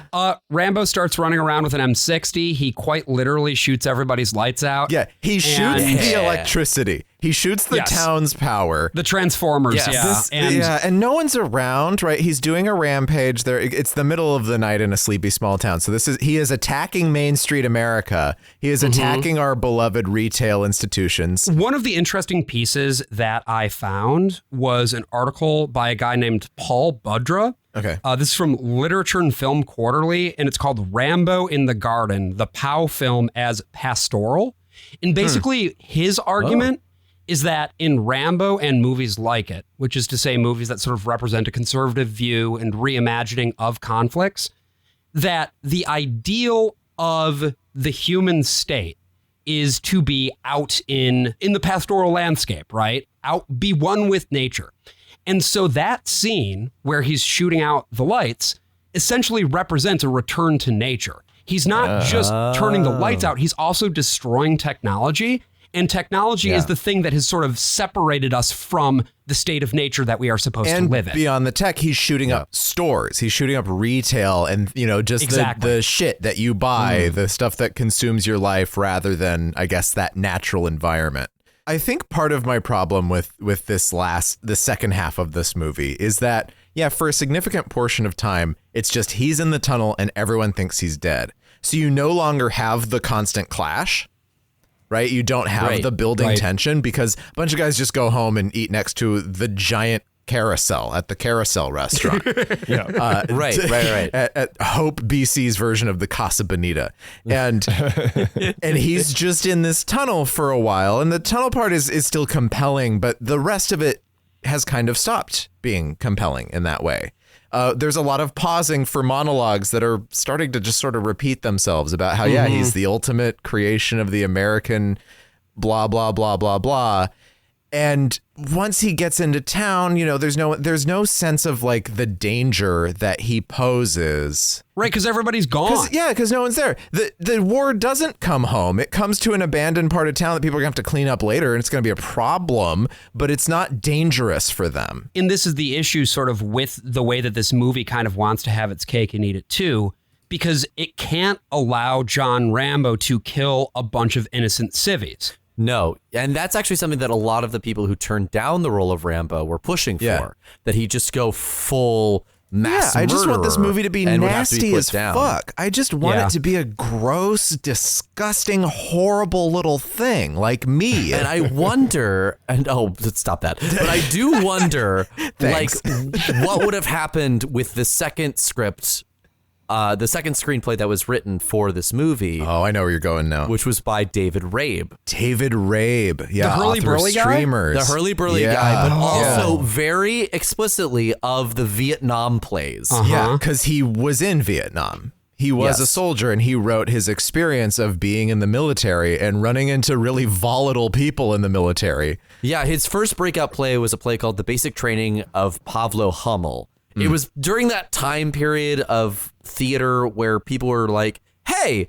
Rambo starts running around with an M60. He quite literally shoots everybody's lights out. Yeah, he shoots the electricity. He shoots the town's power. The Transformers, and no one's around, right? He's doing a rampage there. It's the middle of the night in a sleepy small town. So he is attacking Main Street America. He is attacking our beloved retail institutions. One of the interesting pieces that I found was an article by a guy named Paul Budra. Okay. This is from Literature and Film Quarterly, and it's called Rambo in the Garden, the Pow film as pastoral. And basically his argument is that in Rambo and movies like it, which is to say movies that sort of represent a conservative view and reimagining of conflicts, that the ideal of the human state is to be out in the pastoral landscape, right? Be one with nature. And so that scene where he's shooting out the lights essentially represents a return to nature. He's not just turning the lights out, he's also destroying technology. And technology is the thing that has sort of separated us from the state of nature that we are supposed to live in. And beyond the tech, he's shooting up stores. He's shooting up retail and, just the shit that you buy, the stuff that consumes your life rather than, I guess, that natural environment. I think part of my problem with the second half of this movie is that, for a significant portion of time, it's just he's in the tunnel and everyone thinks he's dead. So you no longer have the constant clash. Right? You don't have the building tension because a bunch of guys just go home and eat next to the giant carousel at the Carousel restaurant. Right. At Hope BC's version of the Casa Bonita. And he's just in this tunnel for a while. And the tunnel part is still compelling, but the rest of it has kind of stopped being compelling in that way. There's a lot of pausing for monologues that are starting to just sort of repeat themselves about how, he's the ultimate creation of the American blah, blah, blah, blah, blah. And once he gets into town, there's no sense of like the danger that he poses. Right, because everybody's gone. Because no one's there. The war doesn't come home. It comes to an abandoned part of town that people are going to have to clean up later, and it's going to be a problem, but it's not dangerous for them. And this is the issue sort of with the way that this movie kind of wants to have its cake and eat it too, because it can't allow John Rambo to kill a bunch of innocent civvies. No, and that's actually something that a lot of the people who turned down the role of Rambo were pushing for, that he just go full mass murderer. I just want this movie to be nasty as down. Fuck. I just want it to be a gross, disgusting, horrible little thing like me. And I wonder, stop that. But I do wonder, like, what would have happened with the second script the second screenplay that was written for this movie. Oh, I know where you're going now. Which was by David Rabe. David Rabe. Yeah. The hurly-burly guy? Streamers. The hurly-burly guy, but also very explicitly of the Vietnam plays. Yeah, because he was in Vietnam. He was a soldier, and he wrote his experience of being in the military and running into really volatile people in the military. Yeah, his first breakout play was a play called The Basic Training of Pavlo Hummel. It was during that time period of theater where people were like, hey,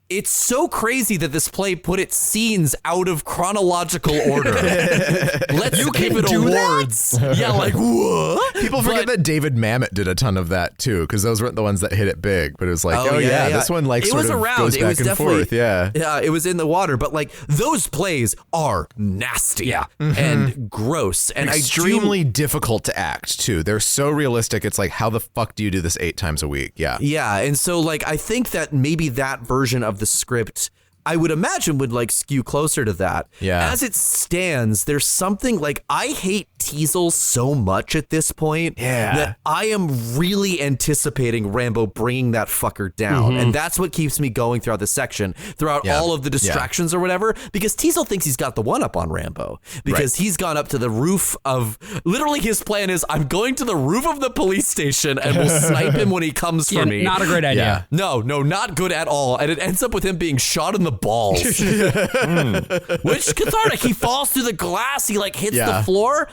it's so crazy that this play put its scenes out of chronological order. Let's give it awards. Yeah, like, what? People forget that David Mamet did a ton of that, too, because those weren't the ones that hit it big. But it was like, this one like sort of goes back and forth. Yeah, it was in the water. But like those plays are nasty and gross. And extremely difficult to act, too. They're so realistic. It's like, how the fuck do you do this 8 times a week? Yeah. Yeah. And so like, I think that maybe that version of the script, I would imagine, would like skew closer to that. Yeah. As it stands, there's something like, I hate Teasel so much at this point that I am really anticipating Rambo bringing that fucker down. And that's what keeps me going throughout the section, throughout all of the distractions or whatever, because Teasel thinks he's got the one up on Rambo because he's gone up to the roof of, literally his plan is, I'm going to the roof of the police station and we'll snipe him when he comes for me. Not a great idea. No, not good at all. And it ends up with him being shot in the balls. Which cathartic. He falls through the glass. He like hits the floor.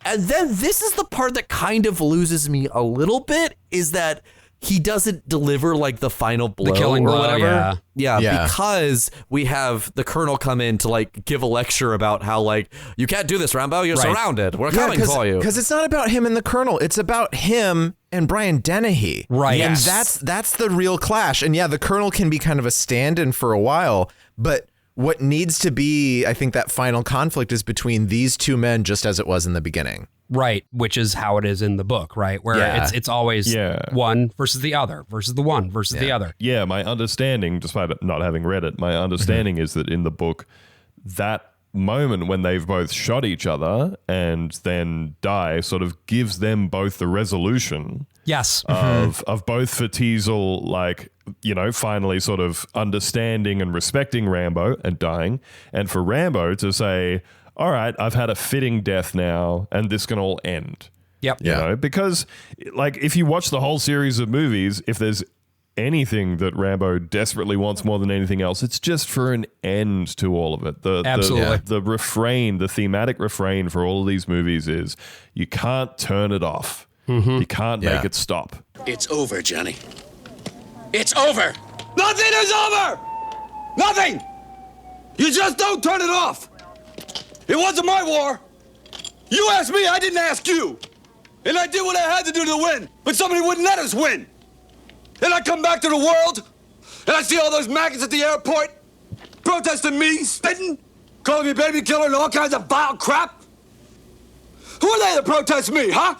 And then this is the part that kind of loses me a little bit, is that he doesn't deliver like the final blow, the killing or blow, whatever. Yeah, because we have the colonel come in to like give a lecture about how like, you can't do this, Rambo. You're surrounded. We're coming for you. Because it's not about him and the colonel. It's about him and Brian Dennehy. Right. And that's the real clash. And yeah, the colonel can be kind of a stand-in for a while, but what needs to be, I think, that final conflict is between these two men, just as it was in the beginning. Right, which is how it is in the book, right? Where it's always one versus the other versus the one versus the other. Yeah, my understanding, despite not having read it, my understanding is that in the book, that moment when they've both shot each other and then die sort of gives them both the resolution of both for Teasel, like, you know, finally sort of understanding and respecting Rambo and dying, and for Rambo to say, all right, I've had a fitting death now and this can all end. Yep. You know, because like if you watch the whole series of movies, if there's anything that Rambo desperately wants more than anything else, it's just for an end to all of it. The refrain, the thematic refrain for all of these movies is you can't turn it off. You can't make it stop. It's over, Johnny. It's over. Nothing is over. Nothing. You just don't turn it off. It wasn't my war. You asked me, I didn't ask you. And I did what I had to do to win, but somebody wouldn't let us win. And I come back to the world, and I see all those maggots at the airport protesting me, spitting, calling me baby killer and all kinds of vile crap. Who are they that protest me, huh?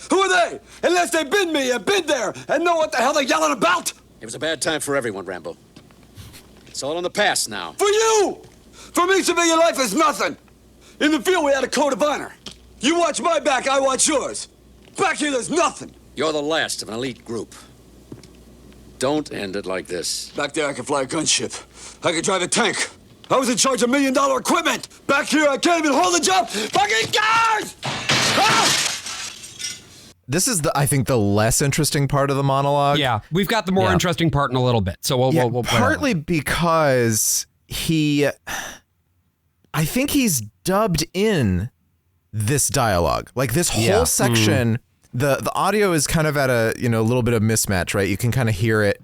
Who are they? Unless they've been me and been there and know what the hell they're yelling about. It was a bad time for everyone, Rambo. It's all in the past now. For you! For me, civilian life is nothing. In the field, we had a code of honor. You watch my back, I watch yours. Back here, there's nothing. You're the last of an elite group. Don't end it like this. Back there, I could fly a gunship. I could drive a tank. I was in charge of $1 million equipment. Back here, I can't even hold a job. Fucking cars! Ah! This is I think the less interesting part of the monologue. Yeah, we've got the more interesting part in a little bit. So we'll play partly because I think he's dubbed in this dialogue. Like this whole section, the audio is kind of at a little bit of mismatch, right? You can kind of hear it.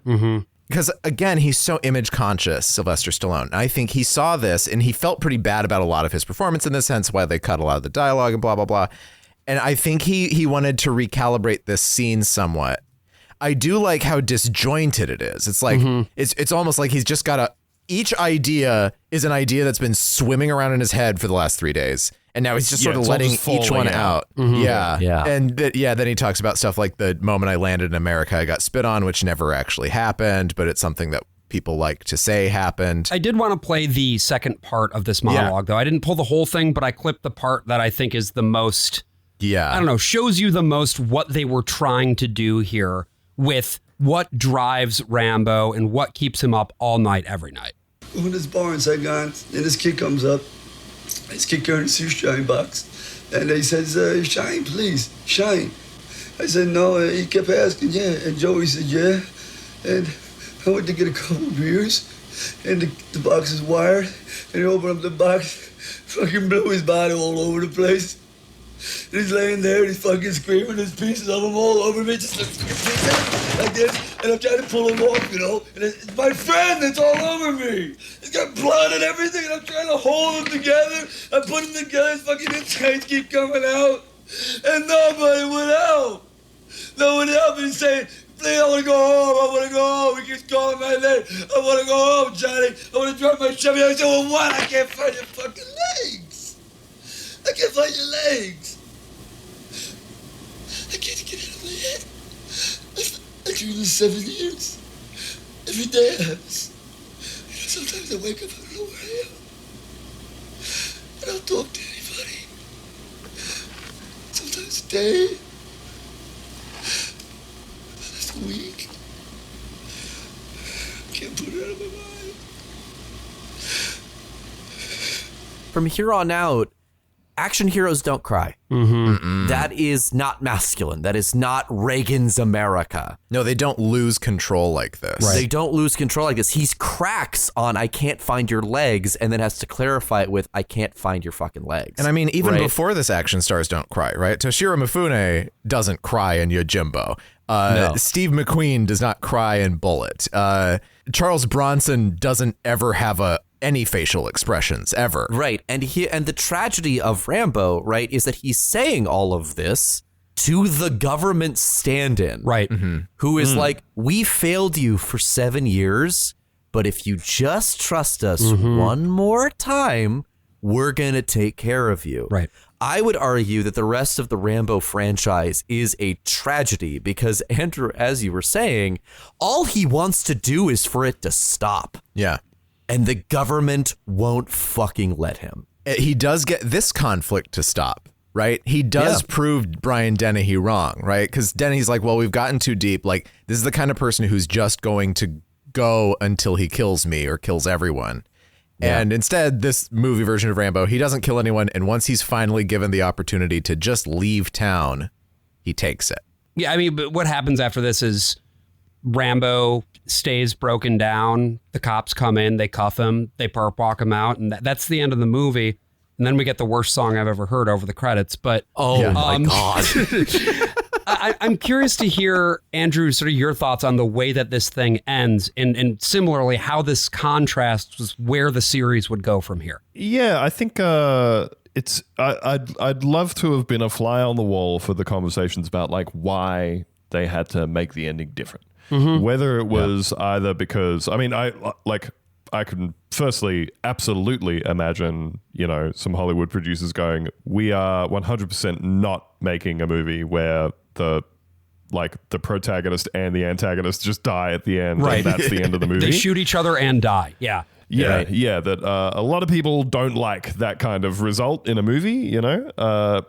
Because again, he's so image conscious, Sylvester Stallone. I think he saw this and he felt pretty bad about a lot of his performance in this, hence why they cut a lot of the dialogue and blah, blah, blah. And I think he wanted to recalibrate this scene somewhat. I do like how disjointed it is. It's like, it's almost like he's just got each idea is an idea that's been swimming around in his head for the last 3 days. And now he's just sort of letting each one out. Yeah. And then he talks about stuff like the moment I landed in America, I got spit on, which never actually happened, but it's something that people like to say happened. I did want to play the second part of this monologue, though. I didn't pull the whole thing, but I clipped the part that I think is the most, I don't know, shows you the most what they were trying to do here with what drives Rambo and what keeps him up all night, every night. When this bar inside gone, and this kid comes up, this kid carrying a shoeshine box, and he says, "Shine, please, shine." I said, "No," he kept asking, "Yeah," and Joey said, "Yeah," and I went to get a couple of beers, and the box is wired, and he opened up the box, fucking blew his body all over the place. And he's laying there and he's fucking screaming, there's pieces of him all over me, just like this, and I'm trying to pull him off, you know, and it's my friend that's all over me. He's got blood and everything, and I'm trying to hold him together. I put him together, his fucking insides keep coming out, and nobody would help. No one helped me. He's saying, "Please, I want to go home, I want to go home." He keeps calling my name. "I want to go home, Johnny. I want to drop my Chevy." I said, "Well, what? I can't find your fucking legs. I can't find your legs. I can't get it out of my head. I dream this 7 years. Every day it happens. You know, sometimes I wake up, I don't know where I am. I don't talk to anybody. Sometimes a day. Sometimes a week. I can't put it out of my mind." From here on out, action heroes don't cry. That is not masculine. That is not Reagan's America. No, they don't lose control like this. Right. They don't lose control like this. He cracks on "I can't find your legs," and then has to clarify it with "I can't find your fucking legs." And I mean, even before this, action stars don't cry, right? Toshiro Mifune doesn't cry in Yojimbo. No. Steve McQueen does not cry in Bullet. Charles Bronson doesn't ever have any facial expressions ever. Right. And the tragedy of Rambo, right, is that he's saying all of this to the government stand-in. Right. Who is like, "We failed you for 7 years, but if you just trust us one more time, we're going to take care of you." Right. I would argue that the rest of the Rambo franchise is a tragedy because, Andrew, as you were saying, all he wants to do is for it to stop. Yeah. And the government won't fucking let him. He does get this conflict to stop, right? He does prove Brian Dennehy wrong, right? Because Dennehy's like, "Well, we've gotten too deep. Like, this is the kind of person who's just going to go until he kills me or kills everyone." Yeah. And instead, this movie version of Rambo, he doesn't kill anyone. And once he's finally given the opportunity to just leave town, he takes it. Yeah, I mean, but what happens after this is Rambo stays broken down. The cops come in, they cuff him, they perp walk him out, and that's the end of the movie. And then we get the worst song I've ever heard over the credits. But my God. I'm curious to hear, Andrew, sort of your thoughts on the way that this thing ends, and similarly how this contrasts with where the series would go from here. Yeah, I think I'd love to have been a fly on the wall for the conversations about like why they had to make the ending different. Whether it was either because, I mean, I can firstly absolutely imagine, you know, some Hollywood producers going, "We are 100% not making a movie where the protagonist and the antagonist just die at the end. Right. And that's the end of the movie." They shoot each other and die. Yeah. Yeah, that a lot of people don't like that kind of result in a movie, you know?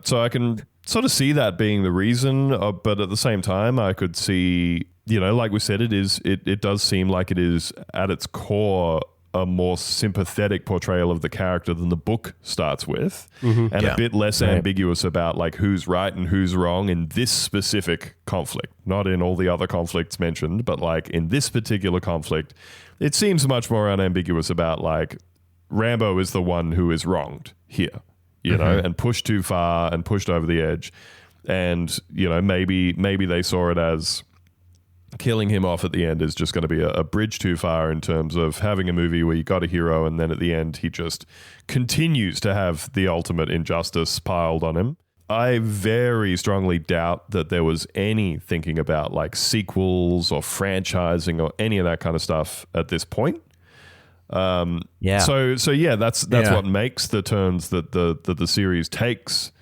So I can sort of see that being the reason, but at the same time, I could see, you know, like we said, it does seem like it is at its core a more sympathetic portrayal of the character than the book starts with, and a bit less ambiguous about like who's right and who's wrong in this specific conflict, not in all the other conflicts mentioned, but like in this particular conflict, it seems much more unambiguous about like Rambo is the one who is wronged here, you know, and pushed too far and pushed over the edge. And, you know, maybe they saw it as killing him off at the end is just going to be a bridge too far in terms of having a movie where you got a hero and then at the end he just continues to have the ultimate injustice piled on him. I very strongly doubt that there was any thinking about like sequels or franchising or any of that kind of stuff at this point. So that's what makes the turns that the series takes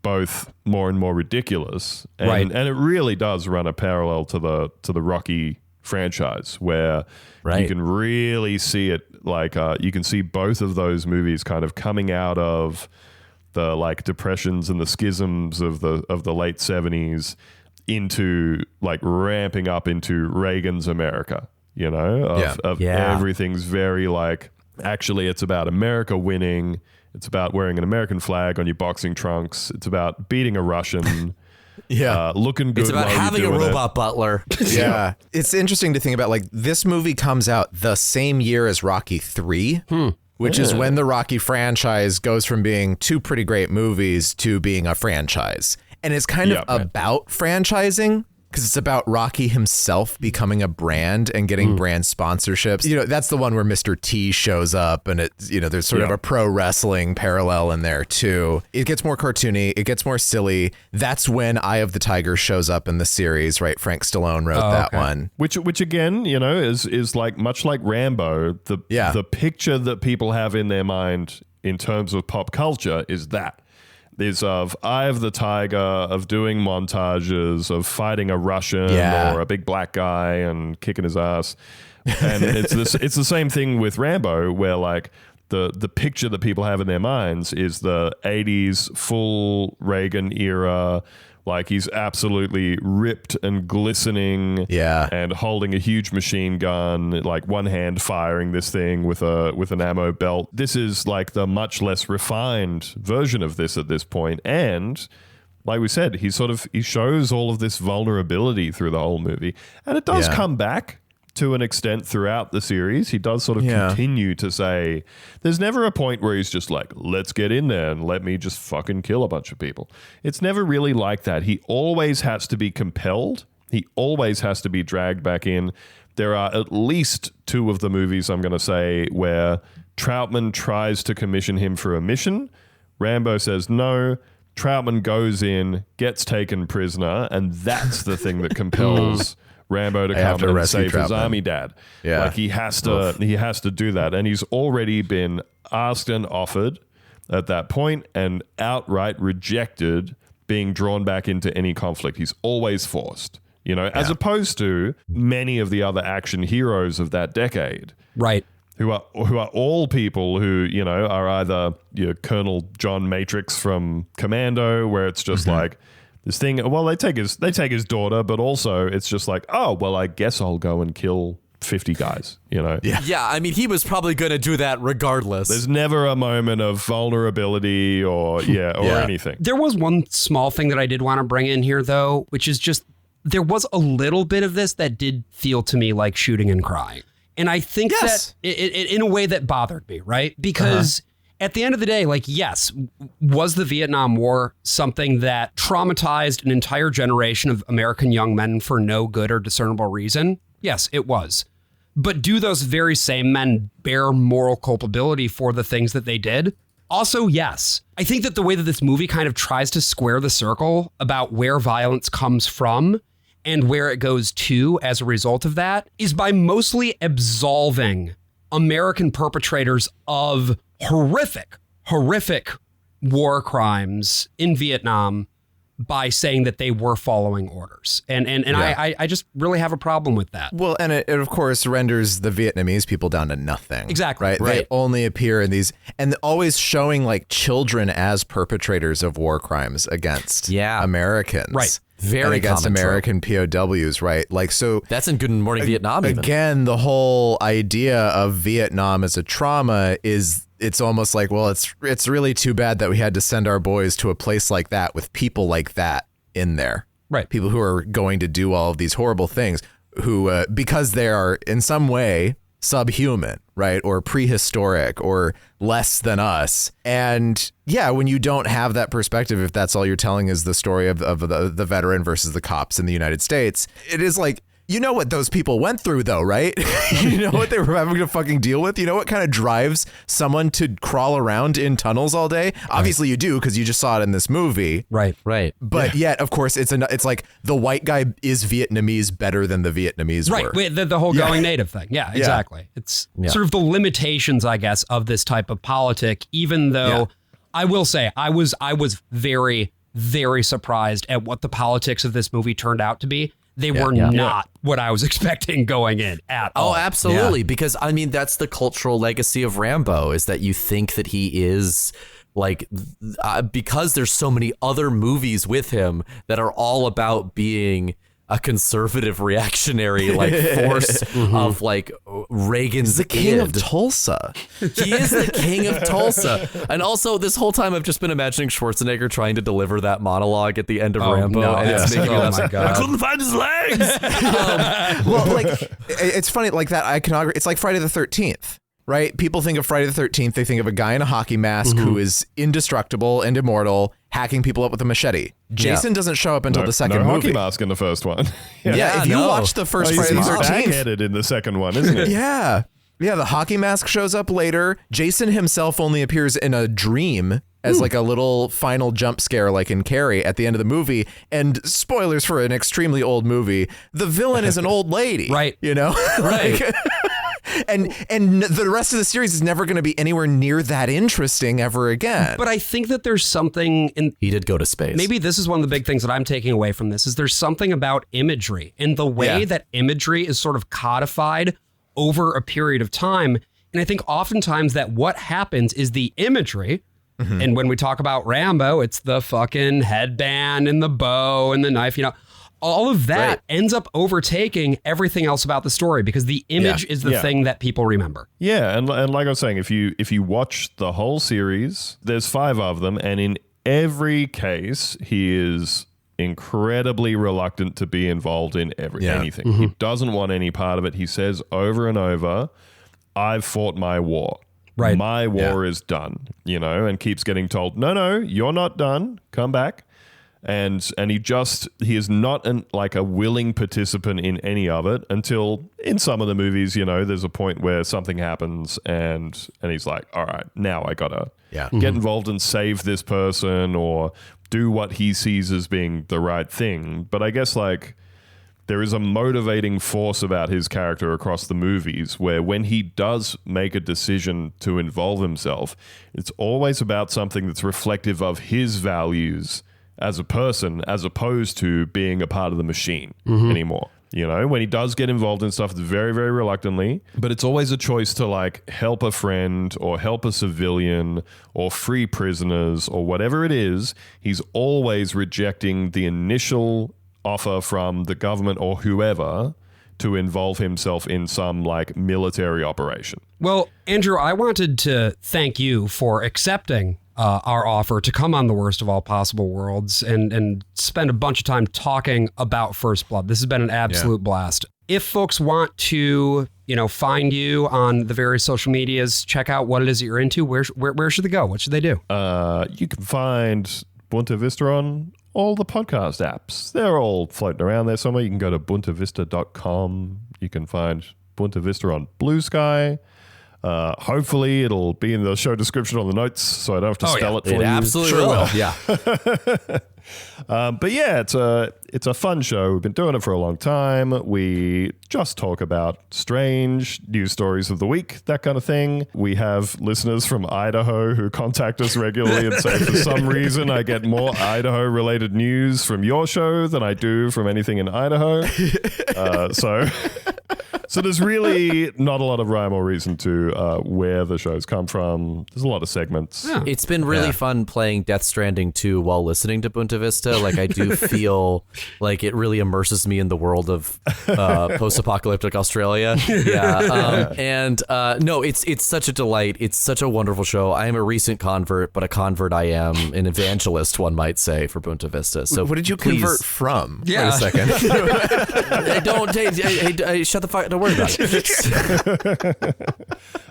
both more and more ridiculous, and it really does run a parallel to the Rocky franchise, where you can really see it. Like you can see both of those movies kind of coming out of the like depressions and the schisms of the late 70s, into like ramping up into Reagan's America, you know, of everything's very like, actually it's about America winning. It's about wearing an American flag on your boxing trunks. It's about beating a Russian. Looking good. It's about having a robot butler. Yeah. It's interesting to think about, like, this movie comes out the same year as Rocky 3, which is when the Rocky franchise goes from being 2 pretty great movies to being a franchise. And it's kind of about franchising, because it's about Rocky himself becoming a brand and getting brand sponsorships. You know, that's the one where Mr. T shows up, and it's, you know, there's sort of a pro wrestling parallel in there too. It gets more cartoony, it gets more silly. That's when Eye of the Tiger shows up in the series, right? Frank Stallone wrote that one. Which again, you know, is like much like Rambo. The picture that people have in their mind in terms of pop culture is that. Is of Eye of the Tiger, of doing montages, of fighting a Russian or a big black guy and kicking his ass. And it's the same thing with Rambo, where like the picture that people have in their minds is the 80s full Reagan era. Like he's absolutely ripped and glistening, and holding a huge machine gun, like one hand firing this thing with an ammo belt. This is like the much less refined version of this at this point, and like we said, he shows all of this vulnerability through the whole movie, and it does come back to an extent throughout the series. He does sort of continue to say, there's never a point where he's just like, let's get in there and let me just fucking kill a bunch of people. It's never really like that. He always has to be compelled. He always has to be dragged back in. There are at least 2 of the movies, I'm going to say, where Troutman tries to commission him for a mission. Rambo says no. Troutman goes in, gets taken prisoner, and that's the thing that compels Rambo to come and save his army dad. Like he has to do that, and he's already been asked and offered at that point and outright rejected being drawn back into any conflict. He's always forced, you know, as opposed to many of the other action heroes of that decade, right? Who are all people who, you know, are either, you know, Colonel John Matrix from Commando, where it's just like this thing, well, they take his daughter, but also it's just like, oh, well, I guess I'll go and kill 50 guys, you know? Yeah, I mean, he was probably going to do that regardless. There's never a moment of vulnerability or anything. There was one small thing that I did want to bring in here, though, which is just, there was a little bit of this that did feel to me like shooting and crying. And I think that it in a way that bothered me, right? Because at the end of the day, like, yes, was the Vietnam War something that traumatized an entire generation of American young men for no good or discernible reason? Yes, it was. But do those very same men bear moral culpability for the things that they did? Also, yes. I think that the way that this movie kind of tries to square the circle about where violence comes from and where it goes to as a result of that is by mostly absolving American perpetrators of horrific war crimes in Vietnam by saying that they were following orders. And I just really have a problem with that. Well, and it of course renders the Vietnamese people down to nothing. Exactly. Right? They only appear in these, and always showing like children as perpetrators of war crimes against Americans. Right. Very against American POWs, right? Like, so that's in Good Morning Vietnam. Again, the whole idea of Vietnam as a trauma is, it's almost like, well, it's really too bad that we had to send our boys to a place like that with people like that in there, right? People who are going to do all of these horrible things, who because they are in some way subhuman, right, or prehistoric or less than us. And yeah, when you don't have that perspective, if that's all you're telling is the story of the veteran versus the cops in the United States, it is like, you know what those people went through though, right? You know what they were having to fucking deal with? You know what kind of drives someone to crawl around in tunnels all day? Obviously you do, because you just saw it in this movie. Right. But yet, of course, it's like the white guy is Vietnamese better than the Vietnamese were. Right, the whole going native thing. Yeah, exactly. It's sort of the limitations, I guess, of this type of politic, even though I will say I was very, very surprised at what the politics of this movie turned out to be. They were not what I was expecting going in at all. Oh, absolutely. Because, I mean, that's the cultural legacy of Rambo, is that you think that he is like because there's so many other movies with him that are all about being a conservative reactionary like force of like Reagan's the king of id. Tulsa. He is the king of Tulsa. And also this whole time I've just been imagining Schwarzenegger trying to deliver that monologue at the end of Rambo. No, and it's making us, my God. I couldn't find his legs. Well, like it's funny, like that iconography. It's like Friday the 13th. Right? People think of Friday the 13th. They think of a guy in a hockey mask who is indestructible and immortal, hacking people up with a machete. Jason doesn't show up until the second movie. Hockey mask in the first one. Yeah, if you watch the first Friday the 13th, he's backheaded in the second one, isn't it? Yeah, the hockey mask shows up later. Jason himself only appears in a dream as like a little final jump scare, like in Carrie at the end of the movie. And spoilers for an extremely old movie: the villain is an old lady, right? You know, right. And the rest of the series is never going to be anywhere near that interesting ever again. But I think that there's something in... He did go to space. Maybe this is one of the big things that I'm taking away from this, is there's something about imagery and the way that imagery is sort of codified over a period of time. And I think oftentimes that what happens is the imagery, and when we talk about Rambo, it's the fucking headband and the bow and the knife, you know, all of that ends up overtaking everything else about the story because the image is the thing that people remember. Yeah, and like I was saying, if you watch the whole series, there's 5 of them, and in every case, he is incredibly reluctant to be involved in anything. He doesn't want any part of it. He says over and over, "I've fought my war. Right. My war is done," you know, and keeps getting told, no, you're not done. Come back. And he is not like a willing participant in any of it until in some of the movies, you know, there's a point where something happens and he's like, all right, now I gotta get involved and save this person or do what he sees as being the right thing. But I guess like there is a motivating force about his character across the movies where when he does make a decision to involve himself, it's always about something that's reflective of his values as a person, as opposed to being a part of the machine anymore. You know, when he does get involved in stuff, it's very, very reluctantly, but it's always a choice to like help a friend or help a civilian or free prisoners or whatever it is. He's always rejecting the initial offer from the government or whoever to involve himself in some like military operation. Well, Andrew, I wanted to thank you for accepting our offer to come on The Worst of All Possible Worlds and spend a bunch of time talking about First Blood. This has been an absolute blast. If folks want to, you know, find you on the various social medias, check out what it is that you're into, where should they go? What should they do? You can find Boonta Vista on all the podcast apps. They're all floating around there somewhere. You can go to boontavista.com. You can find Boonta Vista on Blue Sky. Hopefully it'll be in the show description on the notes, so I don't have to spell it for you. It absolutely will. Yeah. But yeah, it's a fun show. We've been doing it for a long time. We just talk about strange news stories of the week, that kind of thing. We have listeners from Idaho who contact us regularly and say, for some reason, I get more Idaho-related news from your show than I do from anything in Idaho. So there's really not a lot of rhyme or reason to where the shows come from. There's a lot of segments. Yeah. It's been really fun playing Death Stranding 2 while listening to Boonta Vista. Like I do feel like it really immerses me in the world of post-apocalyptic Australia. No, it's such a delight. It's such a wonderful show. I am a recent convert, but a convert I am, an evangelist, one might say, for Boonta Vista. So what did you convert from? Yeah. Wait a second. Hey, shut the fuck. Don't worry about it.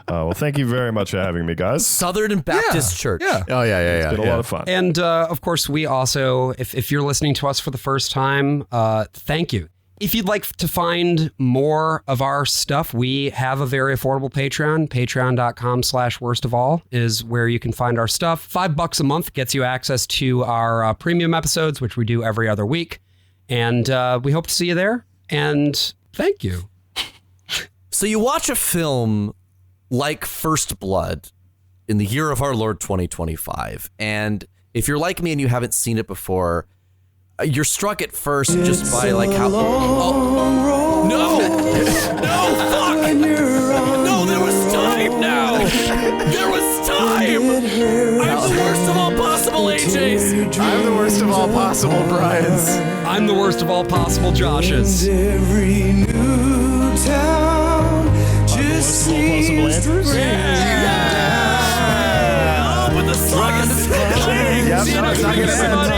Well, thank you very much for having me, guys. Southern Baptist Church. Yeah. Oh, yeah. It's been a lot of fun. And of course, we also, if you're listening to us for the first time, thank you. If you'd like to find more of our stuff, we have a very affordable Patreon. Patreon.com/worstofall is where you can find our stuff. $5 a month gets you access to our premium episodes, which we do every other week. And we hope to see you there. And thank you. So you watch a film like First Blood in the year of our Lord 2025, and if you're like me and you haven't seen it before, you're struck at first just by like how no fuck no, there was time now, there was time. I'm the worst possible Brians. I'm the worst of all possible Joshes. Every new town just seems to bring Yep, no, it's not gonna happen.